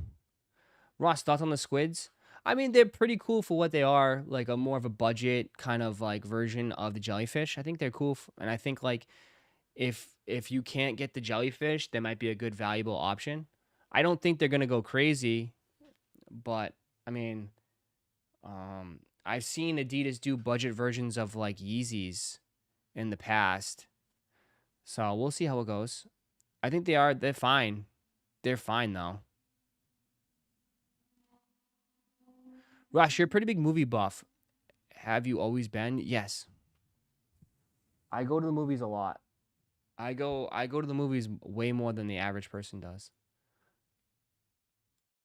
A: Ross, thoughts on the squids? I mean, they're pretty cool for what they are, like a more of a budget kind of like version of the jellyfish. I think they're cool, and I think like if you can't get the jellyfish, they might be a good valuable option. I don't think they're gonna go crazy, but I mean, I've seen Adidas do budget versions of like Yeezys in the past, so we'll see how it goes. I think they're fine. They're fine though. Rush, you're a pretty big movie buff. Have you always been? Yes. I go to the movies a lot. I go to the movies way more than the average person does.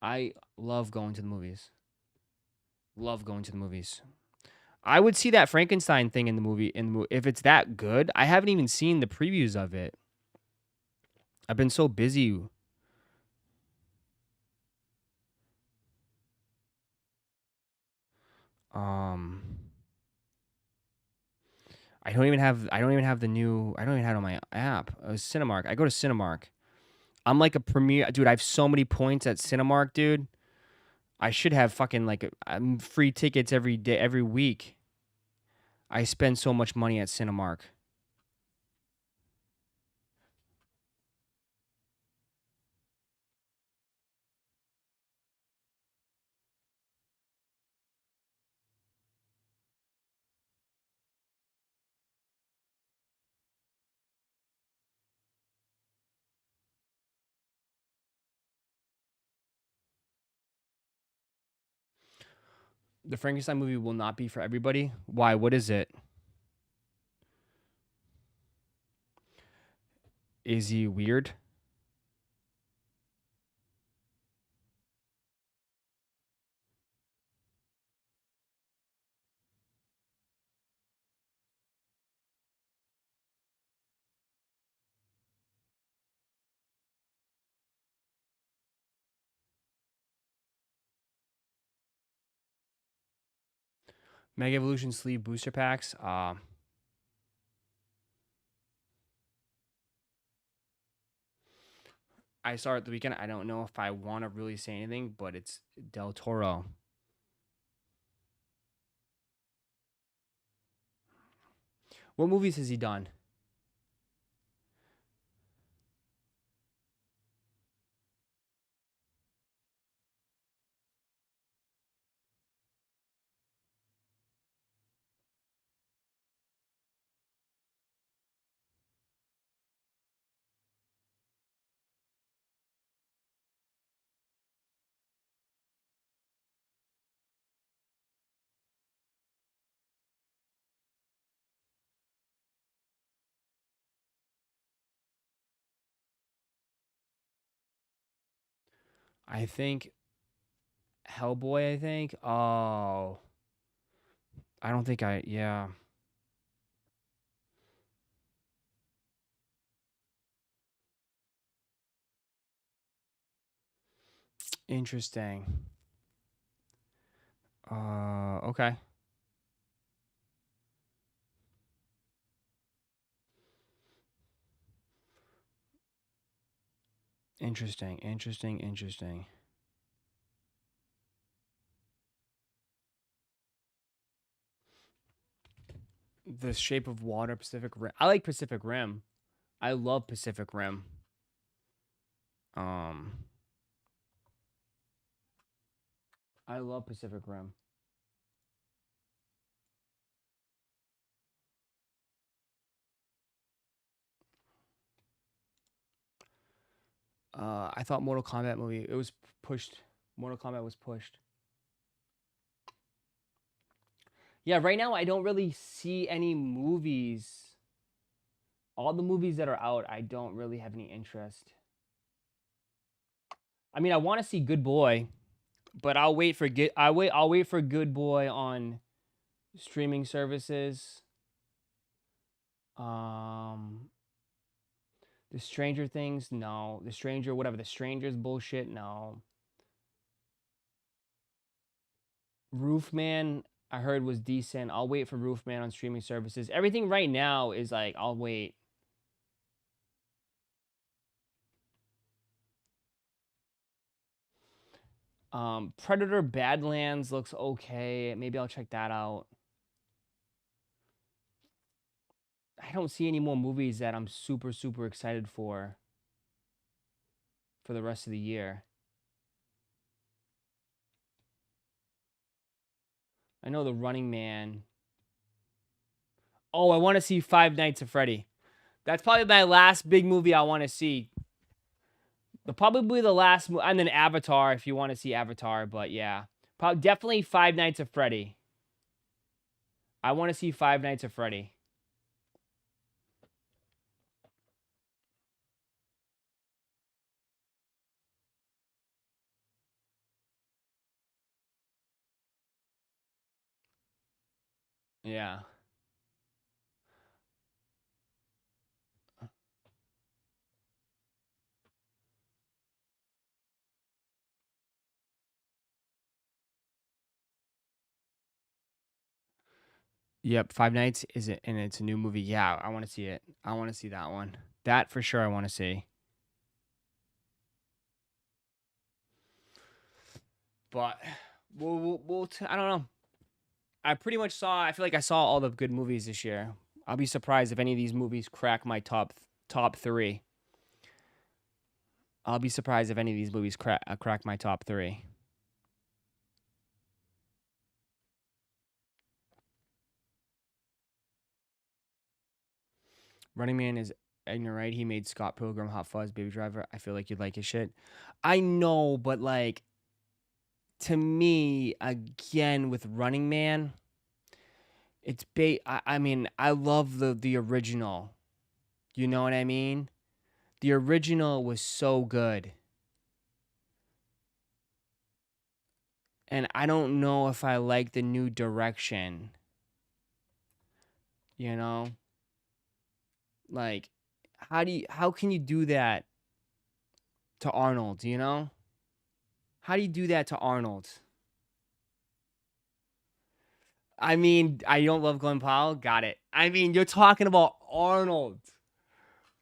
A: I love going to the movies. Love going to the movies. I would see that Frankenstein thing in the movie if it's that good. I haven't even seen the previews of it. I've been so busy. Um I don't even have it on my app. It was Cinemark. I go to Cinemark. I'm like a premier dude. I have so many points at Cinemark, dude. I should have fucking like free tickets every day, every week. I spend so much money at Cinemark. The Frankenstein movie will not be for everybody. Why? What is it? Is he weird? Mega Evolution sleeve booster packs. I saw it the weekend. I don't know if I want to really say anything, but it's Del Toro. What movies has he done? I think Hellboy, I think. Oh. I don't think yeah. Interesting. Okay. Interesting. The Shape of Water, Pacific Rim. I like Pacific Rim. I love Pacific Rim. I love Pacific Rim. I thought Mortal Kombat movie. It was pushed. Mortal Kombat was pushed. Yeah, right now I don't really see any movies. All the movies that are out, I don't really have any interest. I mean, I want to see Good Boy, but I'll wait for I'll wait for Good Boy on streaming services. The Stranger Things, no. The Strangers bullshit, no. Roofman, I heard was decent. I'll wait for Roofman on streaming services. Everything right now is like, I'll wait. Predator Badlands looks okay. Maybe I'll check that out. I don't see any more movies that I'm super, super excited for the rest of the year. I know The Running Man. Oh, I want to see Five Nights at Freddy. That's probably my last big movie I want to see. Probably the last, and then Avatar if you want to see Avatar. But yeah, probably definitely Five Nights at Freddy. I want to see Five Nights at Freddy. Yeah. Yep, Five Nights is it, and it's a new movie. Yeah, I want to see it. I want to see that one. That for sure I want to see. But I don't know. I pretty much I feel like I saw all the good movies this year. I'll be surprised if any of these movies crack my top 3. I'll be surprised if any of these movies crack my top 3. Running Man is ignorant, right? He made Scott Pilgrim, Hot Fuzz, Baby Driver. I feel like you'd like his shit. I know, but like, to me, again, with Running Man, it's I mean, I love the original. You know what I mean? The original was so good. And I don't know if I like the new direction. You know? Like, how can you do that to Arnold, you know? How do you do that to Arnold? I mean, I don't love Glenn Powell. Got it. I mean, you're talking about Arnold.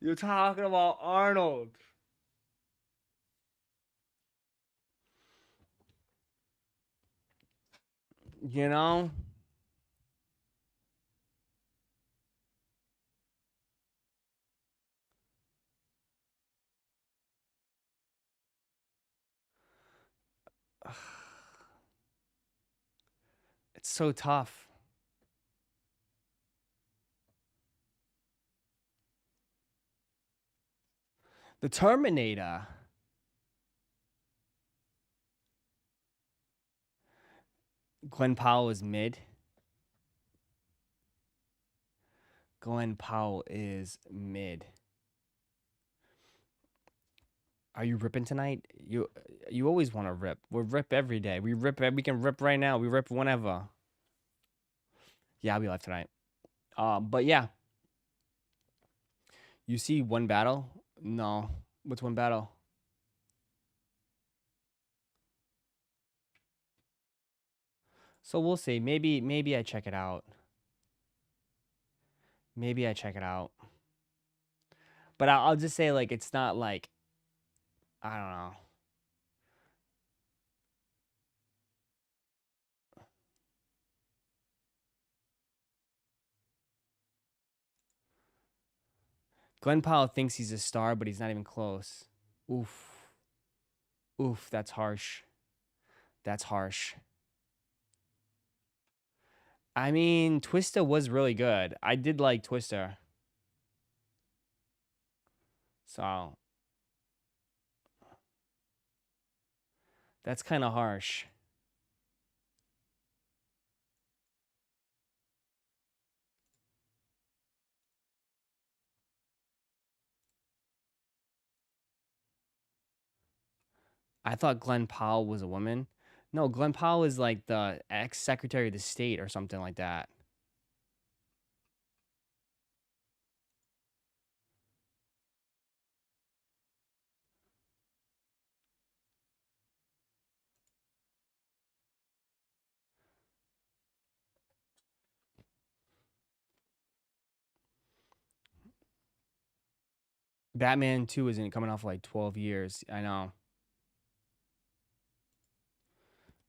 A: You're talking about Arnold. You know? It's so tough. The Terminator. Glenn Powell is mid. Glenn Powell is mid. Are you ripping tonight? You always want to rip. We rip every day. We rip. We can rip right now. We rip whenever. Yeah, I'll be live tonight. But yeah, you see one battle? No. What's one battle? So we'll see. Maybe I check it out. Maybe I check it out. But I'll just say like it's not like I don't know. Glenn Powell thinks he's a star, but he's not even close. Oof. Oof, that's harsh. That's harsh. I mean, Twista was really good. I did like Twister. So that's kind of harsh. I thought Glenn Powell was a woman. No, Glenn Powell is like the ex-secretary of the state or something like that. Batman 2 isn't coming off for like 12 years. I know.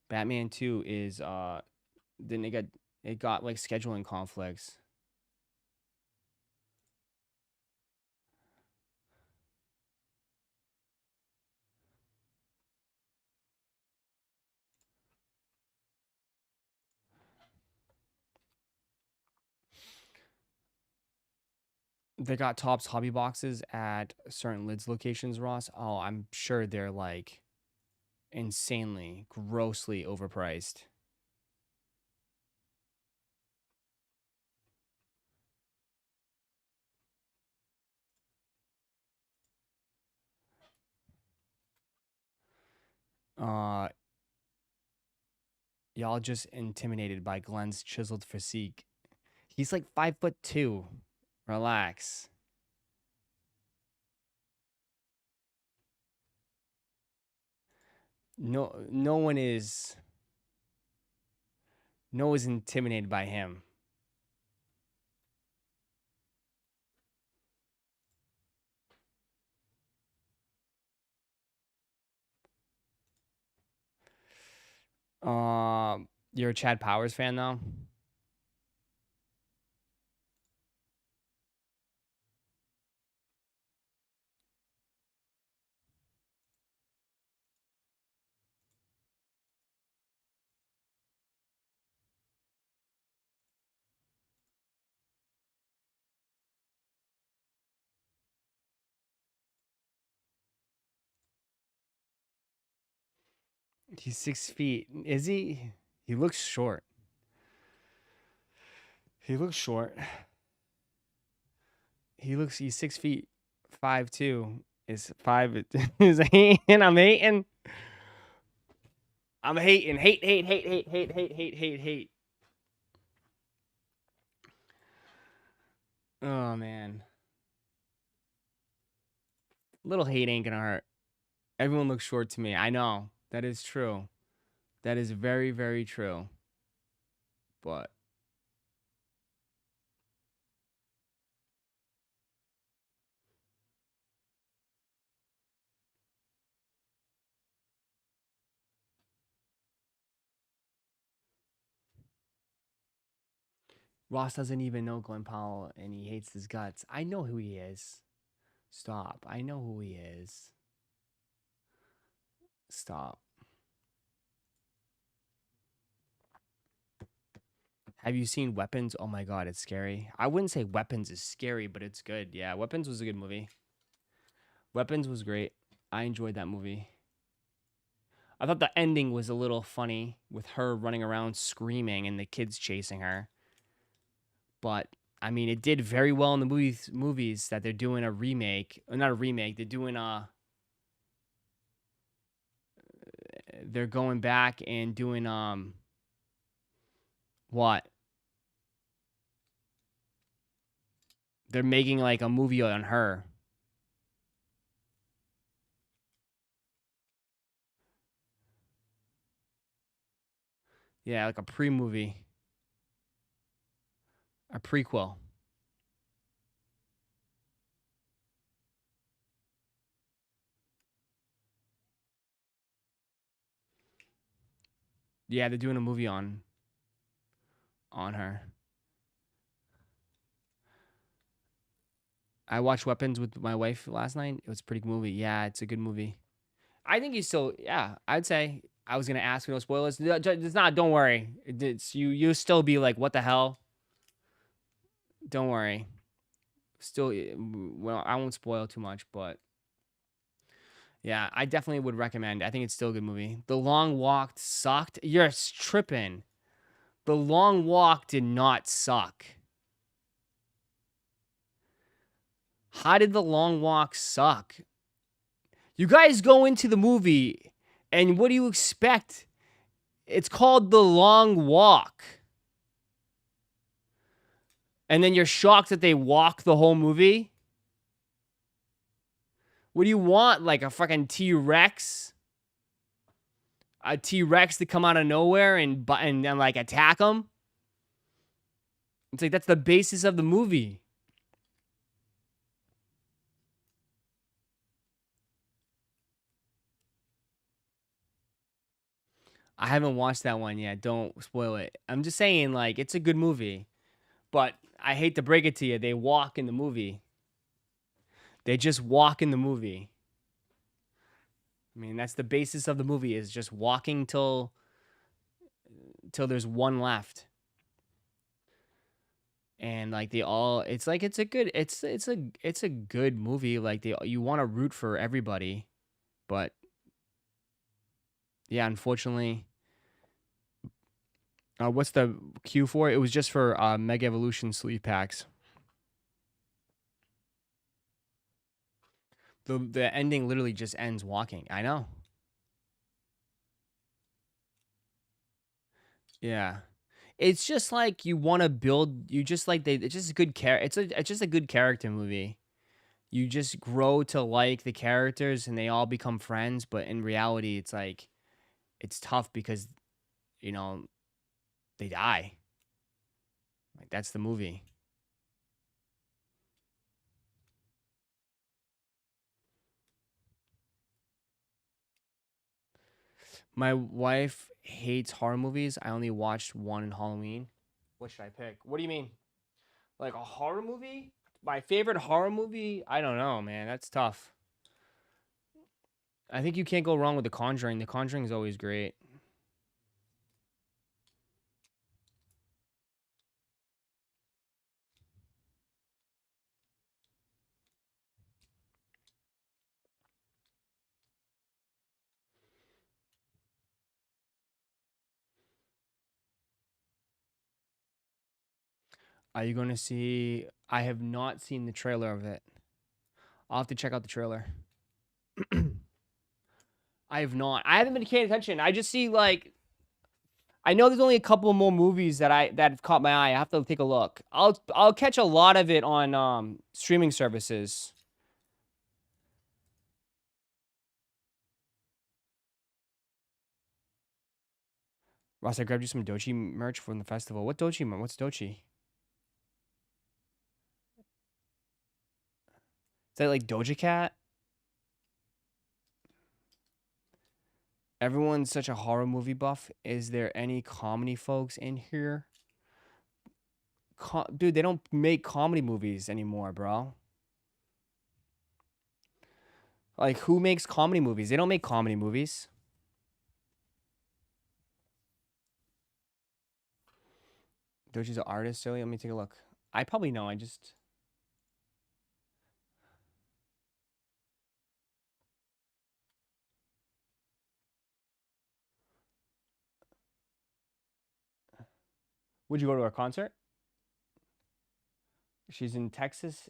A: Batman 2 is then it got like scheduling conflicts. They got Topps hobby boxes at certain lids locations, Ross. Oh, I'm sure they're like insanely, grossly overpriced. Uh, y'all just intimidated by Glenn's chiseled physique. He's like 5'2". Relax. No one is intimidated by him. You're a Chad Powers fan though? He's 6 feet. Is he? He looks short. He looks short. He's 6 feet 5'2". Is 5 is hating. I'm hating. I'm hating. Hate. Oh man. Little hate ain't gonna hurt. Everyone looks short to me. I know. That is true. That is very, very true. But Ross doesn't even know Glenn Powell and he hates his guts. I know who he is. Stop. I know who he is. Stop. Have you seen Weapons? Oh my god, it's scary. I wouldn't say Weapons is scary, but it's good. Yeah, Weapons was a good movie. Weapons was great. I enjoyed that movie. I thought the ending was a little funny with her running around screaming and the kids chasing her. But I mean, it did very well in the movies that they're doing a remake. Not a remake. They're doing they're going back and doing what? They're making like a movie on her. Yeah, like a pre-movie. A prequel. Yeah, they're doing a movie on her. I watched Weapons with my wife last night. It was a pretty good movie. Yeah, it's a good movie. I think he's still, yeah, I'd say I was gonna ask for no spoilers. It's not, don't worry. It's you still be like, what the hell? Don't worry. Still, well, I won't spoil too much, but yeah, I definitely would recommend. I think it's still a good movie. The Long Walk sucked. You're tripping. The Long Walk did not suck. How did The Long Walk suck? You guys go into the movie, and what do you expect? It's called The Long Walk. And then you're shocked that they walk the whole movie? What do you want? Like a fucking T-Rex? A T-Rex to come out of nowhere and like attack them? It's like that's the basis of the movie. I haven't watched that one yet. Don't spoil it. I'm just saying, like, it's a good movie. But I hate to break it to you, they walk in the movie. They just walk in the movie. I mean, that's the basis of the movie, is just walking till there's one left. And like they all, it's like it's a good movie. Like you want to root for everybody, but yeah, unfortunately, what's the queue for? It was just for Mega Evolution sleeve packs. The ending literally just ends walking. I know. Yeah. It's just like you want to build. You just like it's just a good It's just a good character movie. You just grow to like the characters, and they all become friends. But in reality, it's like it's tough because you know they die. Like that's the movie. My wife hates horror movies. I only watched one in Halloween. What should I pick? What do you mean? Like a horror movie? My favorite horror movie? I don't know, man. That's tough. I think you can't go wrong with The Conjuring. The Conjuring is always great. Are you going to see? I have not seen the trailer of it. I'll have to check out the trailer. I have not. I haven't been paying attention. I just see like I know there's only a couple more movies that have caught my eye. I have to take a look. I'll catch a lot of it on streaming services. Ross, I grabbed you some Dochi merch from the festival. What Dochi? What's Dochi? Is that like Doja Cat? Everyone's such a horror movie buff. Is there any comedy folks in here? Dude, they don't make comedy movies anymore, bro. Like, who makes comedy movies? They don't make comedy movies. Doji's an artist, silly. Let me take a look. I probably know. I just... Would you go to her concert? She's in Texas,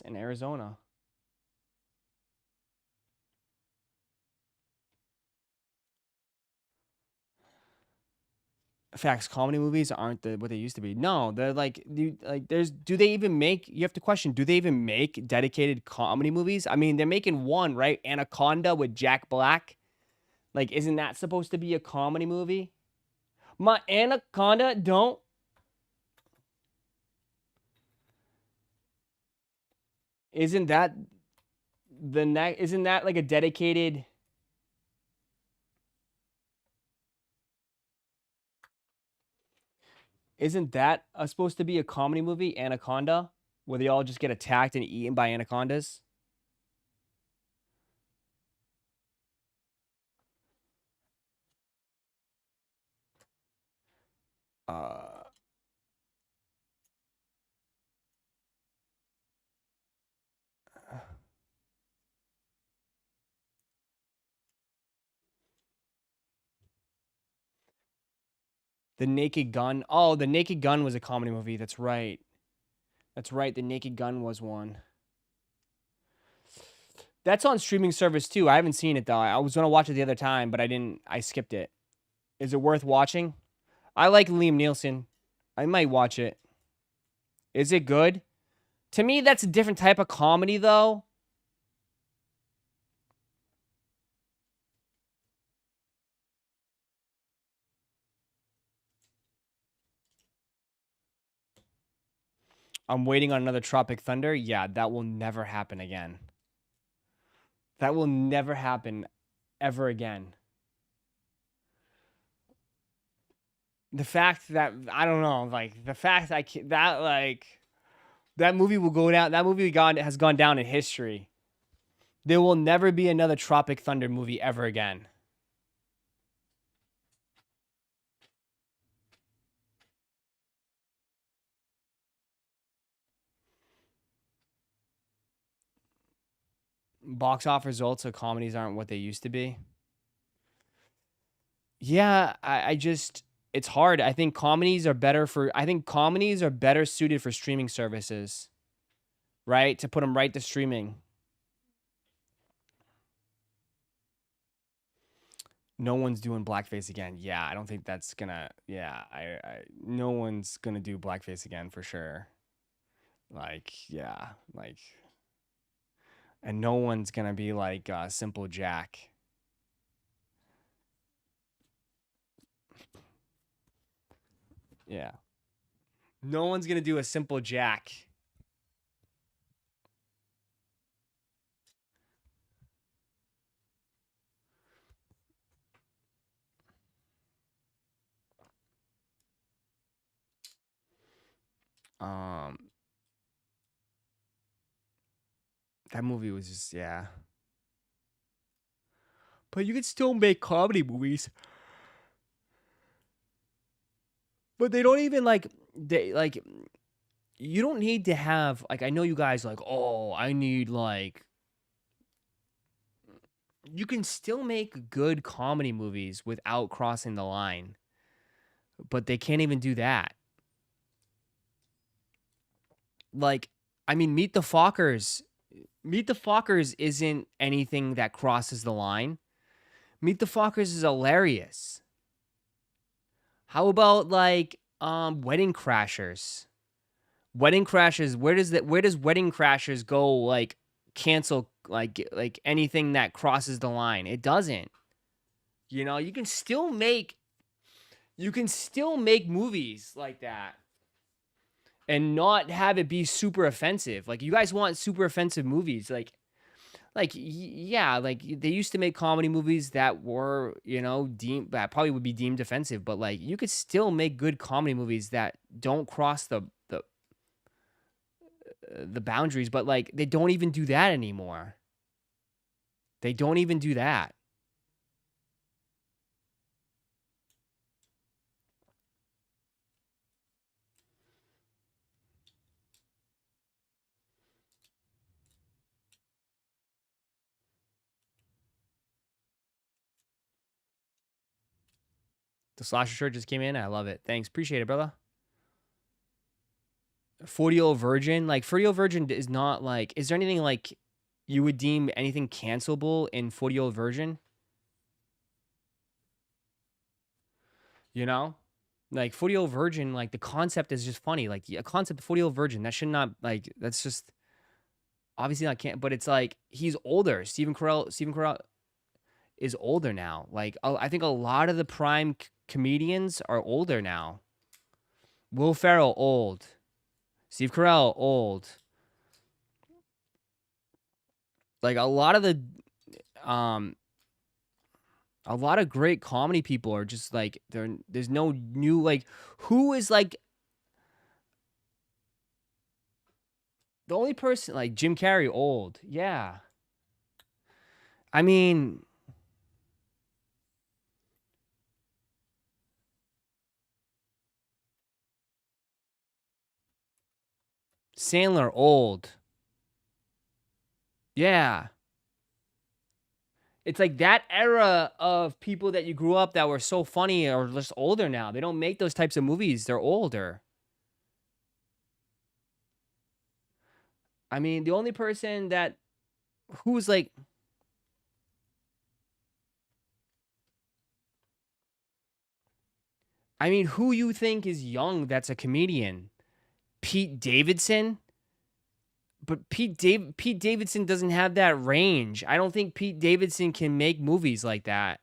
A: and Arizona. Facts. Comedy movies aren't what they used to be. No, they're like, do they even make? You have to question. Do they even make dedicated comedy movies? I mean, they're making one, right? Anaconda with Jack Black. Like, isn't that supposed to be a comedy movie? My Anaconda don't. Isn't that Isn't that like a dedicated? Isn't that supposed to be a comedy movie, Anaconda, where they all just get attacked and eaten by anacondas? Uh, The Naked Gun. Oh, The Naked Gun was a comedy movie. That's right. That's right. The Naked Gun was one. That's on streaming service too. I haven't seen it though. I was gonna watch it the other time, but I didn't. I skipped it. Is it worth watching? I like Liam Neeson. I might watch it. Is it good? To me, that's a different type of comedy though. I'm waiting on another Tropic Thunder. Yeah, that will never happen again. That will never happen ever again. The fact that I don't know, like the fact I can't, that like that movie will go down. That movie has gone down in history. There will never be another Tropic Thunder movie ever again. Box office results of comedies aren't what they used to be. Yeah, I just it's hard. I think comedies are better suited for streaming services, right? To put them right to streaming. No one's doing blackface again. Yeah, I don't think that's gonna. Yeah, no one's gonna do blackface again for sure. Like, yeah, like, and no one's gonna be like Simple Jack. Yeah, no one's gonna do a Simple Jack. Um, that movie was just yeah. But you could still make comedy movies. But they don't even like you don't need to have like I know you guys like, "Oh, I need like." You can still make good comedy movies without crossing the line. But they can't even do that. Like, I mean, Meet the Fockers. Meet the Fockers isn't anything that crosses the line. Meet the Fockers is hilarious. How about like Wedding Crashers? Wedding Crashers, where does Wedding Crashers go like cancel like anything that crosses the line? It doesn't. You know, you can still make movies like that and not have it be super offensive. Like you guys want super offensive movies yeah, like they used to make comedy movies that were, you know, deemed that probably would be deemed offensive, but like you could still make good comedy movies that don't cross the boundaries, but like they don't even do that anymore. They don't even do that. The slasher shirt just came in. I love it. Thanks. Appreciate it, brother. 40-year-old virgin. Like 40-year-old virgin is not like is there anything like you would deem anything cancelable in 40-year-old virgin? You know? Like 40-year-old virgin, like the concept is just funny. Like a concept of 40-year-old virgin, that should not like that's just obviously not can't. But it's like he's older. Stephen Carell is older now. Like I think a lot of the prime comedians are older now. Will Ferrell old, Steve Carell old. Like um a lot of great comedy people are just like there's no new like who is like the only person like Jim Carrey old. Yeah. I mean, Sandler old. Yeah. It's like that era of people that you grew up that were so funny are just older now. They don't make those types of movies. They're older. I mean, the only person that who's like I mean, who you think is young that's a comedian? Pete Davidson? But Pete Davidson doesn't have that range. I don't think Pete Davidson can make movies like that.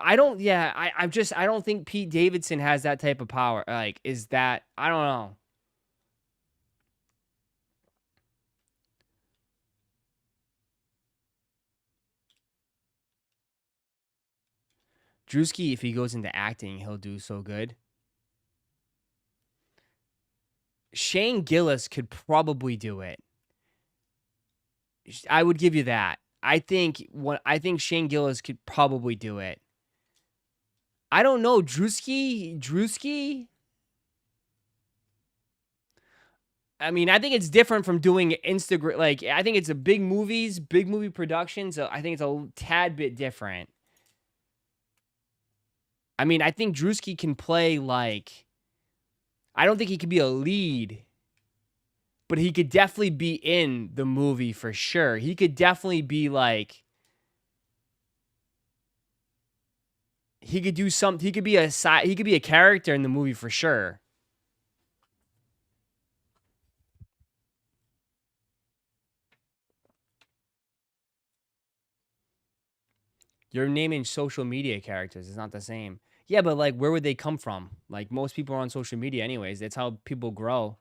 A: I don't yeah, I don't think Pete Davidson has that type of power. Like is that I don't know. Drewski, if he goes into acting, he'll do so good. Shane Gillis could probably do it. I would give you that. I think Shane Gillis could probably do it. I don't know. Drewski? I mean, I think it's different from doing Instagram. Like, I think it's a big movie production. So I think it's a tad bit different. I mean, I think Drewski can play like. I don't think he could be a lead, but he could definitely be in the movie for sure. He could definitely be like. He could do something. He could be a side. He could be a character in the movie for sure. You're naming social media characters. It's not the same. Yeah, but like, where would they come from? Like, most people are on social media, anyways. That's how people grow.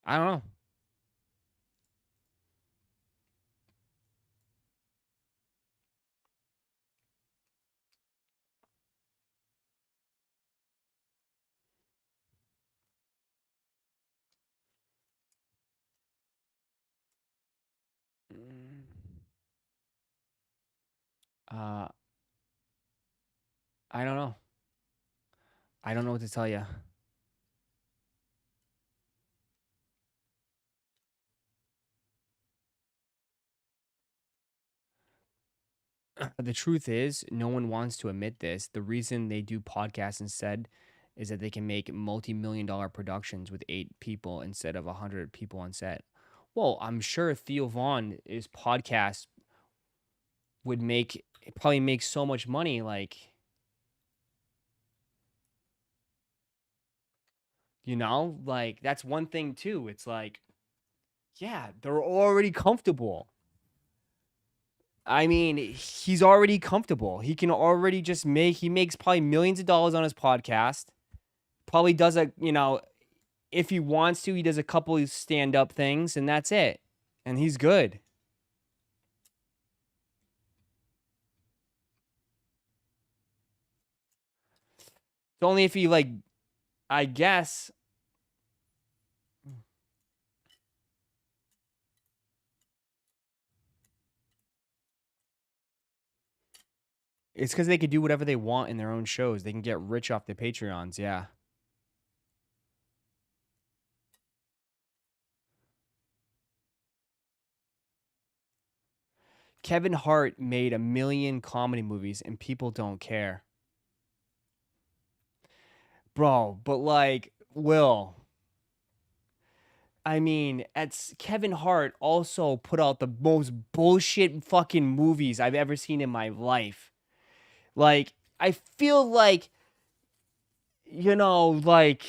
A: I don't know. Uh, I don't know. I don't know what to tell you. The truth is, no one wants to admit this. The reason they do podcasts instead is that they can make multi-million-dollar productions with 8 people instead of 100 people on set. Well, I'm sure Theo Vaughn's podcast would make probably make so much money. Like, like that's one thing too. It's like, yeah, they're already comfortable. I mean, he's already comfortable. He can already just he makes probably millions of dollars on his podcast. Probably does if he wants to, he does a couple of stand up things and that's it. And he's good. It's only if he I guess it's because they could do whatever they want in their own shows. They can get rich off the Patreons. Yeah. Kevin Hart made 1,000,000 comedy movies and people don't care. Bro, but like, Will, I mean, it's Kevin Hart also put out the most bullshit fucking movies I've ever seen in my life. Like, I feel like, like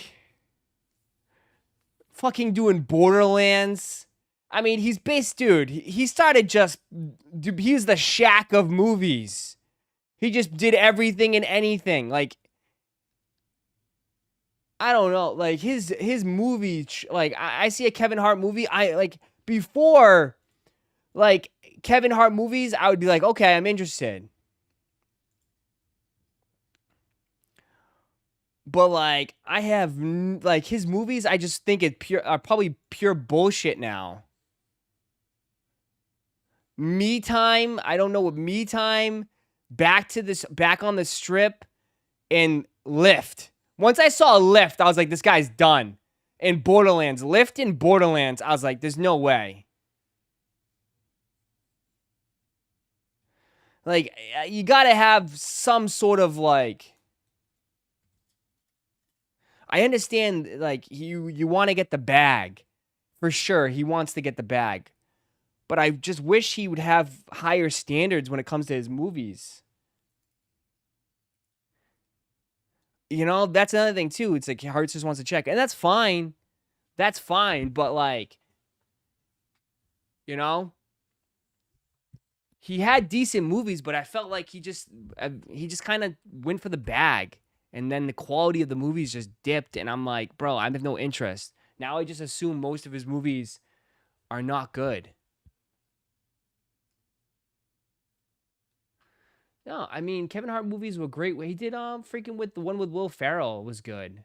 A: fucking doing Borderlands. I mean, he's based, dude. He started just, dude, he's the Shaq of movies. He just did everything and anything. Like, I don't know. Like his movies, like I see a Kevin Hart movie. I like before, like Kevin Hart movies. I would be like, okay, I'm interested. But like I have like his movies, I just think it pure are probably pure bullshit now. Me Time, I don't know what Me Time, back on the strip, and Lift. Once I saw Lift, I was like, this guy's done. And Borderlands, Lift and Borderlands, I was like, there's no way. Like you gotta have some sort of like. I understand like you want to get the bag, for sure. He wants to get the bag, but I just wish he would have higher standards when it comes to his movies. That's another thing too. It's like Hart just wants to check, and that's fine. That's fine, but like, you know, he had decent movies, but I felt like he just kind of went for the bag, and then the quality of the movies just dipped, and I'm like, bro, I have no interest. Now I just assume most of his movies are not good. No, I mean Kevin Hart movies were great. He did freaking with the one with Will Ferrell was good.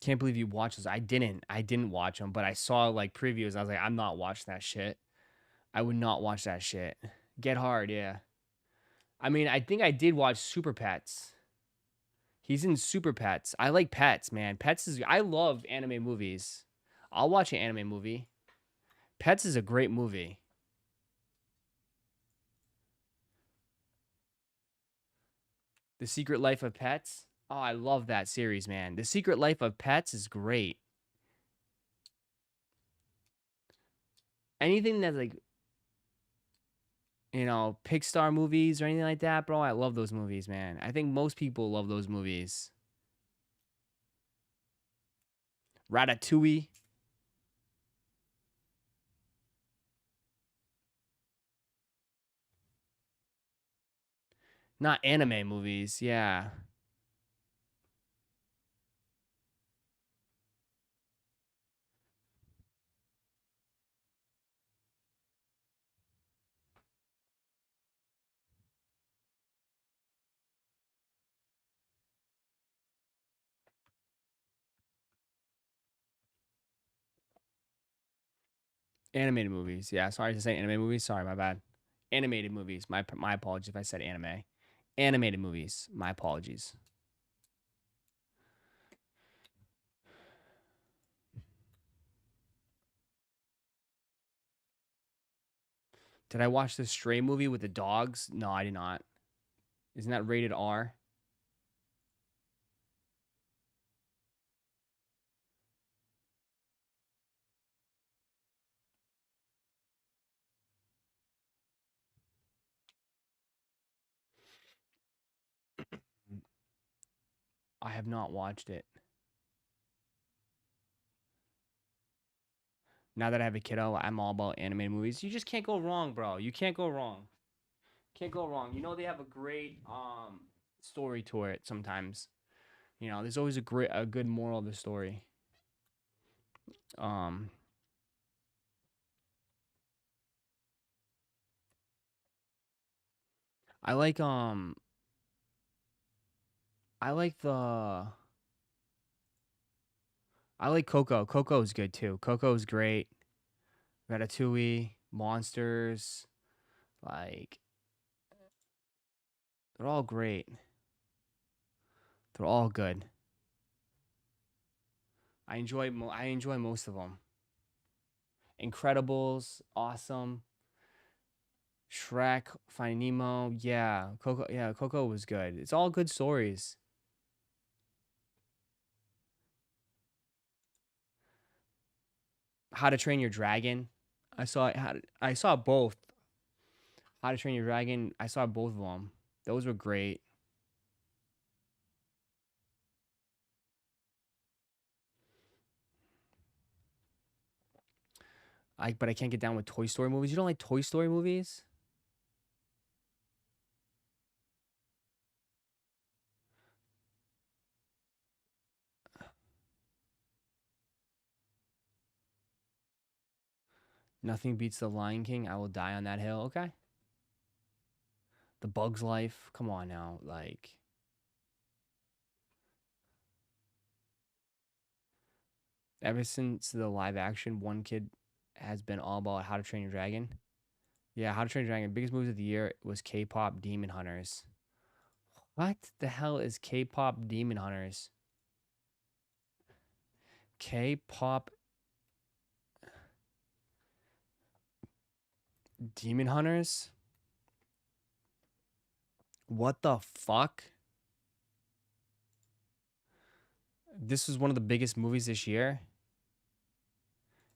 A: Can't believe you watched this. I didn't watch them, but I saw like previews. I was like, I'm not watching that shit. I would not watch that shit. Get Hard, yeah. I mean, I think I did watch Super Pets. He's in Super Pets. I like Pets, man. I love anime movies. I'll watch an anime movie. Pets is a great movie. The Secret Life of Pets. Oh, I love that series, man. The Secret Life of Pets is great. Anything that's like, Pixar movies or anything like that, bro, I love those movies, man. I think most people love those movies. Ratatouille. Not anime movies, yeah. Animated movies. Yeah, sorry to say anime movies. Sorry, my bad. Animated movies. My apologies if I said anime. Animated movies. My apologies. Did I watch the Stray movie with the dogs? No, I did not. Isn't that rated R? I have not watched it. Now that I have a kiddo, I'm all about animated movies. You just can't go wrong, bro. You can't go wrong. Can't go wrong. They have a great story to it sometimes. There's always a good moral of the story. Um I like I like the I like Coco. Coco is good too. Coco is great. Ratatouille, Monsters, like they're all great. They're all good. I enjoy most of them. Incredibles, awesome. Shrek, Finding Nemo, yeah. Coco was good. It's all good stories. How to Train Your Dragon. I saw both. How to Train Your Dragon. I saw both of them. Those were great. But I can't get down with Toy Story movies. You don't like Toy Story movies? Nothing beats The Lion King. I will die on that hill. Okay. The Bug's Life. Come on now. Like, ever since the live action, one kid has been all about How to Train Your Dragon. Yeah, How to Train Your Dragon. Biggest movies of the year was K-pop Demon Hunters. What the hell is K-pop Demon Hunters? K-pop Demon Hunters? What the fuck? This was one of the biggest movies this year.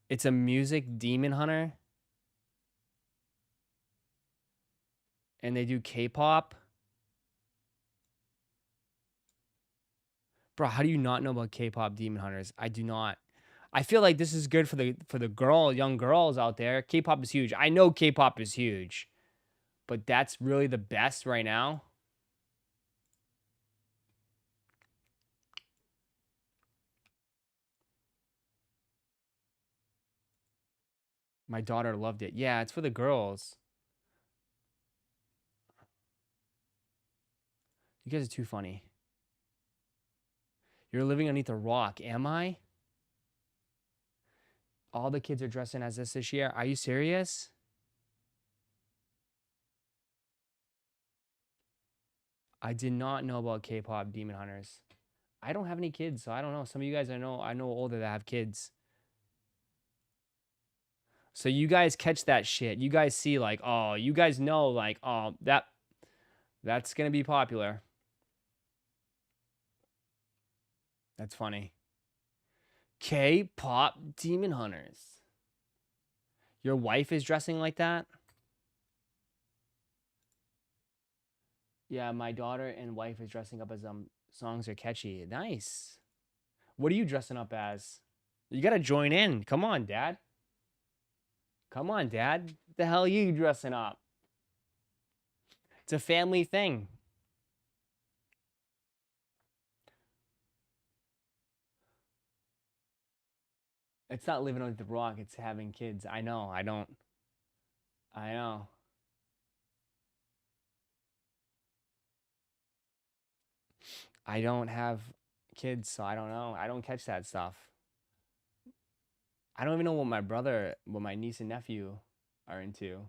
A: It's a music demon hunter. And they do K-pop. Bro, how do you not know about K-pop Demon Hunters? I do not. I feel like this is good for the young girls out there. K-pop is huge. I know K-pop is huge. But that's really the best right now. My daughter loved it. Yeah, it's for the girls. You guys are too funny. You're living underneath a rock. Am I? All the kids are dressing as this year. Are you serious? I did not know about K-pop Demon Hunters. I don't have any kids, so I don't know. Some of you guys I know older that have kids. So you guys catch that shit. You guys see like, oh, you guys know like, oh, that's going to be popular. That's funny. K-pop Demon Hunters. Your wife is dressing like that? Yeah, my daughter and wife is dressing up as songs are catchy. Nice. What are you dressing up as? You got to join in. Come on, Dad. Come on, Dad. What the hell are you dressing up? It's a family thing. It's not living under the rock. It's having kids. I know. I know. I don't have kids, so I don't know. I don't catch that stuff. I don't even know what my niece and nephew are into.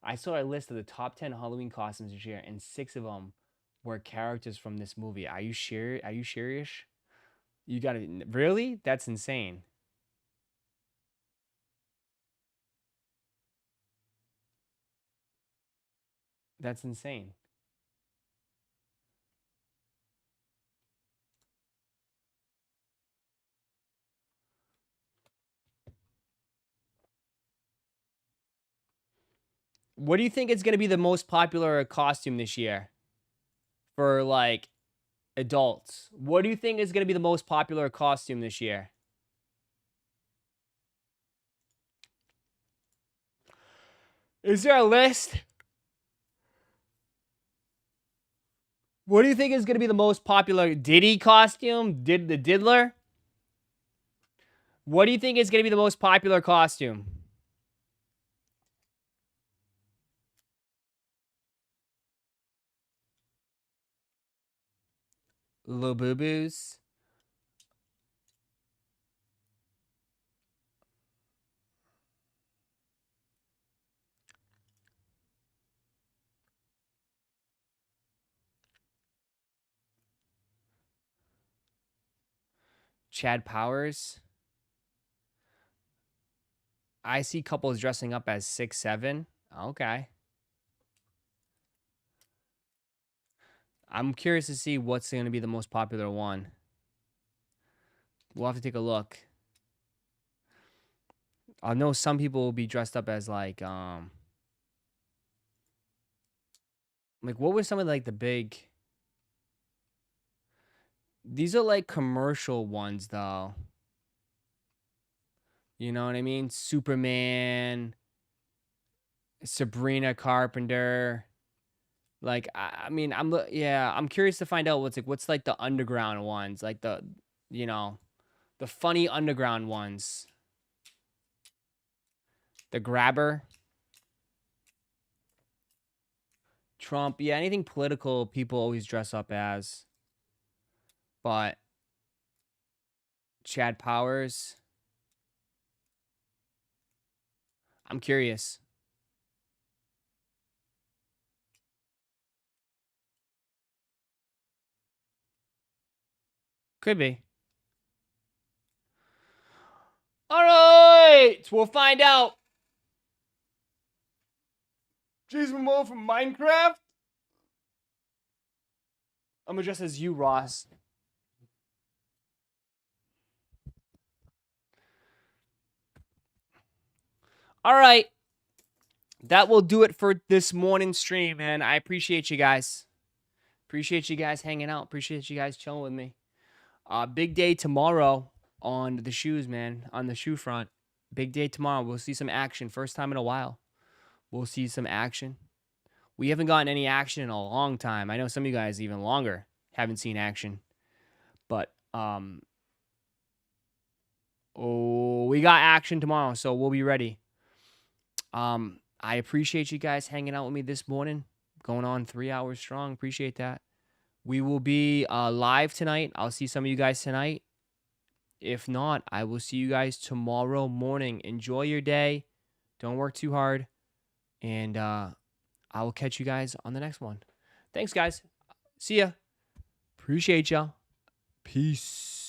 A: I saw a list of the top 10 Halloween costumes this year, and 6 of them were characters from this movie. Are you sure? Are you serious? You got to really? That's insane. That's insane. What do you think is going to be the most popular costume this year for like adults? What do you think is going to be the most popular costume this year? Is there a list? What do you think is going to be the most popular Diddy costume? The Diddler? What do you think is going to be the most popular costume? Lil Boo Boos? Chad Powers. I see couples dressing up as 6'7". Okay. I'm curious to see what's going to be the most popular one. We'll have to take a look. I know some people will be dressed up as like what were some of like the big... These are like commercial ones though. You know what I mean? Superman, Sabrina Carpenter. Like I mean, I'm curious to find out what's like the underground ones, like the the funny underground ones. The Grabber. Trump. Yeah, anything political people always dress up as. But Chad Powers. I'm curious. Could be. All right, we'll find out. Jason Momoa from Minecraft. I'm gonna dress as you, Ross. All right. That will do it for this morning stream, man. I appreciate you guys. Appreciate you guys hanging out. Appreciate you guys chilling with me. Big day tomorrow on the shoes, man. On the shoe front. Big day tomorrow. We'll see some action. First time in a while. We'll see some action. We haven't gotten any action in a long time. I know some of you guys even longer haven't seen action. But, we got action tomorrow, so we'll be ready. I appreciate you guys hanging out with me this morning. Going on 3 hours strong. Appreciate that. We will be live tonight. I'll see some of you guys tonight. If not, I will see you guys tomorrow morning. Enjoy your day. Don't work too hard. And I will catch you guys on the next one. Thanks, guys. See ya. Appreciate y'all. Peace.